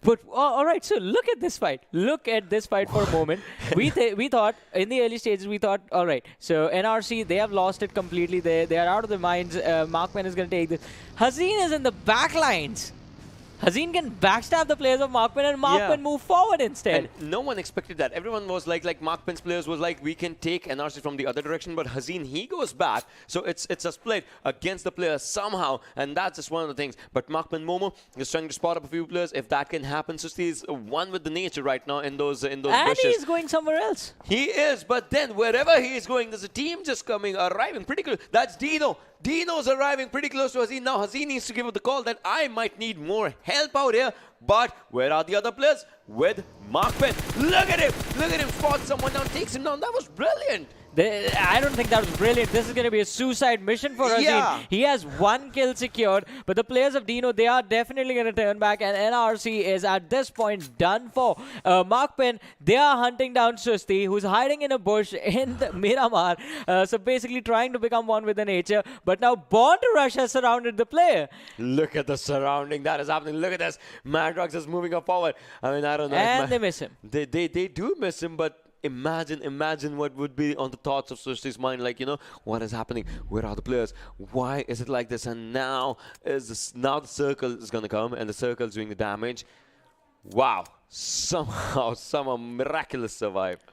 But, all right, so look at this fight. Look at this fight for a moment. We thought, in the early stages, all right, so NRC, they have lost it completely. They are out of their minds. MAKPEN is going to take this. Hazeen is in the back lines. Hazeen can backstab the players of MAKPEN, and MAKPEN move forward instead. And no one expected that. Everyone was like MAKPEN's players was like, we can take NRC from the other direction, but Hazeen, he goes back. So it's a split against the players somehow, and that's just one of the things. But MAKPEN Momo is trying to spot up a few players. If that can happen, so he's one with the nature right now in those bushes. And he's going somewhere else. He is, but then wherever he is going, there's a team just arriving pretty close. That's DENO. DENO's arriving pretty close to Hazeen. Now Hazeen needs to give up the call that I might need more help out here. But where are the other players? with MAKPEN. Look at him! Look at him spot someone down, takes him down. That was brilliant. I don't think that was brilliant. This is going to be a suicide mission for Azim. Yeah. He has 1 kill secured, but the players of DENO, they are definitely going to turn back, and NRC is at this point done for. MAKPEN, they are hunting down Susti, who's hiding in a bush in the Miramar, so basically trying to become one with the nature, but now Born to Rush has surrounded the player. Look at the surrounding that is happening. Look at this. Madrox is moving up forward. I mean, I don't know. And they miss him. They do miss him, but imagine what would be on the thoughts of Sushti's mind, like, you know, what is happening? Where are the players? Why is it like this? And now the circle is gonna come, and the circle is doing the damage. Wow! Somehow miraculous survive.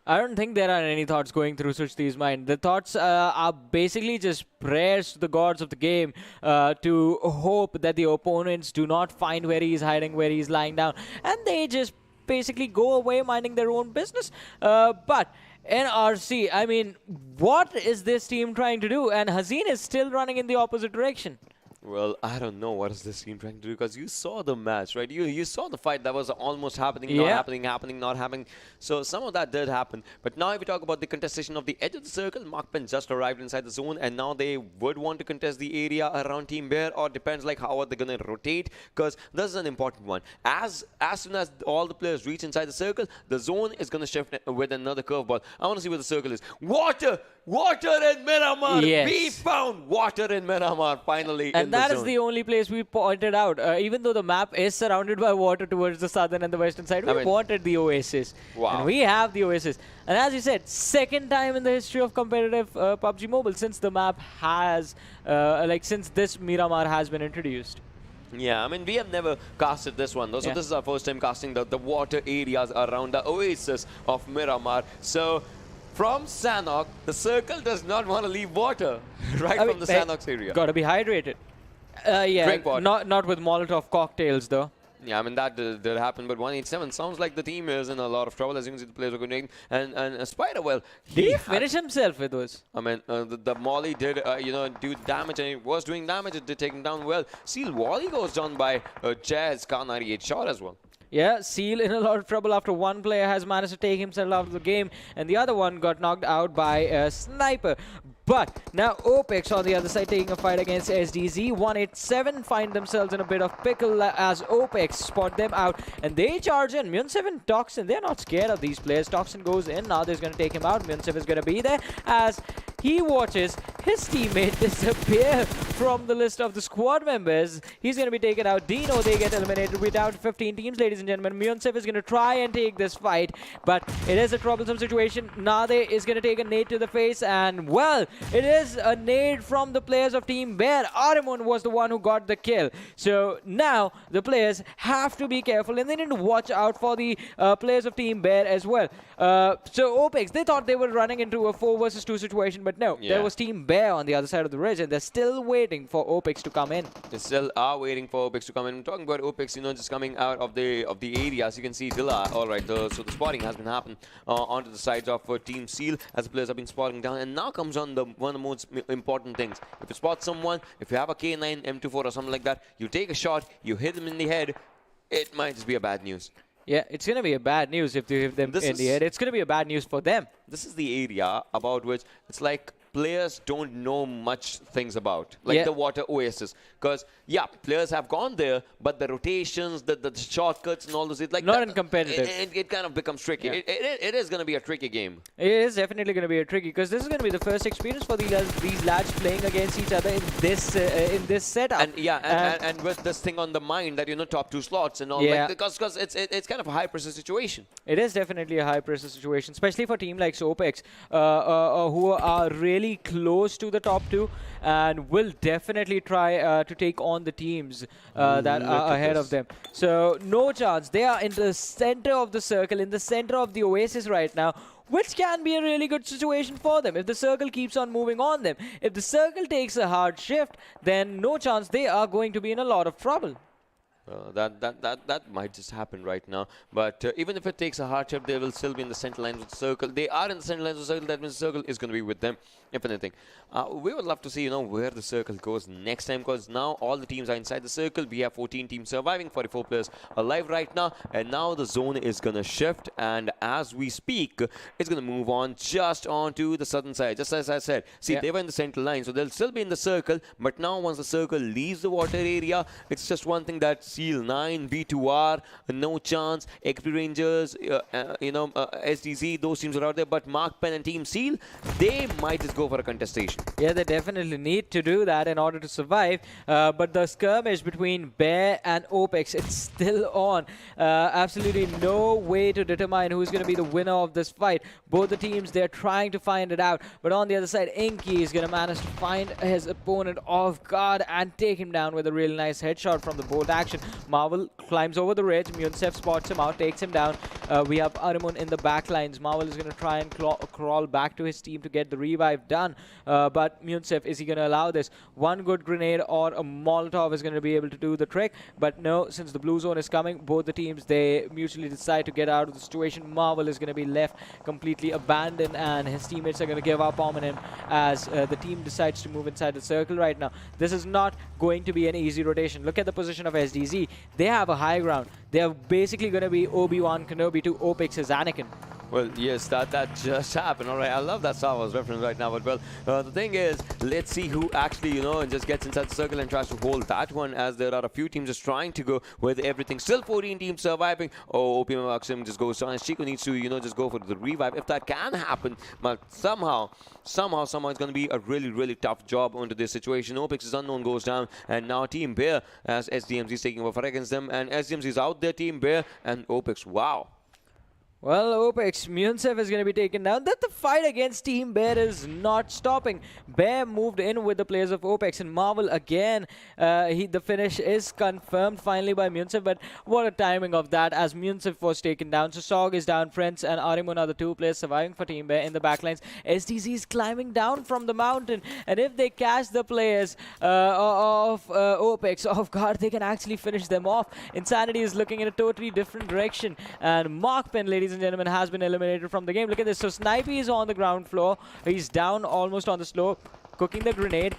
I don't think there are any thoughts going through Sushti's mind. The thoughts are basically just prayers to the gods of the game to hope that the opponents do not find where he's hiding, where he's lying down, and they just basically go away minding their own business. But NRC, I mean, what is this team trying to do? And Hazin is still running in the opposite direction. Well, I don't know what is this team trying to do, because you saw the match, right? You saw the fight that was almost happening, not happening, not happening. So some of that did happen. But now if we talk about the contestation of the edge of the circle, MAKPEN just arrived inside the zone, and now they would want to contest the area around Team Bear, or depends like how are they going to rotate, because this is an important one. As soon as all the players reach inside the circle, the zone is going to shift with another curveball. I want to see where the circle is. Water in Miramar! Yes. We found water in Miramar, finally. And that is the only place we pointed out. Even though the map is surrounded by water towards the southern and the western side, we wanted the oasis. Wow. And we have the oasis. And as you said, second time in the history of competitive PUBG Mobile since the map has, since this Miramar has been introduced. Yeah, I mean, we have never casted this one, though. So this is our first time casting the water areas around the oasis of Miramar. So from Sanhok, the circle does not want to leave water from the Sanhok's area. Got to be hydrated. Yeah, Drink water. Not with Molotov cocktails, though. Yeah, I mean, that did happen, but 187 sounds like the team is in a lot of trouble. As you can see, the players are going, and Spider, well, did he finish himself with those? I mean, the Molly did, do damage, and it was doing damage. It did take him down well. Seal Wally goes down by Jazz, K98 shot as well. Yeah, Seal in a lot of trouble after one player has managed to take himself out of the game, and the other one got knocked out by a Sniper. But now Opex on the other side taking a fight against SDZ. 187 find themselves in a bit of pickle as Opex spot them out, and they charge in. Myun7, Toxin, they're not scared of these players. Toxin goes in, now they're going to take him out. Myun7 is going to be there as he watches his teammate disappear from the list of the squad members. He's going to be taken out. DENO, they get eliminated. We're down to 15 teams, ladies and gentlemen. Myun7 is going to try and take this fight, but it is a troublesome situation. Nade is going to take a nade to the face, and well, it is a nade from the players of Team Bear. Arimun was the one who got the kill. So now the players have to be careful, and they need to watch out for the players of Team Bear as well. So Opex, they thought they were running into a 4 versus 2 situation, but no, there was Team Bear on the other side of the ridge, and they're still waiting for Opex to come in. They still are waiting for Opex to come in. I'm talking about Opex, just coming out of the area. As you can see, Dilla, all right, so the spotting has been happening onto the sides of Team Seal as the players have been spotting down, and now comes on one of the most important things. If you spot someone, if you have a K9, M24 or something like that, you take a shot, you hit them in the head, it might just be a bad news. Yeah, it's going to be a bad news if you hit them in the head. It's going to be a bad news for them. This is the area about which it's like players don't know much things about, like the water oasis. Because, players have gone there, but the rotations, the shortcuts and all those, it's like not in competitive. It kind of becomes tricky. Yeah. It is going to be a tricky game. It is definitely going to be a tricky, because this is going to be the first experience for these lads playing against each other in this setup. And and with this thing on the mind that top 2 slots and all, because it's kind of a high pressure situation. It is definitely a high pressure situation, especially for a team like Opex, who are really close to the top 2 and will definitely try to take on the teams that are ahead of them. So NoChance, they are in the center of the circle, in the center of the oasis right now, which can be a really good situation for them if the circle keeps on moving on them. If the circle takes a hard shift, then NoChance, they are going to be in a lot of trouble. That might just happen right now. But even if it takes a hardship, they will still be in the center lines of the circle. They are in the center lines of the circle. That means the circle is going to be with them, if anything. We would love to see, where the circle goes next time, because now all the teams are inside the circle. We have 14 teams surviving, 44 players alive right now, and now the zone is going to shift. And as we speak, it's going to move on just onto the southern side. Just as I said, see, they were in the center line, so they'll still be in the circle. But now, once the circle leaves the water area, it's just one thing that Seal 9, B2R, NoChance, XP Rangers, SDZ, those teams are out there. But MAKPEN and Team Seal, they might just go for a contestation. Yeah, they definitely need to do that in order to survive. But the skirmish between Bear and Opex, it's still on. Absolutely no way to determine who's going to be the winner of this fight. Both the teams, they're trying to find it out. But on the other side, Inky is going to manage to find his opponent off guard and take him down with a really nice headshot from the bolt action. Marvel climbs over the ridge. Munsef spots him out, takes him down. We have Arimun in the back lines. Marvel is going to try and crawl back to his team to get the revive done. But Munsef, is he going to allow this? One good grenade or a Molotov is going to be able to do the trick. But no, since the blue zone is coming, both the teams, they mutually decide to get out of the situation. Marvel is going to be left completely abandoned, and his teammates are going to give up on him as the team decides to move inside the circle right now. This is not going to be an easy rotation. Look at the position of SDZ. They have a high ground. They are basically going to be Obi-Wan Kenobi to Opex's Anakin. Well, yes, that just happened. All right, I love that Star Wars reference right now. But, well, the thing is, let's see who actually, just gets inside the circle and tries to hold that one, as there are a few teams just trying to go with everything. Still 14 teams surviving. Oh, OPMF Opex just goes down. Chico needs to, just go for the revive. If that can happen, but somehow it's going to be a really, really tough job onto this situation. Opex's unknown goes down, and now Team Bear, as SDMZ is taking over against them, and SDMZ is out there, Team Bear, and Opex, wow. Well, Opex, Munsef is going to be taken down. That the fight against Team Bear is not stopping. Bear moved in with the players of Opex, and Marvel again. The finish is confirmed finally by Munsef, but what a timing of that, as Munsef was taken down. So Sog is down, Friends and Arimun are the two players surviving for Team Bear in the backlines. SDZ is climbing down from the mountain, and if they catch the players of Opex off guard, they can actually finish them off. Insanity is looking in a totally different direction, and MAKPEN, ladies and gentlemen, has been eliminated from the game. Look at this. So Snipey is on the ground floor. He's down almost on the slope, cooking the grenade.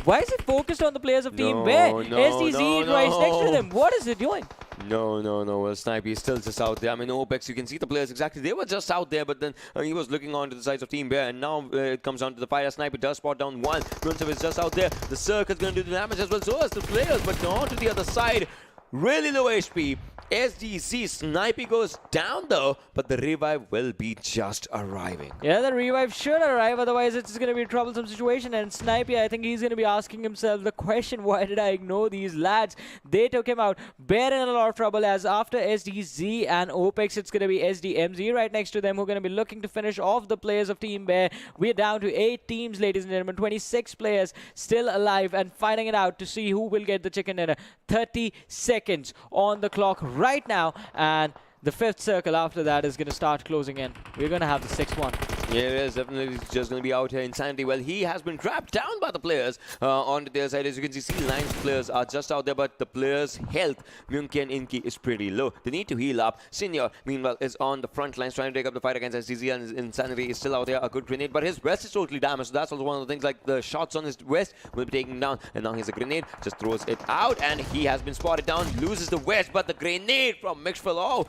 Why is it focused on the players of Team Bear? SDZ right next to them. What is it doing? No. Well, Snipey is still just out there. I mean, Opex, you can see the players exactly. They were just out there, but then he was looking on to the sides of Team Bear, and now it comes down to the fight. Snipey does spot down one. Munsef is just out there. The circle's going to do the damage as well. So as the players, but on to the other side. Really low HP. SDC Snipey goes down though, but the revive will be just arriving. Yeah, the revive should arrive, otherwise it's going to be a troublesome situation. And Snipey, I think he's going to be asking himself the question, why did I ignore these lads? They took him out. Bear in a lot of trouble, as after SDZ and Opex, it's going to be SDMZ right next to them, who are going to be looking to finish off the players of Team Bear. We're down to 8 teams, ladies and gentlemen, 26 players still alive and fighting it out to see who will get the chicken dinner. 30 seconds on the clock right now, and the 5th circle after that is going to start closing in. We're going to have the 6th one. Yeah, it is definitely just going to be out here. Insanity, well, he has been trapped down by the players on their side. As you can see, C9's players are just out there, but the players' health, Myunki and Inki, is pretty low. They need to heal up. Senior, meanwhile, is on the front lines trying to take up the fight against SDZ, and Insanity is still out there. A good grenade, but his vest is totally damaged. So that's also one of the things, like the shots on his vest will be taken down. And now he's a grenade, just throws it out, and he has been spotted down, loses the vest, but the grenade from Mixwell, oh,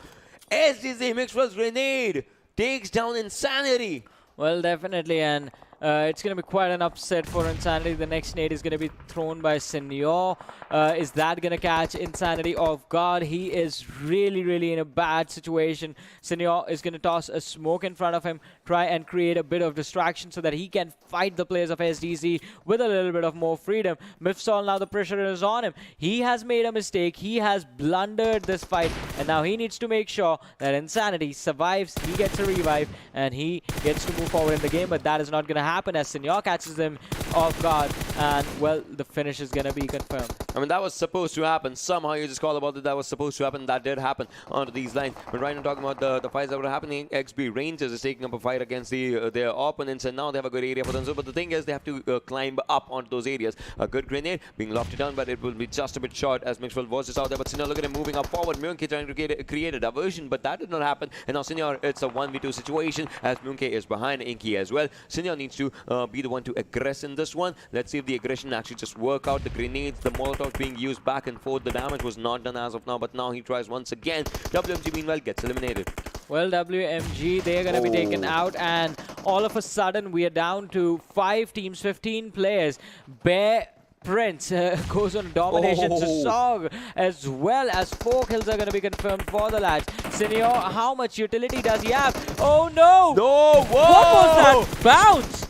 SDZ Mixwell's grenade takes down Insanity. Well, definitely, and it's going to be quite an upset for Insanity. The next nade is going to be thrown by Senior. Is that going to catch Insanity off guard? He is really in a bad situation. Senior is going to toss a smoke in front of him, try and create a bit of distraction so that he can fight the players of SDZ with a little bit of more freedom. Mifsal, now the pressure is on him. He has made a mistake. He has blundered this fight, and now he needs to make sure that Insanity survives. He gets a revive, and he gets to move forward in the game, but that is not going to happen as Sanhok catches them off guard, and well, the finish is gonna be confirmed. I mean, that was supposed to happen. Somehow you just call about it. That was supposed to happen. That did happen onto these lines. But right now, talking about the fights that were happening, XB Rangers is taking up a fight against their opponents, and now they have a good area for themselves. But the thing is, they have to climb up onto those areas. A good grenade being lofted down, but it will be just a bit short as Mixwell was just out there. But Senior, look at him moving up forward. Myunke trying to create a diversion, but that did not happen. And now Senior, it's a 1v2 situation as Myunke is behind Inky as well. Senior needs to be the one to aggress in this one. Let's see if the aggression actually just work out. The grenades, the Molotov being used back and forth. The damage was not done as of now, but now he tries once again. WMG meanwhile gets eliminated. Well, WMG, they're going to be taken out, and all of a sudden we are down to 5 teams, 15 players. Bear Prince goes on domination. Sog as well as 4 kills are going to be confirmed for the lads. Senior, how much utility does he have? Oh no! No! Whoa! What was that bounce?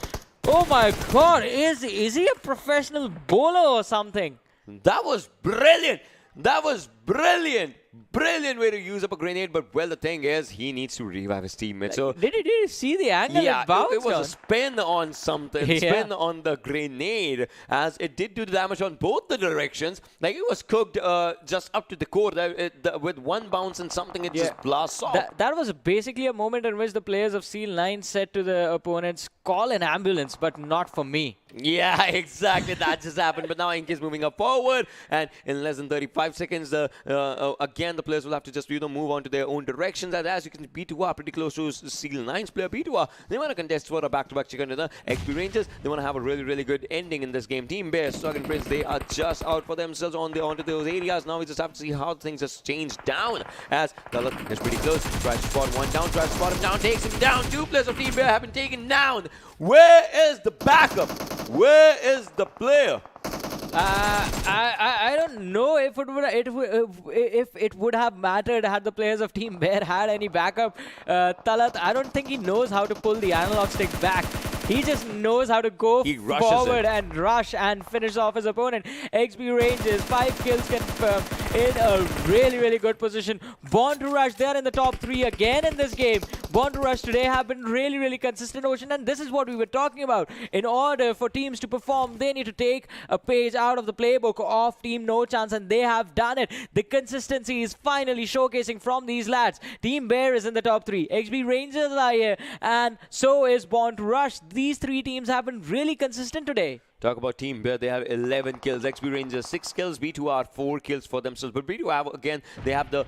Oh my god, is he a professional bowler or something? That was brilliant! That was brilliant! Brilliant way to use up a grenade, but well, the thing is, he needs to revive his teammates. So did you see the angle yeah, it bounced it was on? a spin on something, spin on the grenade, as it did do the damage on both the directions. Like, it was cooked just up to the core. With one bounce and something, it just blasts off. That was basically a moment in which the players of Seal 9 said to the opponents, call an ambulance, but not for me. Yeah, exactly. That just happened. But now Inky is moving up forward, and in less than 35 seconds, again, the players will have to just move on to their own directions. And as you can, B2 are pretty close to Seal 9's player. B2 are, they want to contest for a back-to-back chicken dinner. XP Rangers, they want to have a really, really good ending in this game. Team Bear, Sog and Prince, they are just out for themselves onto those areas. Now we just have to see how things just change down. As Dalit is pretty close, tries to spot one down, tries to spot him down, takes him down. 2 players of Team Bear have been taken down. Where is the backup? Where is the player? I don't know if it would have mattered had the players of Team Bear had any backup. Talat, I don't think he knows how to pull the analog stick back. He just knows how to go forward and rush and finish off his opponent. XB Rangers, 5 kills confirmed in a really, really good position. Born to Rush, they're in the top 3 again in this game. Born to Rush today have been really, really consistent, Ocean, and this is what we were talking about. In order for teams to perform, they need to take a page out of the playbook of Team NoChance, and they have done it. The consistency is finally showcasing from these lads. Team Bear is in the top 3. XB Rangers are here, and so is Born to Rush. These 3 teams have been really consistent today. Talk about Team Bear, they have 11 kills. XP Rangers 6 kills. B2 are 4 kills for themselves. But B2 have again, they have the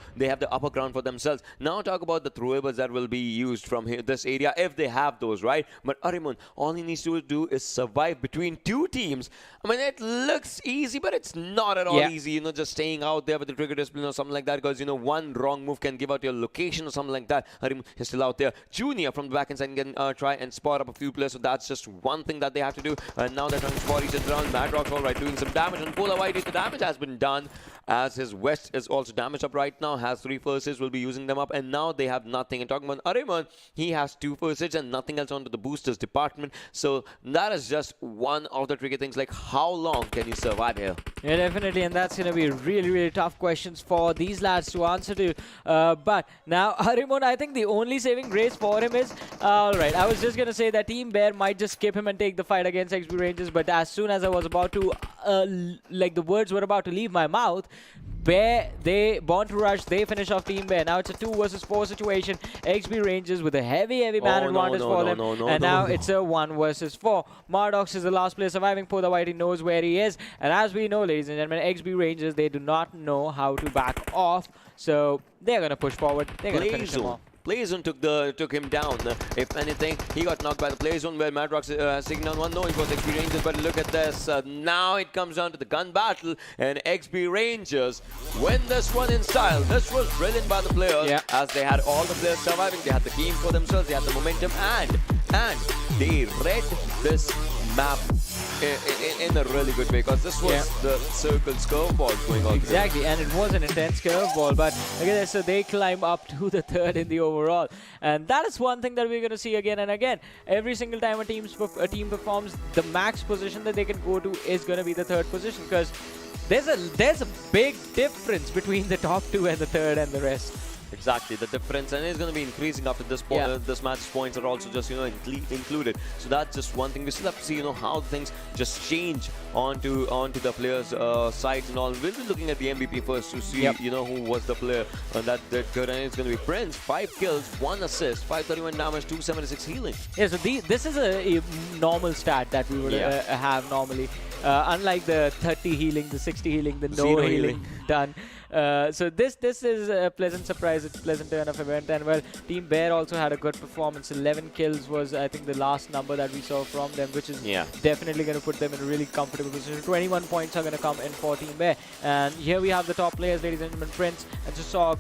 upper ground for themselves. Now talk about the throwables that will be used from this area if they have those, right? But Arimun, all he needs to do is survive between 2 teams. I mean, it looks easy, but it's not at all easy. You know, just staying out there with the trigger discipline or something like that, because you know one wrong move can give out your location or something like that. Arimun is still out there. Junior from the back end side can try and spot up a few players. So that's just one thing that they have to do. And now they're trying to spot each other around. Madrock's all right, doing some damage. And Polar White, the damage has been done, as his West is also damaged up right now. Has 3 firsts, will be using them up. And now they have nothing. And talking about Ariman, he has 2 firsts and nothing else onto the boosters department. So that is just one of the tricky things. Like, how long can you survive here? Yeah, definitely. And that's going to be really, really tough questions for these lads to answer to. But now, Ariman, I think the only saving grace for him is, alright, I was just going to say that Team Bear might just skip him and take the fight against XP Rangers. But as soon as I was about to, like the words were about to leave my mouth, Bear, they Born to Rush, they finish off Team Bear. Now it's a 2 versus 4 situation. XP Rangers with a heavy man advantage for them. And now it's a 1 versus 4. Mardox is the last player surviving. Poda Whitey knows where he is. And as we know, ladies and gentlemen, XP Rangers, they do not know how to back off. So they're going to push forward. They're going to finish him off. Playzone took him down. If anything, he got knocked by the Playzone, where Madrox has taken down one. No, it was XP Rangers, but look at this. Now it comes down to the gun battle, and XP Rangers win this one in style. This was brilliant by the players, as they had all the players surviving. They had the game for themselves, they had the momentum, and they read this map in a really good way, because this was the circle curveball going on. Exactly, and it was an intense curveball, but look at this, so they climb up to the 3rd in the overall. And that is one thing that we're going to see again and again. Every single time a team performs, the max position that they can go to is going to be the 3rd position, because there's a big difference between the top 2 and the 3rd and the rest. Exactly, the difference, and it's going to be increasing after this point. This match's points are also just included. So that's just one thing. We still have to see how things just change onto the players' sides and all. We'll be looking at the MVP first to see who was the player that did good, and it's going to be Prince. 5 kills, 1 assist, 531 damage, 276 healing. Yeah, so this is a normal stat that we would have normally. Unlike the 30 healing, the 60 healing, the no healing done. So this is a pleasant surprise, it's a pleasant turn of event, and well, Team Bear also had a good performance. 11 kills was, I think, the last number that we saw from them, which is definitely going to put them in a really comfortable position. 21 points are going to come in for Team Bear, and here we have the top players, ladies and gentlemen. Prince and Sanhok,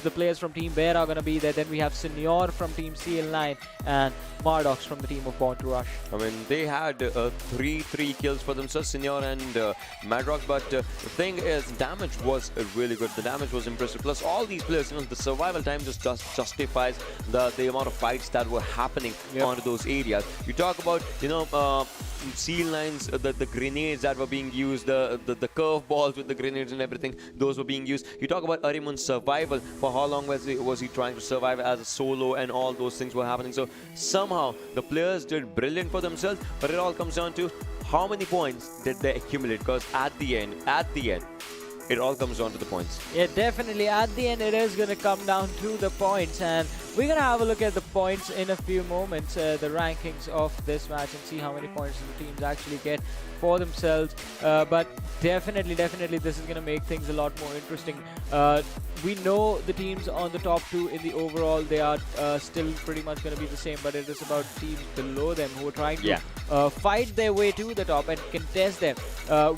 the players from Team Bear are going to be there. Then we have Senior from Team CL9 and Mardox from the team of Born to Rush. I mean, they had 3 kills for themselves, Senior and Madrox, but the thing is, damage was really good. The damage was impressive. Plus, all these players, the survival time just justifies the amount of fights that were happening onto those areas. You talk about, CL9s, the grenades that were being used, the curveballs with the grenades and everything, those were being used. You talk about Arimun's survival. For how long was he trying to survive as a solo, and all those things were happening. So somehow the players did brilliant for themselves, but it all comes down to how many points did they accumulate, because at the end, it all comes down to the points. Yeah, definitely. At the end, it is going to come down to the points, and we're going to have a look at the points in a few moments, the rankings of this match, and see how many points the teams actually get for themselves. But definitely, this is going to make things a lot more interesting. We know the teams on the top 2 in the overall, they are still pretty much going to be the same, but it is about teams below them who are trying to fight their way to the top and contest them.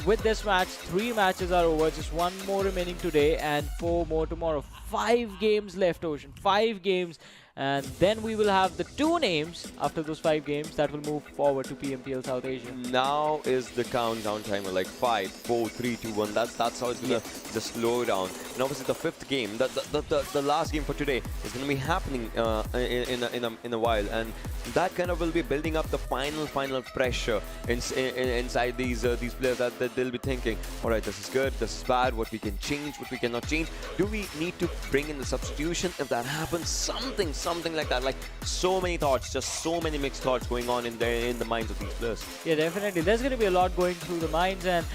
With this match, 3 matches are over, just 1 more remaining today and 4 more tomorrow. 5 games left, Ocean. 5 games. And then we will have the 2 names after those 5 games that will move forward to PMPL South Asia. Now is the countdown timer, like 5, 4, 3, 2, 1. That's how it's gonna just slow down. And obviously the 5th game, the last game for today, is gonna be happening in a while, and that kind of will be building up the final pressure inside these players, that they'll be thinking, all right, this is good, this is bad, what we can change, what we cannot change. Do we need to bring in the substitution if that happens? Something like that. Like, so many thoughts, just so many mixed thoughts going on in the minds of these players. Yeah, definitely. There's going to be a lot going through the minds, and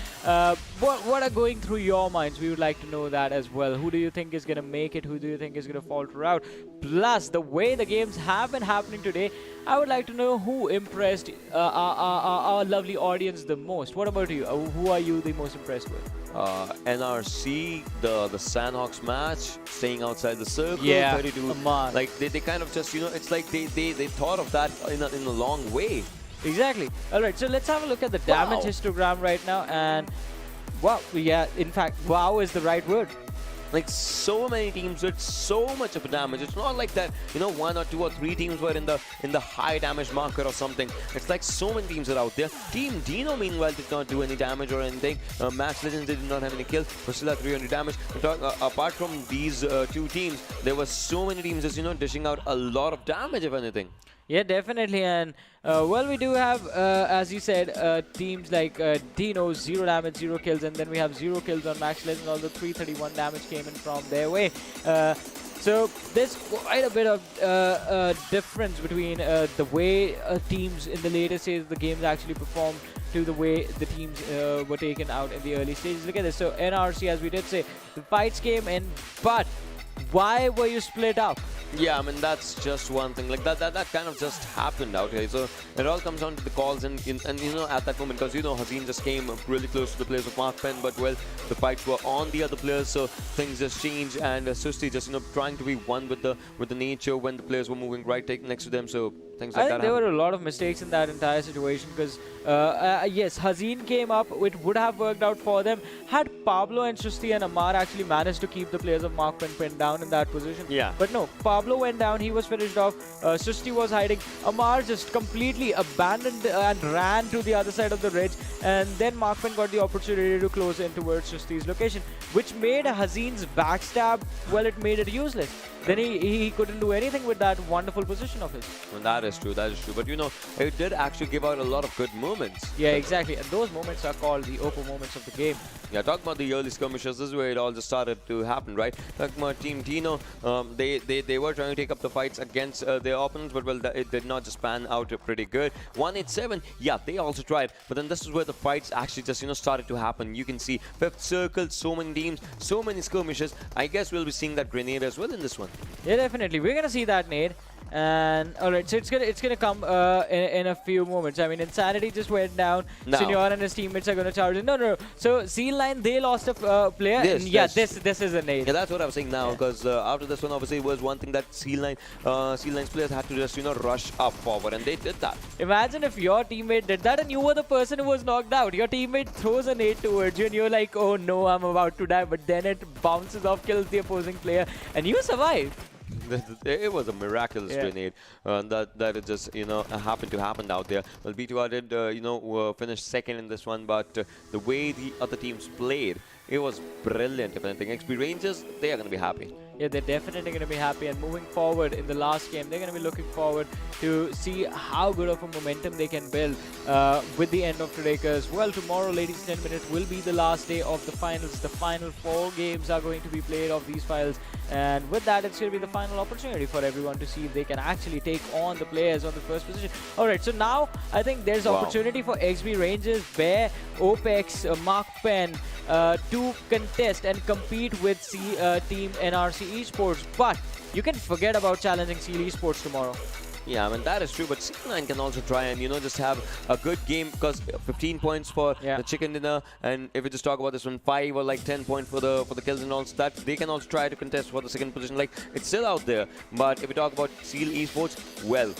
what are going through your minds? We would like to know that as well. Who do you think is going to make it? Who do you think is going to falter out? Plus, the way the games have been happening today, I would like to know who impressed our lovely audience the most. What about you? Who are you the most impressed with? NRC, the Sanhok's match, staying outside the circle, 32. Like, they kind of just, it's like they thought of that in a long way. Exactly. All right, so let's have a look at the damage histogram right now, and wow, in fact, wow is the right word. Like, so many teams did so much of damage. It's not like that, 1 or 2 or 3 teams were in the high damage marker or something. It's like so many teams are out there. Team DENO, meanwhile, did not do any damage or anything. MAKPEN did not have any kills, but still had 300 damage. Apart from these 2 teams, there were so many teams just, dishing out a lot of damage, if anything. Yeah, definitely. And well, we do have, as you said, teams like DENO, 0 damage, 0 kills, and then we have 0 kills on MAKPEN, although 331 damage came in from their way. So there's quite a bit of difference between the way teams in the later stages of the games actually performed to the way the teams were taken out in the early stages. Look at this. So NRC, as we did say, the fights came in, but why were you split up? Yeah, I mean, that's just one thing. Like, that kind of just happened out here. So it all comes down to the calls, and at that moment, because Hazeen just came really close to the players of MAKPEN, but well, the fights were on the other players, so things just changed, and Susti just trying to be one with the nature when the players were moving right next to them. So things like that. I think there were a lot of mistakes in that entire situation, because yes, Hazeen came up. It would have worked out for them had Pablo and Susti and Amar actually managed to keep the players of MAKPEN pinned down in that position. Yeah. But no, Pablo went down. He was finished off. Susti was hiding. Amar just completely abandoned and ran to the other side of the ridge. And then MAKPEN got the opportunity to close in towards Susti's location, which made Hazeen's backstab, well, it made it useless. Then he couldn't do anything with that wonderful position of his. And that is true. That is true. But you know, it did actually give out a lot of good moments. Yeah, exactly. And those moments are called the Oppo moments of the game. Yeah, talking about the early skirmishes, this is where it all just started to happen, right? Talking about Team DENO, they were trying to take up the fights against their opponents, but well, it did not just pan out pretty good. 187, yeah, they also tried, but then this is where the fights actually just, you know, started to happen. You can see fifth circle, so many teams, so many skirmishes. I guess we'll be seeing that grenade as well in this one. Yeah, definitely. We're gonna see that nade. And alright, so it's gonna come in a few moments. I mean, Insanity just went down. No. Senior and his teammates are gonna charge in. No. So Seal Line, they lost a player. Yes, and yeah, yes. this is a nade. Yeah, that's what I was saying now, because after this one, obviously, was one thing that Seal Line's players had to just, you know, rush up forward, and they did that. Imagine if your teammate did that and you were the person who was knocked out. Your teammate throws a nade towards you and you're like, oh no, I'm about to die. But then it bounces off, kills the opposing player, and you survive. It was a miraculous grenade that it just, you know, happened to happen out there. Well, B2R did, you know, finish second in this one, but the way the other teams played, it was brilliant. If anything, XP Rangers, they are going to be happy. Yeah, they're definitely going to be happy, and moving forward in the last game, they're going to be looking forward to see how good of a momentum they can build with the end of today, because, well, tomorrow, ladies and gentlemen, it will be the last day of the finals. The final 4 games are going to be played of these finals, and with that, it's going to be the final opportunity for everyone to see if they can actually take on the players on the first position. Alright, so now, I think there's opportunity for XB Rangers, Bear, Opex, MAKPEN, to contest and compete with Team NRC Esports, but you can forget about challenging Seal Esports tomorrow. Yeah, I mean, that is true, but C9 can also try and, you know, just have a good game, because 15 points for the chicken dinner, and if we just talk about this one, 5 or like 10 points for the kills and all that, they can also try to contest for the second position. Like, it's still out there, but if we talk about Seal Esports, well,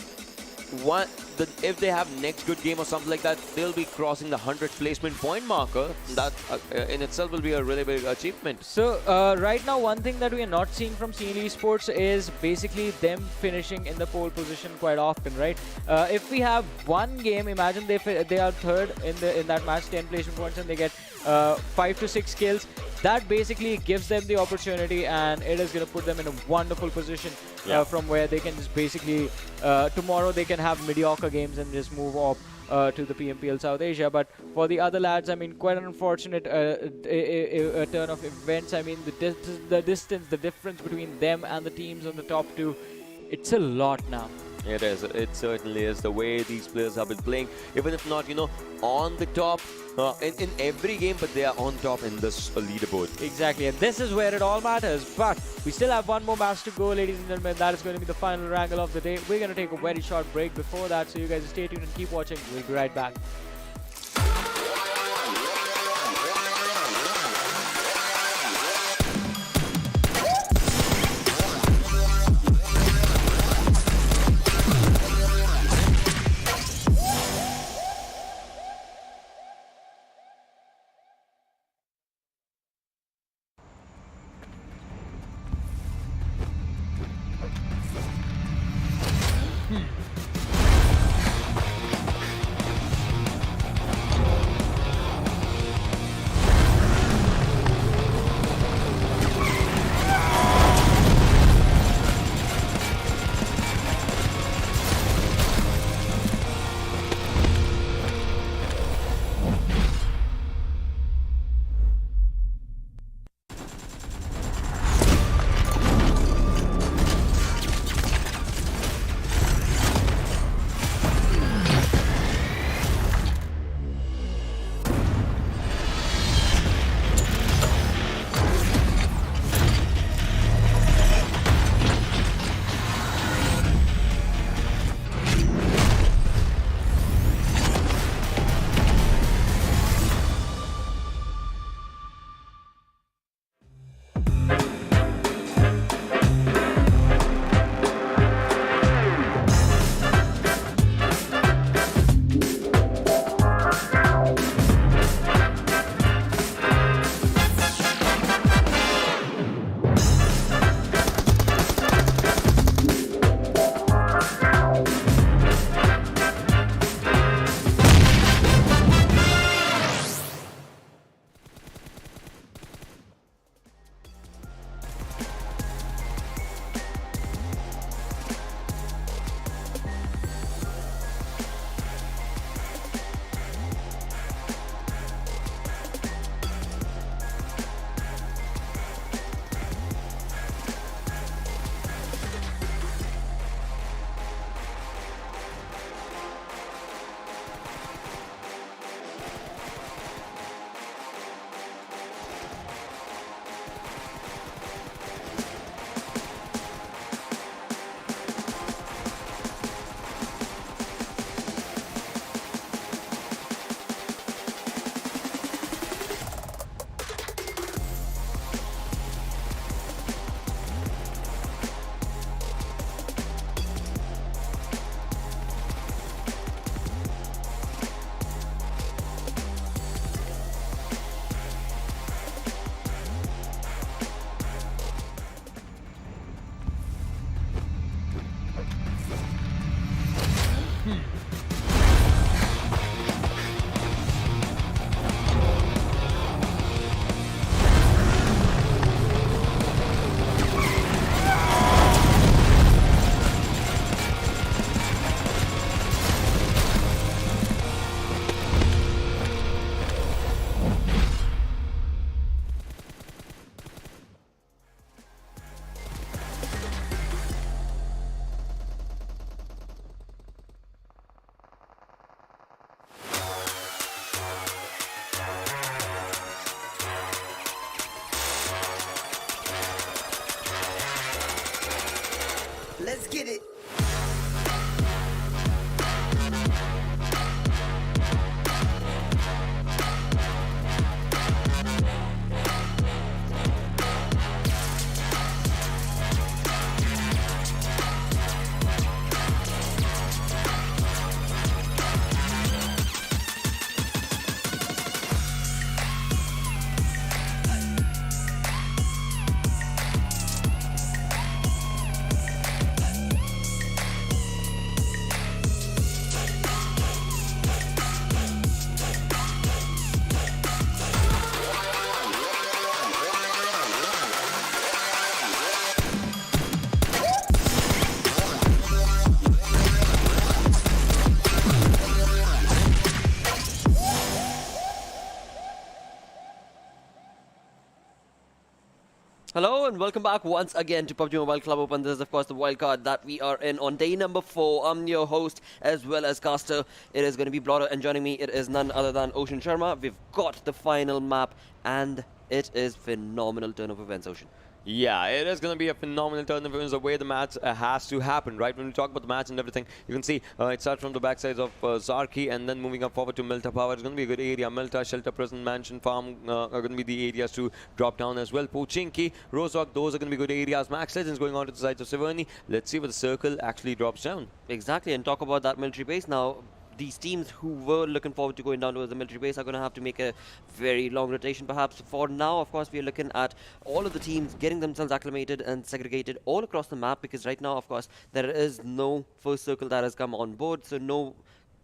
if they have next good game or something like that, they'll be crossing the 100 placement point marker. That in itself will be a really big achievement. So right now, one thing that we are not seeing from Seal Esports is basically them finishing in the pole position quite often, right? If we have one game, imagine they are third in that match, 10 placement points, and they get 5 to 6 kills. That basically gives them the opportunity, and it is going to put them in a wonderful position from where they can just basically tomorrow they can have mediocre games and just move up to the PMPL South Asia. But for the other lads, I mean, quite an unfortunate a turn of events. I mean, the distance, the difference between them and the teams on the top 2, it's a lot now. It is. It certainly is. The way these players have been playing, even if not, you know, on the top in every game, but they are on top in this leaderboard. Exactly, and this is where it all matters. But we still have one more match to go, ladies and gentlemen. That is going to be the final Erangel of the day. We're going to take a very short break before that, so you guys stay tuned and keep watching. We'll be right back. Let's get it. Hello and welcome back once again to PUBG Mobile Club Open. This is of course the wildcard that we are in on day number 4. I'm your host as well as caster. It is going to be Blotter, and joining me it is none other than Ocean Sharma. We've got the final map and it is phenomenal turn of events, Ocean. Yeah, it is going to be a phenomenal turn of events the way the match has to happen, right? When we talk about the match and everything, you can see it starts from the backsides of Zarki and then moving up forward to Milta Power. It's going to be a good area. Milta, Shelter, Prison, Mansion, Farm are going to be the areas to drop down as well. Pochinki, Rozok, those are going to be good areas. Max Legends going on to the sides of Severny. Let's see where the circle actually drops down. Exactly, and talk about that military base now. These teams who were looking forward to going down towards the military base are going to have to make a very long rotation perhaps. For now, of course, we are looking at all of the teams getting themselves acclimated and segregated all across the map, because right now, of course, there is no first circle that has come on board, so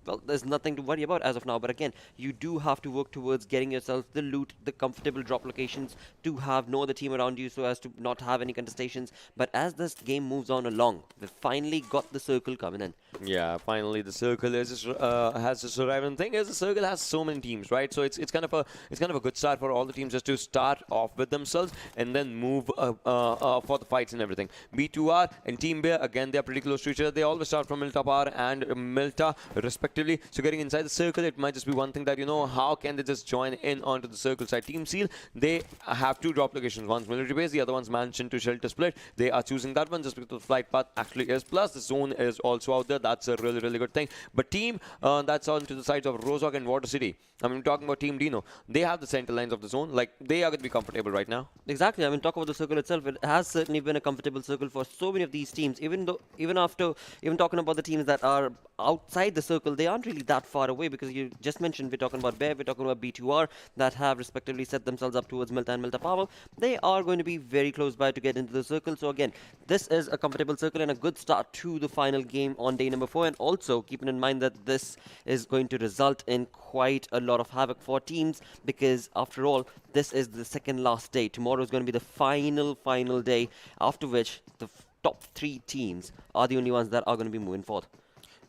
well, there's nothing to worry about as of now. But again, you do have to work towards getting yourself the loot, the comfortable drop locations, to have no other team around you so as to not have any contestations. But as this game moves on along, we've finally got the circle coming in. Yeah, finally the circle has just arrived. And the thing is, the circle has so many teams, right? So it's kind of a good start for all the teams just to start off with themselves and then move for the fights and everything. B2R and Team Bear, again, they're pretty close to each other. They always start from Milta Power and Milta respectively. So getting inside the circle, it might just be one thing that, you know, how can they just join in onto the circle side? Team Seal, they have two drop locations. One's military base, the other one's Mansion to Shelter Split. They are choosing that one just because the flight path actually is. Plus, the zone is also out there. That's a really, really good thing. But team that's on to the sides of Rozok and Water City. I mean, talking about Team DENO, they have the center lines of the zone. Like, they are going to be comfortable right now. Exactly. I mean, talk about the circle itself. It has certainly been a comfortable circle for so many of these teams. Even talking about the teams that are outside the circle, they aren't really that far away, because you just mentioned we're talking about Bear, we're talking about B2R that have respectively set themselves up towards Milta and Milta Power. They are going to be very close by to get into the circle. So again, this is a comfortable circle and a good start to the final game on day number 4. And also keeping in mind that this is going to result in quite a lot of havoc for teams, because after all, this is the second last day. Tomorrow is going to be the final day, after which the top 3 teams are the only ones that are going to be moving forth.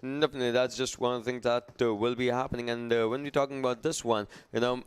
Definitely, that's just one of the things that will be happening. And when we're talking about this one, you know,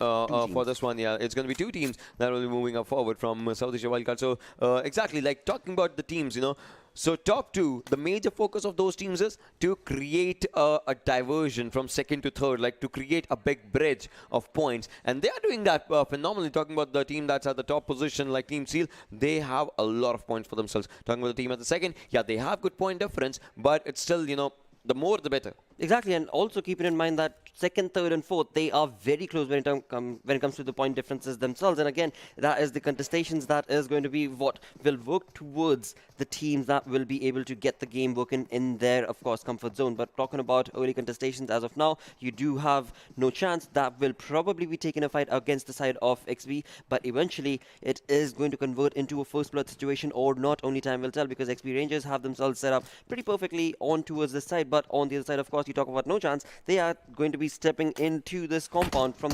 for this one, yeah, it's going to be 2 teams that will be moving up forward from South Asia Wildcard. So exactly, like talking about the teams, you know. So top 2, the major focus of those teams is to create a diversion from second to third, like to create a big bridge of points. And they are doing that phenomenally. Talking about the team that's at the top position, like Team Seal, they have a lot of points for themselves. Talking about the team at the second, yeah, they have good point difference, but it's still, you know, the more the better. Exactly, and also keeping in mind that second, third, and fourth, they are very close when it comes to the point differences themselves. And again, that is the contestations that is going to be what will work towards the teams that will be able to get the game working in their, of course, comfort zone. But talking about early contestations as of now, you do have NoChance that will probably be taking a fight against the side of XB, but eventually it is going to convert into a first blood situation or not. Only time will tell, because XB Rangers have themselves set up pretty perfectly on towards this side, but on the other side, of course, you talk about NoChance, they are going to be stepping into this compound from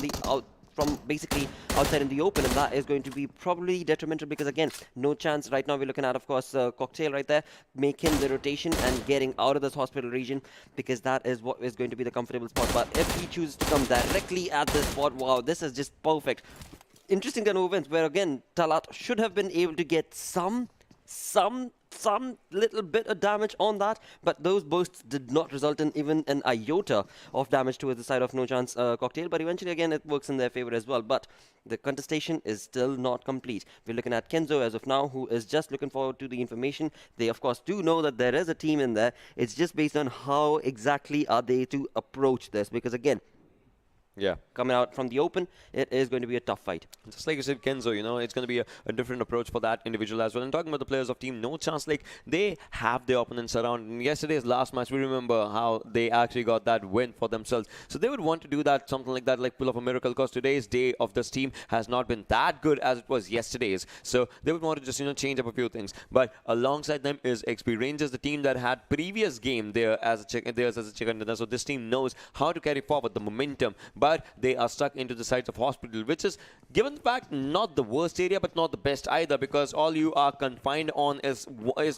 basically outside in the open, and that is going to be probably detrimental, because again, NoChance right now we're looking at, of course, Cocktail right there making the rotation and getting out of this hospital region, because that is what is going to be the comfortable spot. But if he chooses to come directly at this spot, wow, this is just perfect. Interesting kind of events where again Talat should have been able to get some some little bit of damage on that, but those bursts did not result in even an iota of damage towards the side of NoChance Cocktail, but eventually again it works in their favor as well. But the contestation is still not complete. We're looking at Kenzo as of now, who is just looking forward to the information. They of course do know that there is a team in there. It's just based on how exactly are they to approach this, because again, yeah, coming out from the open, it is going to be a tough fight. just like you said, Kenzo, you know, it's going to be a different approach for that individual as well. And talking about the players of team NoChance, like, they have their opponents around. In yesterday's last match, we remember how they actually got that win for themselves. So they would want to do that, something like that, like pull off a miracle, because today's day of this team has not been that good as it was yesterday's. So they would want to just, you know, change up a few things. But alongside them is XP Rangers, the team that had previous game there as a chicken dinner. So this team knows how to carry forward the momentum. But they are stuck into the sides of hospital, which is, given the fact, not the worst area, but not the best either, because all you are confined on is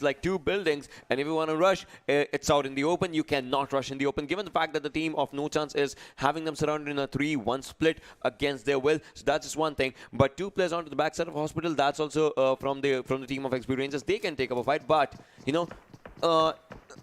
like 2 buildings, and if you want to rush, it's out in the open. You cannot rush in the open, given the fact that the team of NoChance is having them surrounded in a 3-1 split against their will. So that's just one thing. But 2 players onto the backside of hospital, that's also from the team of XP Rangers. They can take up a fight, but, you know,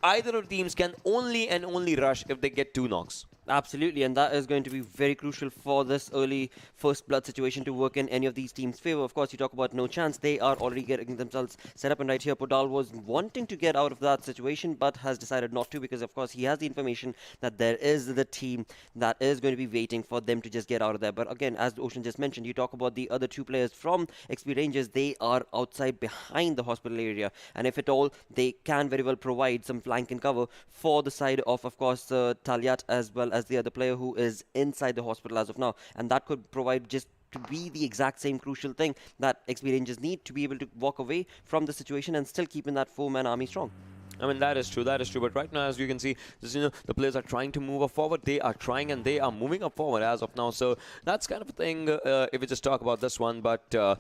either of the teams can only rush if they get 2 knocks. Absolutely, and that is going to be very crucial for this early first blood situation to work in any of these teams' favor. Of course, you talk about NoChance. They are already getting themselves set up, and right here, Podal was wanting to get out of that situation, but has decided not to, because, of course, he has the information that there is the team that is going to be waiting for them to just get out of there. But again, as Ocean just mentioned, you talk about the other 2 players from XP Rangers. They are outside behind the hospital area, and if at all, they can very well provide some flank and cover for the side of course, Talyat, as well as the other player who is inside the hospital as of now, and that could provide just to be the exact same crucial thing that XP Rangers need to be able to walk away from the situation and still keeping that 4-man army strong. I mean, that is true, but right now, as you can see, just, you know, the players are trying to move up forward. They are trying and they are moving up forward as of now. So that's kind of a thing if we just talk about this one. But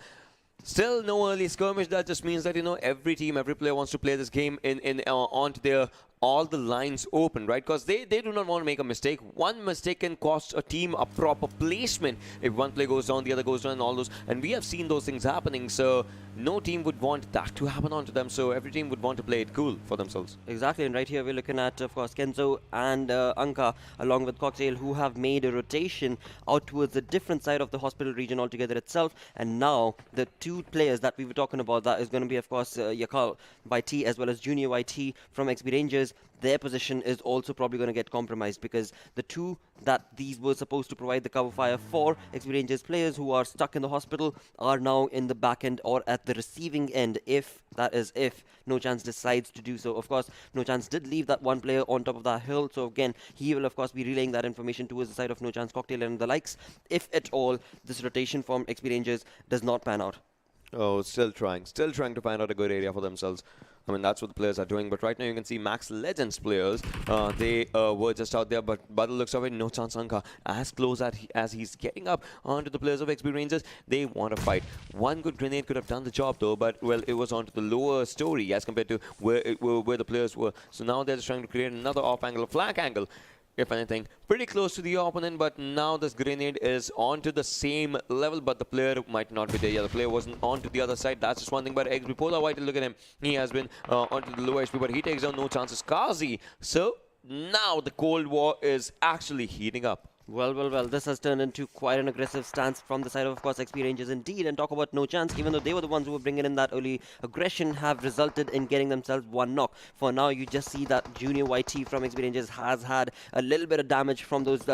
still no early skirmish. That just means that, you know, every team, every player wants to play this game onto their all the lines open, right? Because they do not want to make a mistake. One mistake can cost a team a proper placement. If one play goes down, the other goes down, and all those. And we have seen those things happening. So no team would want that to happen onto them. So every team would want to play it cool for themselves. Exactly, and right here we're looking at, of course, Kenzo and Anka, along with Cocktail, who have made a rotation out towards a different side of the hospital region altogether itself. And now the 2 players that we were talking about, that is going to be, of course, Yakal YT as well as Junior YT from XP Rangers. Their position is also probably going to get compromised, because the 2 that these were supposed to provide the cover fire for XP Rangers players who are stuck in the hospital are now in the back end or at the receiving end, if NoChance decides to do so. Of course, NoChance did leave that 1 player on top of that hill, so again, he will of course be relaying that information towards the side of NoChance Cocktail and the likes, if at all this rotation from XP Rangers does not pan out. Oh, still trying to find out a good area for themselves. I mean, that's what the players are doing. But right now, you can see Max Legends players. They were just out there, but by the looks of it, NoChance Anka, as close as he's getting up onto the players of XP Rangers, they want to fight. One good grenade could have done the job, though, but, well, it was onto the lower story as compared to where the players were. So now they're just trying to create another off angle, a flank angle. If anything, pretty close to the opponent, but now this grenade is onto the same level, but the player might not be there. Yeah, the player wasn't onto the other side. That's just one thing. But XP Polar White, look at him. He has been onto the lower HP, but he takes down NoChance's Kazi. So now the Cold War is actually heating up. Well, this has turned into quite an aggressive stance from the side of course, XP Rangers indeed. And talk about NoChance, even though they were the ones who were bringing in that early aggression, have resulted in getting themselves 1 knock. For now, you just see that Junior YT from XP Rangers has had a little bit of damage from those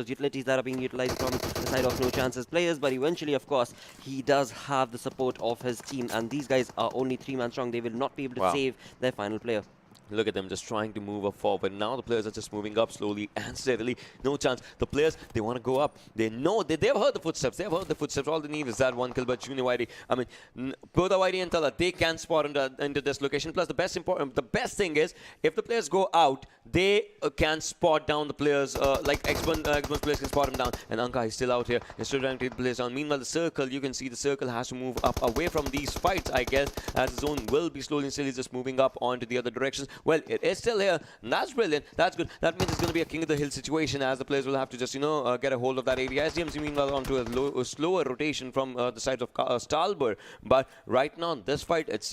utilities that are being utilized from the side of NoChance's players. But eventually, of course, he does have the support of his team. And these guys are only 3-man strong. They will not be able to save their final player. Look at them just trying to move up forward. Now the players are just moving up slowly and steadily. NoChance. The players, they want to go up. They know they've heard the footsteps. They've heard the footsteps. All they need is that 1 kill. But Junior YT, I mean, both YT and Tala, they can spot into this location. Plus, the best thing is, if the players go out, they can spot down the players. Like X1 players can spot him down. And Anka is still out here. He's still trying to take the players down. Meanwhile, the circle, you can see the circle has to move up away from these fights, I guess, as the zone will be slowly and steadily just moving up onto the other directions. situations. Well, it is still here, and that's brilliant. That's good. That means it's going to be a king of the hill situation, as the players will have to just, get a hold of that area. SDMZ meanwhile onto a slower rotation from the sides of Stalber. But right now, this fight, it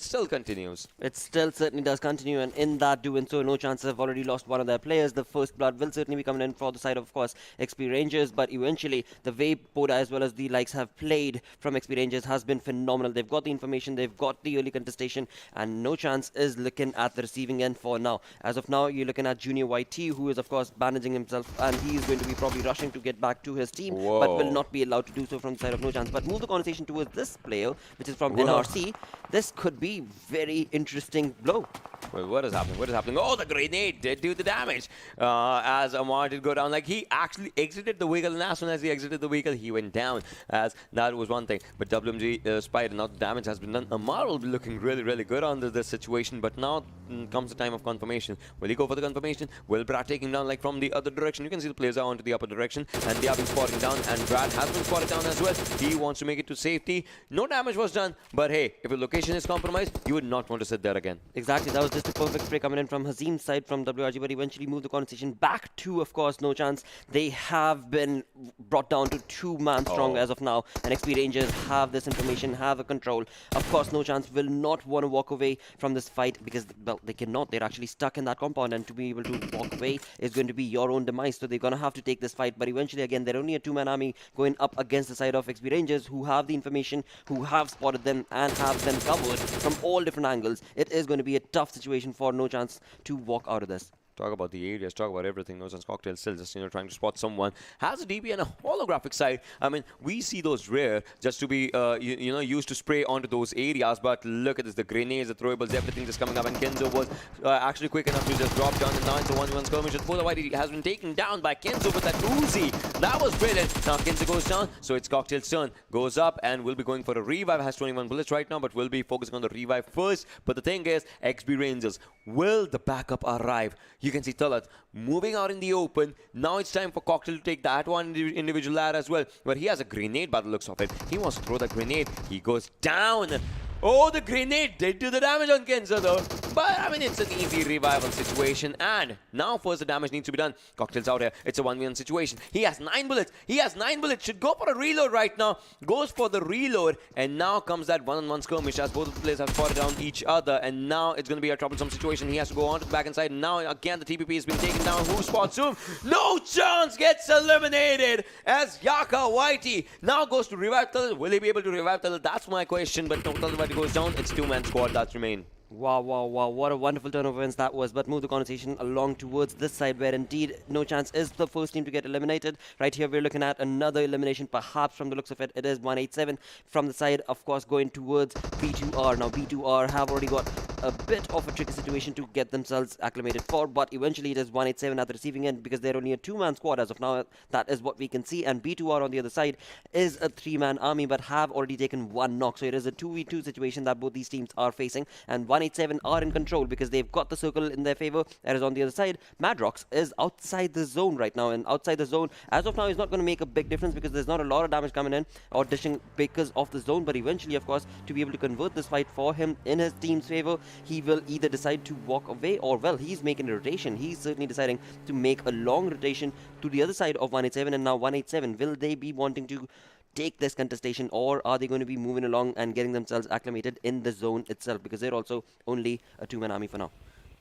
still continues. It still certainly does continue, and in that doing so, NoChance have already lost one of their players. The first blood will certainly be coming in for the side of course, XP Rangers, but eventually, the way Poda as well as the likes have played from XP Rangers has been phenomenal. They've got the information, they've got the early contestation, and NoChance is looking at the receiving end for now. As of now, you're looking at Junior YT, who is of course bandaging himself, and he is going to be probably rushing to get back to his team, but will not be allowed to do so from the side of NoChance. But move the conversation towards this player, which is from NRC. This could be very interesting blow. Well, what is happening? What is happening? Oh, the grenade did do the damage. As Amar did go down, like he actually exited the vehicle, and as soon as he exited the vehicle, he went down. As that was one thing. But WMG spied, now the damage has been done. Amar will be looking really, really good under this situation. But now comes the time of confirmation. Will he go for the confirmation? Will Brad take him down like from the other direction? You can see the players are onto the upper direction, and they have been spotting down. And Brad has been spotted down as well. He wants to make it to safety. No damage was done. But hey, if your location is compromised, you would not want to sit there again. Exactly. That was just a perfect spray coming in from Hazim's side from WRG, but eventually moved the conversation back to, of course, NoChance. They have been brought down to 2-man strong as of now, and XP Rangers have this information, have a control. Of course, NoChance will not want to walk away from this fight because, well, they cannot. They're actually stuck in that compound, and to be able to walk away is going to be your own demise. So they're going to have to take this fight, but eventually, again, they're only a 2-man army going up against the side of XP Rangers, who have the information, who have spotted them, and have them covered from all different angles. It is going to be a tough situation for NoChance to walk out of this. Talk about the areas, talk about everything. NoChance Cocktail still just, trying to spot someone. Has a DB and a holographic side. I mean, we see those rare just to be, used to spray onto those areas. But look at this, the grenades, the throwables, everything just coming up. And Kenzo was actually quick enough to just drop down. And now it's a 1v1 skirmish. And Pola White has been taken down by Kenzo with that Uzi. That was brilliant. Now Kenzo goes down, so it's Cocktail's turn. Goes up and will be going for a revive. Has 21 bullets right now, but will be focusing on the revive first. But the thing is, XP Rangers, will the backup arrive? You can see Talat moving out in the open. Now it's time for Cocktail to take that one individual lad as well. But he has a grenade by the looks of it. He wants to throw the grenade. He goes down. Oh, the grenade did do the damage on Kenzo though. But I mean, it's an easy revival situation. And now first the damage needs to be done. Cocktail's out here. It's a 1v1 situation. He has 9 bullets. He has 9 bullets. Should go for a reload right now. Goes for the reload. And now comes that one-on-one skirmish as both of the players have spotted down each other. And now it's going to be a troublesome situation. He has to go on to the back inside. And now again the TPP has been taken down. Who spots whom? NoChance gets eliminated as Yaka Whitey now goes to revive Talal. Will he be able to revive Talal? That's my question. But no, Talal goes down. It's 2-man squad that's remain. Wow, wow, wow. What a wonderful turn of events that was. But move the conversation along towards this side where indeed NoChance is the first team to get eliminated. Right here we're looking at another elimination, perhaps from the looks of it. It is 187 from the side, of course, going towards B2R. Now B2R have already got a bit of a tricky situation to get themselves acclimated for, but eventually it is 187 at the receiving end because they're only a 2-man squad as of now. That is what we can see. And B2R on the other side is a 3-man army but have already taken 1 knock. So it is a 2v2 situation that both these teams are facing, and 187 are in control because they've got the circle in their favor. Whereas on the other side, Madrox is outside the zone right now, and outside the zone as of now is not going to make a big difference because there's not a lot of damage coming in or dishing because of the zone. But eventually, of course, to be able to convert this fight for him in his team's favor, he will either decide to walk away or, well, he's making a rotation. He's certainly deciding to make a long rotation to the other side of 187. And now 187, will they be wanting to take this contestation, or are they going to be moving along and getting themselves acclimated in the zone itself, because they're also only a 2-man army for now?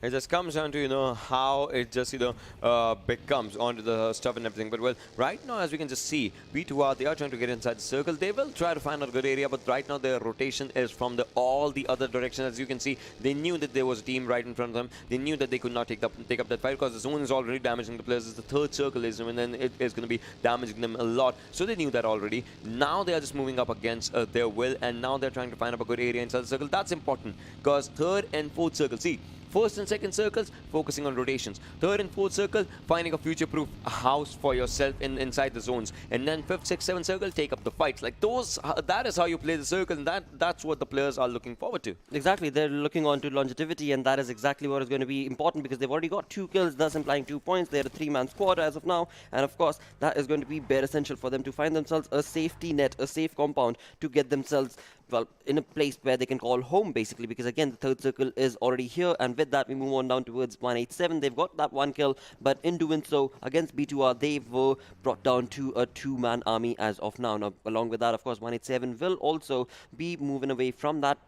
It just comes down to, how it just, becomes onto the stuff and everything. But, well, right now, as we can just see, B2R, they are trying to get inside the circle. They will try to find a good area, but right now their rotation is from all the other directions. As you can see, they knew that there was a team right in front of them. They knew that they could not take up that fight because the zone is already damaging the players. The third circle is, and then it is going to be damaging them a lot. So they knew that already. Now they are just moving up against their will, and now they're trying to find up a good area inside the circle. That's important because third and fourth circle, see, first and second circles, focusing on rotations. Third and fourth circle, finding a future-proof house for yourself inside the zones. And then fifth, sixth, seventh circle, take up the fights. Like those, that is how you play the circle, and that's what the players are looking forward to. Exactly, they're looking on to longevity, and that is exactly what is going to be important because they've already got 2 kills, thus implying 2 points. They're a 3-man squad as of now, and of course, that is going to be bare essential for them to find themselves a safety net, a safe compound to get themselves well, in a place where they can call home, basically, because again, the third circle is already here, and with that, we move on down towards 187. They've got that one kill, but in doing so, against B2R, they were brought down to a two-man army as of now. Now, along with that, of course, 187 will also be moving away from that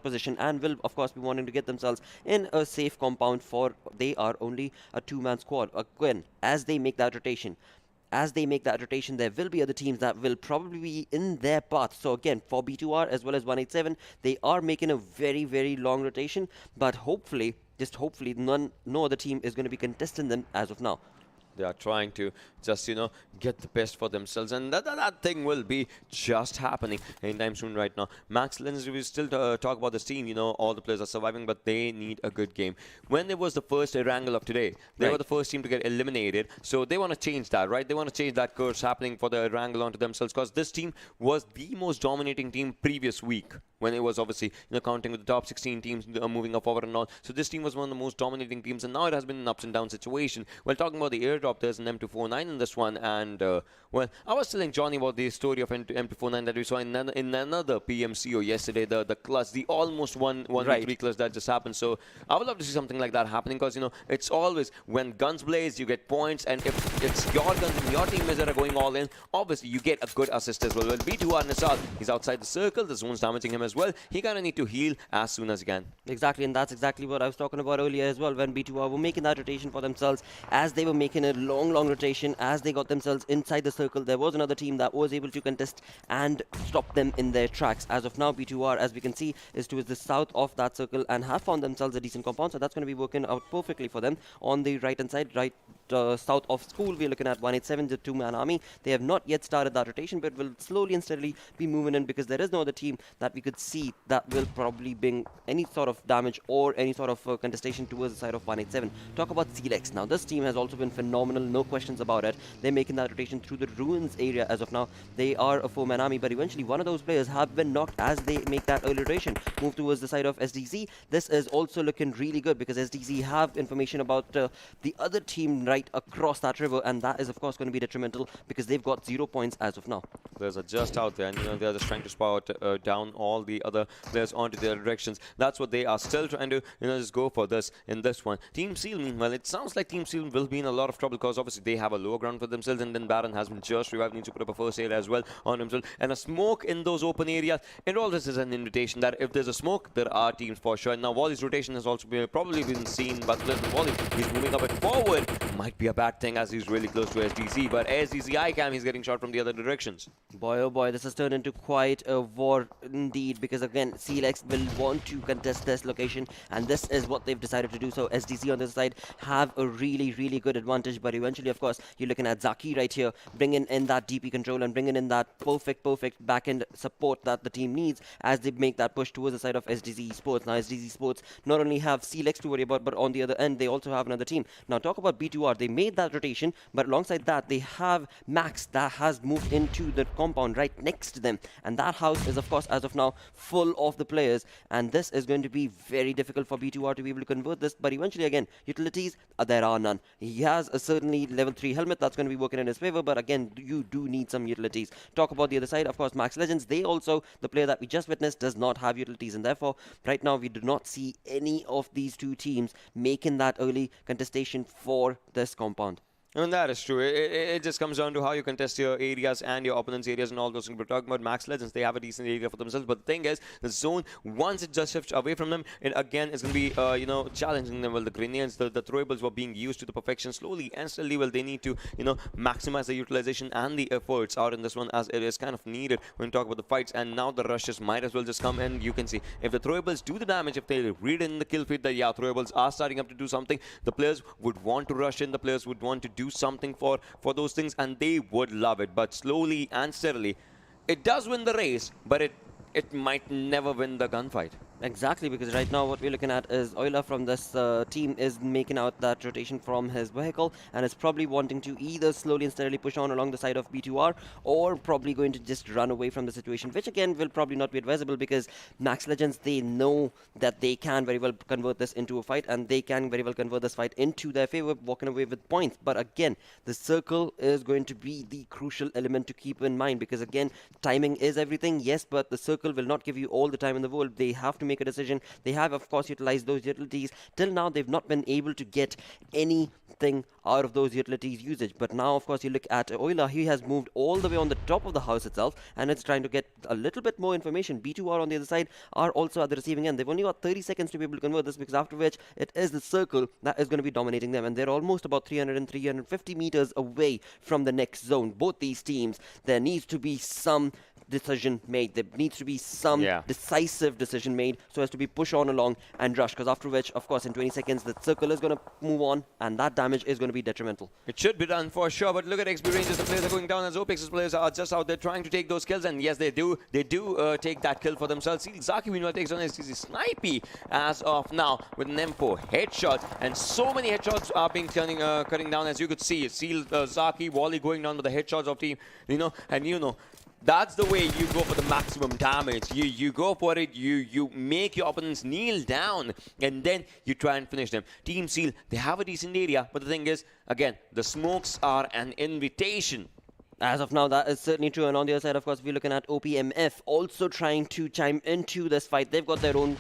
position and will of course be wanting to get themselves in a safe compound, for they are only a two-man squad. Again, as they make that rotation, there will be other teams that will probably be in their path. So again, for B2R as well as 187, they are making a very, very long rotation, but hopefully, just hopefully, no other team is going to be contesting them as of now. They are trying to just, get the best for themselves, and that thing will be just happening anytime soon right now. MaxLegends, we still talk about this team, all the players are surviving, but they need a good game. When there was the first Erangel of today, they were the first team to get eliminated, so they want to change that, right? They want to change that curse happening for the Erangel onto themselves, because this team was the most dominating team previous week, when it was obviously, counting with the top 16 teams moving up forward and all. So this team was one of the most dominating teams, and now it has been an ups and downs situation. Well, talking about the airdrop, there's an M249 in this one, and well, I was telling Johnny about the story of M249 that we saw in another PMCO yesterday, the clutch, the almost 1v3 clutch that just happened. So I would love to see something like that happening, because it's always when guns blaze, you get points, and if it's your guns and your teammates that are going all in, obviously you get a good assist as well. Well, B2R Nisal, he's outside the circle, the zone's damaging him as well. He kind of need to heal as soon as he can. Exactly, and that's exactly what I was talking about earlier as well, when B2R were making that rotation for themselves, as they were making a long rotation, as they got themselves inside the circle. There was another team that was able to contest and stop them in their tracks. As of now, B2R, as we can see, is towards the south of that circle and have found themselves a decent compound, so that's going to be working out perfectly for them. On the right-hand side, south of school, we're looking at 187, the two-man army. They have not yet started that rotation, but will slowly and steadily be moving in, because there is no other team that we could see that will probably bring any sort of damage or any sort of contestation towards the side of 187. Talk about Celex. Now, this team has also been phenomenal, no questions about it. They're making that rotation through the ruins area as of now. They are a four-man army, but eventually one of those players have been knocked as they make that early rotation, move towards the side of SDZ. This is also looking really good, because SDZ have information about the other team right across that river, and that is of course going to be detrimental, because they've got 0 points as of now. Players are just out there, and they're just trying to spot down all the other players onto their directions. That's what they are still trying to just go for this in this one. Team Seal, meanwhile, it sounds like Team Seal will be in a lot of trouble, because obviously they have a lower ground for themselves, and then Baron has been just revived, needs to put up a first aid as well on himself, and a smoke in those open areas. It all this is an invitation that if there's a smoke, there are teams for sure. And now Wally's rotation has also probably been seen, but Wally, he's moving up and forward. Might be a bad thing, as he's really close to SDZ, but SDZ ICAM, he's getting shot from the other directions. Boy, oh boy, this has turned into quite a war indeed, because again, Celex will want to contest this location, and this is what they've decided to do. So SDZ on this side have a really, really good advantage, but eventually, of course, you're looking at Zaki right here, bringing in that DP control and bringing in that perfect back-end support that the team needs as they make that push towards the side of SDZ Esports. Now, SDZ Esports not only have Celex to worry about, but on the other end, they also have another team. Now, talk about B2R. They made that rotation, but alongside that, they have Max that has moved into the compound right next to them, and that house is, of course, as of now, full of the players, and this is going to be very difficult for B2R to be able to convert this. But eventually, again, utilities, there are none. He has a certainly level 3 helmet that's going to be working in his favor, but again, you do need some utilities. Talk about the other side, of course, MaxLegends. They also, the player that we just witnessed, does not have utilities, and therefore, right now, we do not see any of these two teams making that early contestation for this compound. And that is true. It just comes down to how you contest your areas and your opponent's areas and all those things. We're talking about MaxLegends. They have a decent area for themselves. But the thing is, the zone, once it just shifts away from them, it again is going to be, challenging them. Well, the grenades, the throwables were being used to the perfection slowly and steadily. Well, they need to, maximize the utilization and the efforts out in this one, as it is kind of needed when we talk about the fights. And now the rushes might as well just come, and you can see if the throwables do the damage, if they read in the kill feed that, yeah, throwables are starting up to do something, the players would want to rush in, the players would want to do something for those things, and they would love it. But slowly and steadily, it does win the race, but it might never win the gunfight. Exactly, because right now what we're looking at is Euler from this team is making out that rotation from his vehicle and is probably wanting to either slowly and steadily push on along the side of B2R or probably going to just run away from the situation, which again will probably not be advisable because Max Legends, they know that they can very well convert this into a fight and they can very well convert this fight into their favor, walking away with points. But again, the circle is going to be the crucial element to keep in mind because again, timing is everything, yes, but the circle will not give you all the time in the world. They have to make a decision. They have, of course, utilized those utilities. Till now, they've not been able to get anything out of those utilities usage. But now, of course, you look at Euler. He has moved all the way on the top of the house itself, and it's trying to get a little bit more information. B2R on the other side are also at the receiving end. They've only got 30 seconds to be able to convert this because after which it is the circle that is going to be dominating them, and they're almost about 300 and 350 meters away from the next zone. Both these teams, there needs to be some decision made. There needs to be some decisive decision made so as to be push on along and rush, because after which, of course, in 20 seconds the circle is going to move on and that damage is going to be detrimental. It should be done for sure, but look at XP Rangers. The players are going down as Opex's players are just out there trying to take those kills, and yes, they do take that kill for themselves. Zaki meanwhile takes on SDZ Snipey as of now with an M4 headshot, and so many headshots are being cutting down, as you could see. Zaki, Wally going down with the headshots of team, that's the way you go for the maximum damage. You go for it, you make your opponents kneel down, and then you try and finish them. Team Seal, they have a decent area, but the thing is, again, the smokes are an invitation. As of now, that is certainly true. And on the other side, of course, we're looking at OPMF also trying to chime into this fight. They've got their own,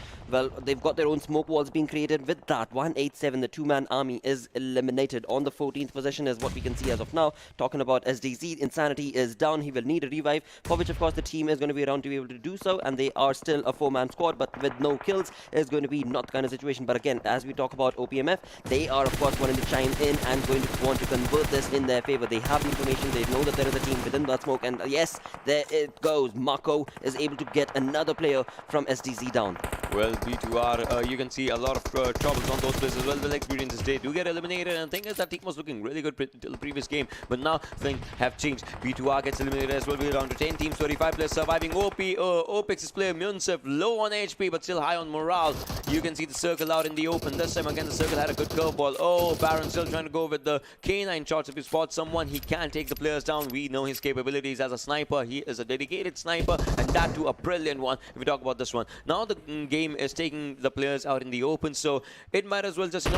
they've got their own smoke walls being created. With that, 187, the two-man army is eliminated. On the 14th position is what we can see as of now. Talking about SDZ, Insanity is down. He will need a revive, for which, of course, the team is going to be around to be able to do so. And they are still a four-man squad, but with no kills is going to be not the kind of situation. But again, as we talk about OPMF, they are, of course, wanting to chime in and going to want to convert this in their favor. They have the information. They know that there is a team within that smoke, and yes, there it goes. Mako is able to get another player from SDZ down. Well, B2R, you can see a lot of troubles on those players as well. The experiences, they do get eliminated, and the thing is that team was looking really good till the previous game, but now things have changed. B2R gets eliminated as well. We're down to 10 teams, 35 players surviving. Opex's player Munsef low on HP but still high on morale. You can see the circle out in the open. This time again, the circle had a good curveball. Oh, Baron still trying to go with the K9 shots. If he spots someone, he can take the players down. We know his capabilities as a sniper. He is a dedicated sniper, and that too a brilliant one if we talk about this one. Now the game is taking the players out in the open, so it might as well just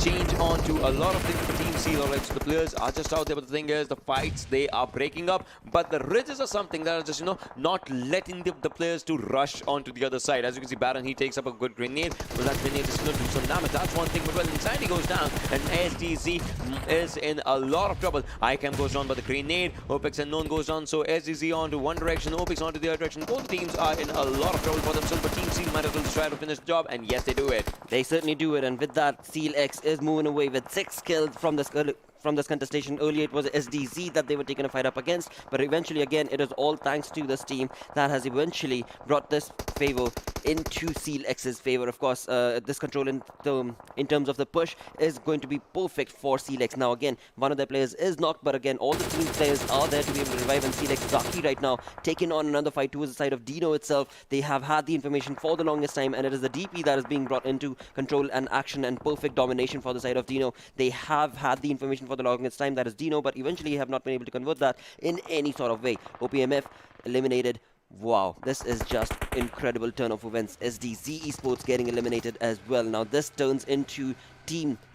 change on to a lot of things for Team Seal. Alright, so the players are just out there, but the thing is, the fights, they are breaking up, but the ridges are something that are just not letting the players to rush onto the other side. As you can see, Baron, he takes up a good grenade. Well, that grenade is going to do some damage. That's one thing, but well, Insanity goes down, and SDZ is in a lot of trouble. ICAM goes down by the grenade. Opex and Known goes down, so SDZ on to one direction, Opex on to the other direction. Both teams are in a lot of trouble for themselves, but Team Seal might as well just try to finish the job, and yes, they do it. They certainly do it, and with that, Seal X is moving away with 6 kills from this contestation. Earlier it was SDZ that they were taking a fight up against, but eventually again it is all thanks to this team that has eventually brought this favor into Seal X's favor. Of course, this control in terms of the push is going to be perfect for Seal X. Now again, one of their players is knocked, but again all the team players are there to be able to revive, and Seal X Zaki right now taking on another fight towards the side of DENO itself. They have had the information for the longest time, and it is the DP that is being brought into control and action and perfect domination for the side of DENO. They have had the information for the longest time, that is DENO, but eventually have not been able to convert that in any sort of way. OPMF eliminated. Wow, this is just incredible turn of events. SDZ Esports getting eliminated as well. Now this turns into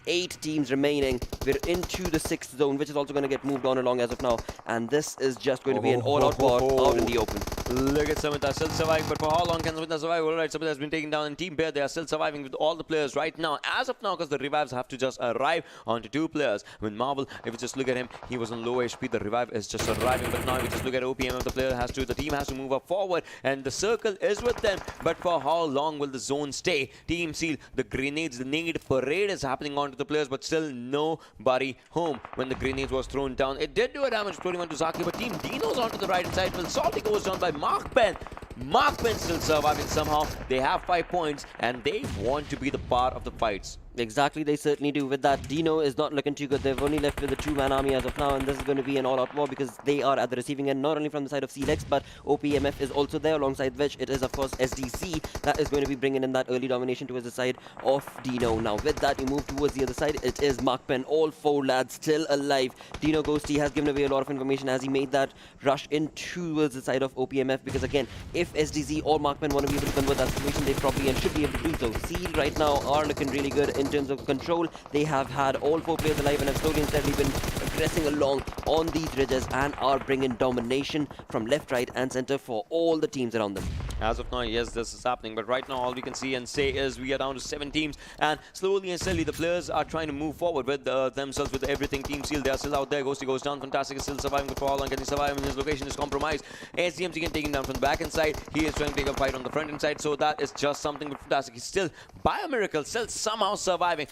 8 teams remaining. We're into the 6th zone, which is also going to get moved on along as of now, and this is just going to be an all-out war out in the open. Look at Samantha still surviving, but for how long can Samantha survive? Alright, Samantha has been taken down, and Team Bear, they are still surviving with all the players right now, as of now, because the revives have to just arrive onto 2 players. With Marvel, if you just look at him, he was on low HP, the revive is just arriving, but now if you just look at OPMF, the team has to move up forward, and the circle is with them, but for how long will the zone stay? Team Seal, the grenades, the nade parade is happening onto the players, but still nobody home when the grenades was thrown down. It did do a damage 21 to Zaki, but Team DENO's onto the right side. Well, Salty goes down by MAKPEN. MAKPEN still surviving somehow. They have 5 points, and they want to be the part of the fights. Exactly, they certainly do. With that, DENO is not looking too good. They've only left with a two-man army as of now, and this is going to be an all-out war because they are at the receiving end, not only from the side of Clex, but OPMF is also there, alongside which it is, of course, SDC that is going to be bringing in that early domination towards the side of DENO. Now, with that, you move towards the other side. It is MAKPEN, all four lads still alive. DENO Ghosty has given away a lot of information as he made that rush in towards the side of OPMF because, again, if SDC or MAKPEN want to be able to convert that situation, they probably and should be able to do so. Seal right now are looking really good in terms of control. They have had all four players alive and have slowly and steadily been progressing along on these ridges and are bringing domination from left, right and center for all the teams around them. As of now, yes, this is happening, but right now all we can see and say is we are down to 7 teams, and slowly and steadily the players are trying to move forward with themselves, with everything. Team Seal, they are still out there. Ghosty goes down. Fantastic is still surviving, but for how long can he survive when his location is compromised? SDMZ can take him down from the back end side. He is trying to take a fight on the front end side, so that is just something but fantastic. He's still, by a miracle, still somehow surviving.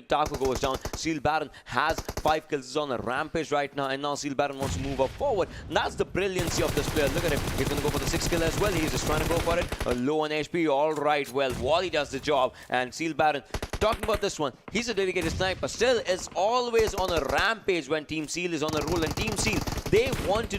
Taco goes down. Seal Baron has 5 kills. He's on a rampage right now, and now Seal Baron wants to move up forward. And that's the brilliancy of this player. Look at him. He's going to go for the 6th kill as well. He's just trying to go for it. Low on HP. All right, well, Wally does the job, and Seal Baron, talking about this one, he's a dedicated sniper. Still is always on a rampage when Team Seal is on a roll, and Team Seal, they want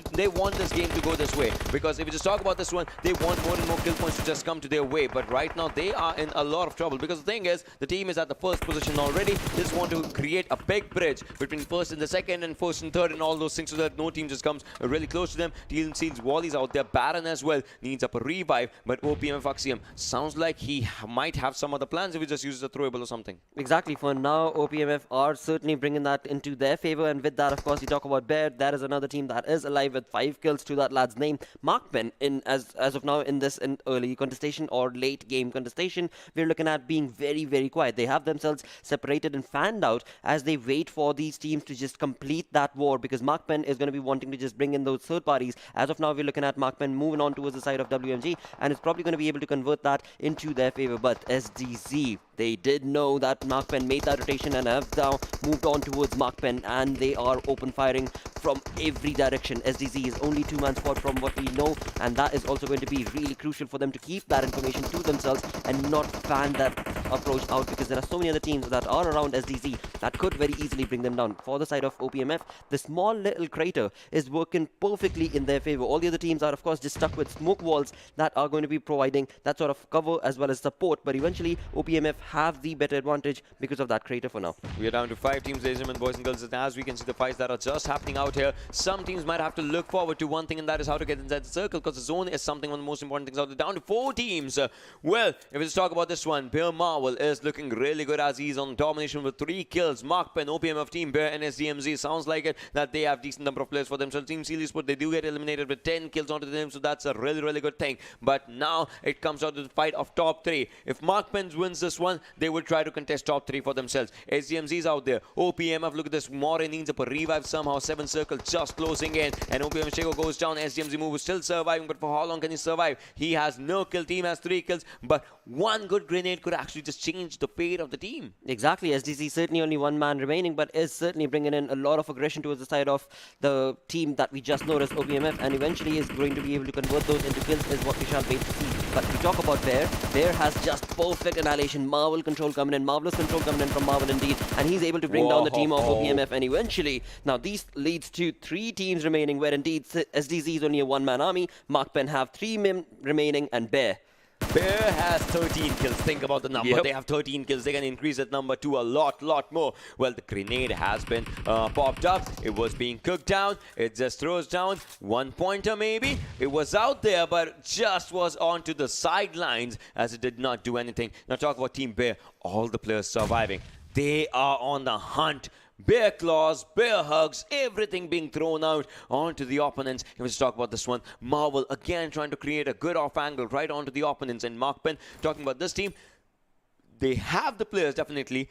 this game to go this way, because if you just talk about this one, they want more and more kill points to just come to their way. But right now they are in a lot of trouble, because the thing is, the team is at the first position already. They just want to create a big bridge between first and the second and first and third and all those things, so that no team just comes really close to them. Team Seal's Wally's out there. Baron as well needs up a revive, but OPMF Axiom sounds like he might have some other plans if he just uses a throwable or something. Exactly. For now, OPMF are certainly bringing that into their favor, and with that, of course, you talk about Bear. That is another team that is alive with 5 kills to that lad's name. MAKPEN, as of now in this early contestation or late game contestation, we're looking at being very, very quiet. They have themselves separated and fanned out as they wait for these teams to just complete that war, because MAKPEN is going to be wanting to just bring in those third parties. As of now, we're looking at MAKPEN moving on towards the side of WMG, and it's probably going to be able to convert that into their favor. But SDZ, they did know that MAKPEN made that rotation and have now moved on towards MAKPEN, and they are open firing from every direction. SDZ is only 2-man squad from what we know, and that is also going to be really crucial for them to keep that information to themselves and not fan that approach out, because there are so many other teams that are around SDZ that could very easily bring them down. For the side of OPMF, the small little crater is working perfectly in their favor. All the other teams are, of course, just stuck with smoke walls that are going to be providing that sort of cover as well as support, but eventually OPMF have the better advantage because of that crater for now. We are down to 5 teams, ladies and gentlemen, boys and girls, and as we can see the fights that are just happening out here, some teams might have to look forward to one thing, and that is how to get inside the circle, because the zone is something, one of the most important things out there. Down to 4 teams. Well, if we just talk about this one, Miramar is looking really good as he's on domination with 3 kills. MAKPEN, OPMF team, Bear and SDMZ, sounds like it that they have decent number of players for themselves. Team Seal Esports, they do get eliminated with 10 kills onto them, so that's a really, really good thing. But now it comes out to the fight of top 3. If MAKPEN wins this one, they will try to contest top 3 for themselves. SDMZ is out there. OPMF, look at this. Morin needs up a revive somehow. 7 circle just closing in, and OPMF Shego goes down. SDMZ move is still surviving, but for how long can he survive? He has no kill. Team has 3 kills, but one good grenade could actually just change the fate of the team. Exactly. SDC certainly only 1 man remaining, but is certainly bringing in a lot of aggression towards the side of the team that we just noticed, OPMF, and eventually is going to be able to convert those into kills is what we shall wait to see. But we talk about Bear. Bear has just perfect annihilation. Marvelous control coming in from Marvel indeed, and he's able to bring down the team of OPMF, and eventually, now these leads to 3 teams remaining, where indeed SDZ is only a 1-man army, MAKPEN have 3 men remaining, and Bear has 13 kills. Think about the number. Yep. They have 13 kills. They can increase that number to a lot more. Well, the grenade has been popped up. It was being cooked down. It just throws down 1 pointer maybe. It was out there, but just was onto the sidelines as it did not do anything. Now talk about Team Bear. All the players surviving. They are on the hunt. Bear claws, bear hugs, everything being thrown out onto the opponents. Let's talk about this one. Marvel again trying to create a good off angle right onto the opponents. And MAKPEN, talking about this team, they have the players definitely,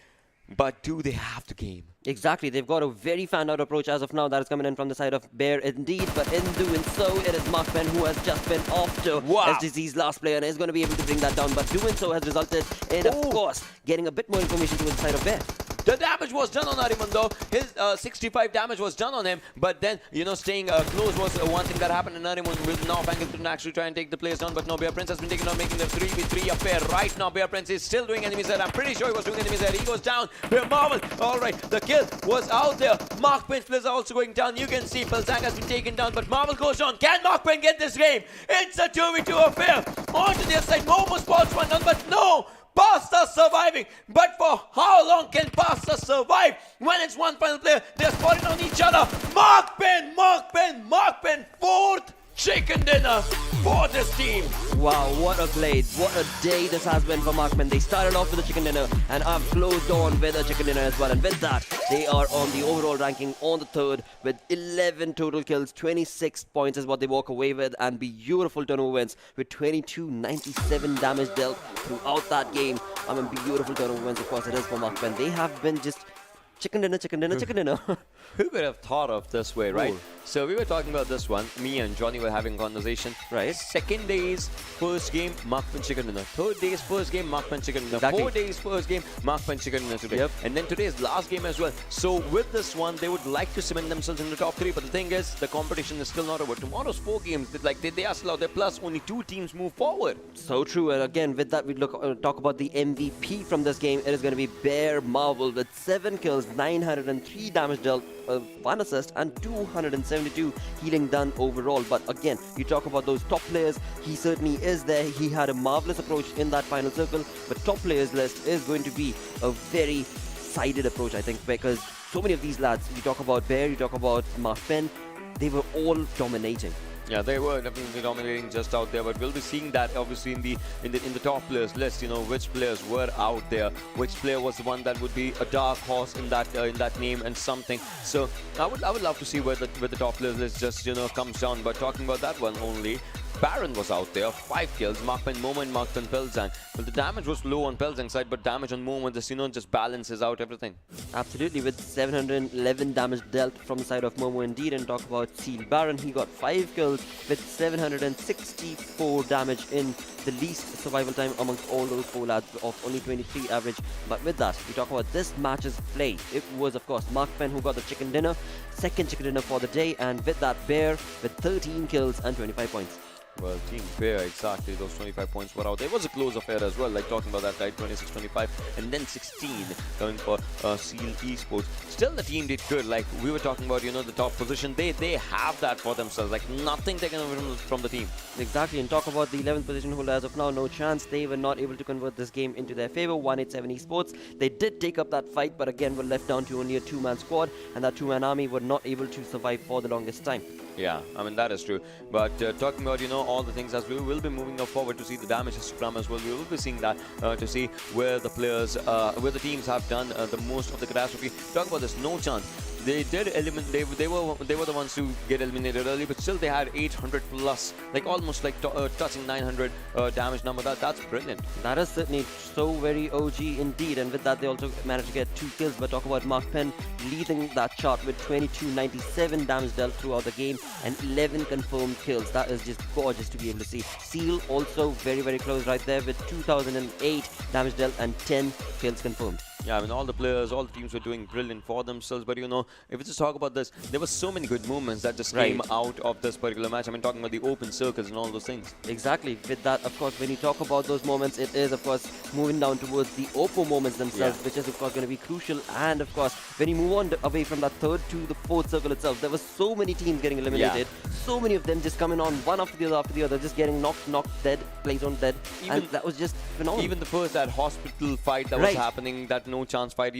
but do they have the game? Exactly. They've got a very fanned out approach as of now that is coming in from the side of Bear indeed, but in doing so, it is MAKPEN who has just been after SDZ's last player and is going to be able to bring that down, but doing so has resulted in, of course, getting a bit more information towards the side of Bear. The damage was done on Nariman though. His 65 damage was done on him, but then, staying close was one thing that happened, and Nariman will now Erangel to actually try and take the place down, but no, Bear Prince has been taken on, making the 3v3 affair right now. Bear Prince is still doing enemies there. I'm pretty sure he was doing enemies there. He goes down. Bear Marvel. Alright, the kill was out there. MAKPEN players are also going down. You can see Pelzang has been taken down, but Marvel goes on. Can MAKPEN get this game? It's a 2v2 affair. Onto their side, Momo spots one down, but no! Pasta surviving, but for how long can Pasta survive when it's one final player? They're spotting on each other. MAKPEN, fourth chicken dinner for this team. Wow, what a play. What a day this has been for MAKPEN. They started off with a chicken dinner and have closed on with a chicken dinner as well. And with that, they are on the overall ranking on the third with 11 total kills. 26 points is what they walk away with, and beautiful turnover wins with 2297 damage dealt throughout that game. Beautiful turnover wins, of course, it is for MAKPEN. They have been just chicken dinner. Who could have thought of this way, right? Cool. So we were talking about this one. Me and Johnny were having a conversation. Right. Second day's first game, MAKPEN chicken dinner. Third day's first game, MAKPEN chicken dinner. Exactly. 4 days first game, MAKPEN chicken dinner today. Yep. And then today's last game as well. So with this one, they would like to cement themselves in the top 3. But the thing is, the competition is still not over. Tomorrow's 4 games, they are still out there. Plus, only 2 teams move forward. So true. And again, with that, we talk about the MVP from this game. It is going to be Bear Marvel with 7 kills, 903 damage dealt, 1 assist, and 272 healing done overall. But again, you talk about those top players. He certainly is there. He had a marvelous approach in that final circle. But top players list is going to be a very sided approach, I think, because so many of these lads, you talk about Bear, you talk about MAKPEN, they were all dominating. Yeah, they were definitely dominating just out there, but we'll be seeing that obviously in the top players list. Which players were out there, which player was the one that would be a dark horse in that name and something. So I would love to see where the top players list just comes down. But talking about that one only, Baron was out there, 5 kills. MAKPEN, Momo, and MAKPEN Pelzang. Well, the damage was low on Pelzang's side, but damage on Momo just balances out everything. Absolutely, with 711 damage dealt from the side of Momo indeed. And talk about Seal Baron, he got 5 kills with 764 damage in the least survival time amongst all those 4 lads of only 23 average. But with that, we talk about this match's play. It was, of course, MAKPEN who got the chicken dinner, second chicken dinner for the day, and with that, Bear with 13 kills and 25 points. Well, Team Bear, exactly, those 25 points were out. There was a close affair as well, like talking about that, right? 26-25, and then 16 coming for Seal Esports. Still, the team did good. Like we were talking about, the top position. They have that for themselves. Like nothing taken away from the team. Exactly, and talk about the 11th position holder as of now, NoChance. They were not able to convert this game into their favor. 187 Esports. They did take up that fight, but again were left down to only a 2-man squad, and that 2-man army were not able to survive for the longest time. Yeah, that is true. But talking about, all the things as we will be moving up forward to see the damage to come as well. We will be seeing that to see where the players, where the teams have done the most of the catastrophe. Talk about this, NoChance. They did eliminate. They were the ones who get eliminated early, but still they had 800 plus, like almost like touching 900 damage number. That's brilliant. That is certainly so very OG indeed, and with that they also managed to get 2 kills. But talk about MAKPEN leading that chart with 2297 damage dealt throughout the game and 11 confirmed kills. That is just gorgeous to be able to see. Seal also very, very close right there with 2008 damage dealt and 10 kills confirmed. Yeah, all the players, all the teams were doing brilliant for themselves. But if we just talk about this, there were so many good movements that just came out of this particular match. Talking about the open circles and all those things. Exactly. With that, of course, when you talk about those moments, it is, of course, moving down towards the OPPO moments themselves, which is, of course, going to be crucial. And, of course, when you move on away from that 3rd to the 4th circle itself, there were so many teams getting eliminated. So many of them just coming on one after the other, just getting knocked dead, placed on dead. And that was just phenomenal. Even the first, that hospital fight that was happening, that NoChance fight,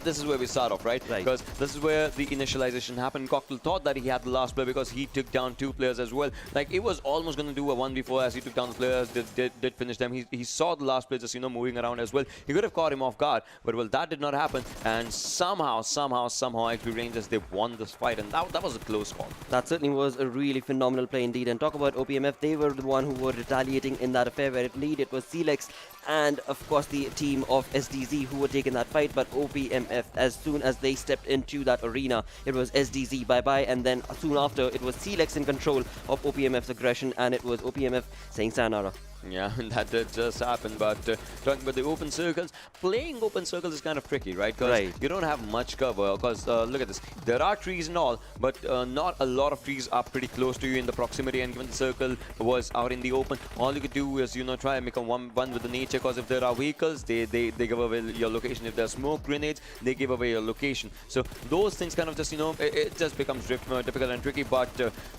this is where we start off, right? Because this is where the initialization happened. Cocktail thought that he had the last player because he took down 2 players as well. Like, it was almost going to do a 1v4 as he took down the players, did finish them. He saw the last player just, moving around as well. He could have caught him off guard, but, well, that did not happen. And somehow, XP Rangers, they won this fight, and that was a close call. That certainly was a really phenomenal play indeed. And talk about OPMF, they were the one who were retaliating in that affair where it was Celex and, of course, the team of SDZ who were taking that fight. But OPMF, as soon as they stepped into that arena, it was SDZ bye-bye, and then soon after, it was Celex in control of OPMF's aggression, and it was OPMF saying sayonara. Yeah, that did just happen. But talking about the open circles, playing open circles is kind of tricky, right? Because you don't have much cover. Because look at this, there are trees and all, but not a lot of trees are pretty close to you in the proximity. And given the circle was out in the open, all you could do is try and make a one with the nature. Because if there are vehicles, they give away your location. If there are smoke grenades, they give away your location. So those things kind of just it just becomes difficult and tricky. But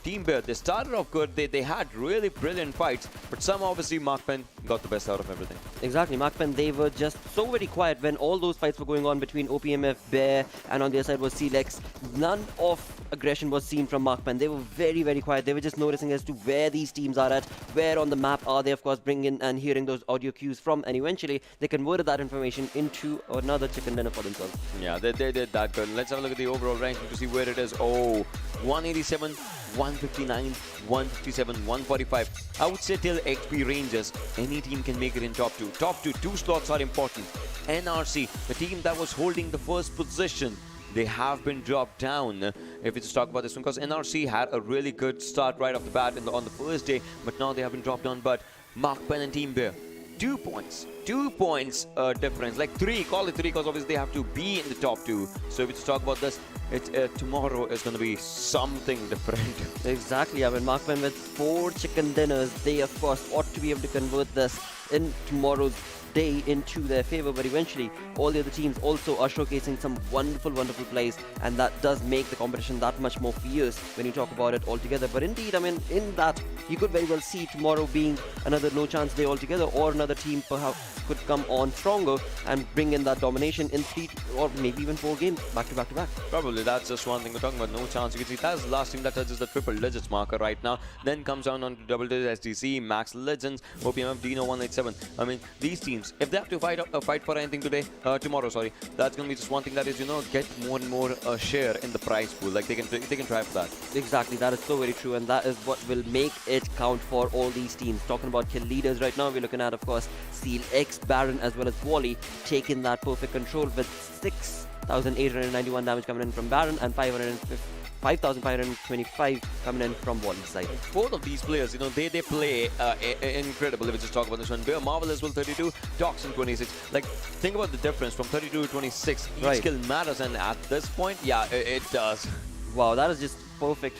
Team Bear, they started off good. They had really brilliant fights, but somehow obviously MAKPEN got the best out of everything. Exactly, MAKPEN, they were just so very quiet when all those fights were going on between OPMF, Bear, and on the other side was Clex. None of aggression was seen from MAKPEN. They were very, very quiet. They were just noticing as to where these teams are at, where on the map are they, of course, bringing and hearing those audio cues from, and eventually they converted that information into another chicken dinner for themselves. Yeah, they did that good. Let's have a look at the overall ranking to see where it is. Oh, 187, 159, 157, 145. I would say till XP ranges, any team can make it in top 2. Top 2 slots are important. NRC, the team that was holding the first position, they have been dropped down. If we just talk about this one, because NRC had a really good start right off the bat on the first day, but now they have been dropped down. But MAKPEN and Team Bear, 2 points. 2 points difference, like 3, call it 3, because obviously they have to be in the top 2. So if we just talk about this, tomorrow is going to be something different. Exactly, I mean, MAKPEN with 4 chicken dinners, they of course ought to be able to convert this in tomorrow's day into their favor, but eventually all the other teams also are showcasing some wonderful plays, and that does make the competition that much more fierce when you talk about it altogether. But indeed, I mean, in that you could very well see tomorrow being another NoChance day altogether, or another team perhaps could come on stronger and bring in that domination in 3 or maybe even 4 games back to back to back. Probably that's just one thing. We're talking about NoChance. You can see that's the last team that touches the triple digits marker right now. Then comes down on to double digits SDC, Max Legends, OPMF, DENO 187. I mean, these teams, if they have to fight for anything tomorrow, that's gonna be just one thing, that is get more and more share in the prize pool. Like they can try for that. Exactly, that is so very true, and that is what will make it count for all these teams. Talking about kill leaders right now, we're looking at, of course, Seal X, Baron, as well as Wally taking that perfect control with 6,891 damage coming in from Baron and 5,525 coming in from Wally's side. Both of these players, they play incredible. If we just talk about this one, Marvel as well, 32, Toxin 26. Like, think about the difference from 32 to 26. Each skill matters, and at this point, yeah, it does. Wow, that is just perfect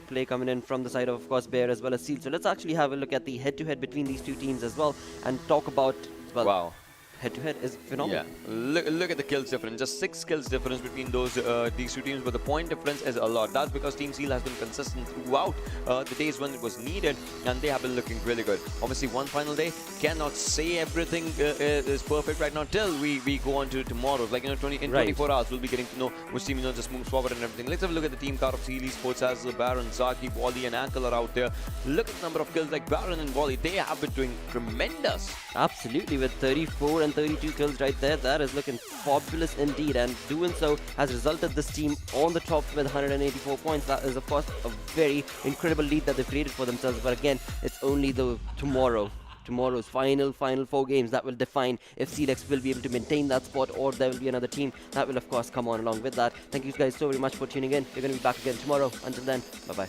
play coming in from the side of course, Bear as well as Seal. So let's actually have a look at the head-to-head between these two teams as well, and talk about, well, wow. Head-to-head is phenomenal. Yeah, look at the kills difference. Just 6 kills difference between these two teams, but the point difference is a lot. That's because Team Seal has been consistent throughout the days when it was needed, and they have been looking really good. Obviously, one final day cannot say everything is perfect right now till we go on to tomorrow. Like, 24 hours, we'll be getting to know which team just moves forward and everything. Let's have a look at the team card of Seal Esports as Baron, Zaki, Wally, and Erangel are out there. Look at the number of kills. Like Baron and Wally, they have been doing tremendous. Absolutely, with 34 and 32 kills right there, that is looking fabulous indeed, and doing so has resulted this team on the top with 184 points. That is of course a very incredible lead that they've created for themselves, but again, it's only the tomorrow's final 4 games that will define if Clex will be able to maintain that spot, or there will be another team that will of course come on along with that. Thank you guys so very much for tuning in. We're going to be back again tomorrow. Until then, bye bye.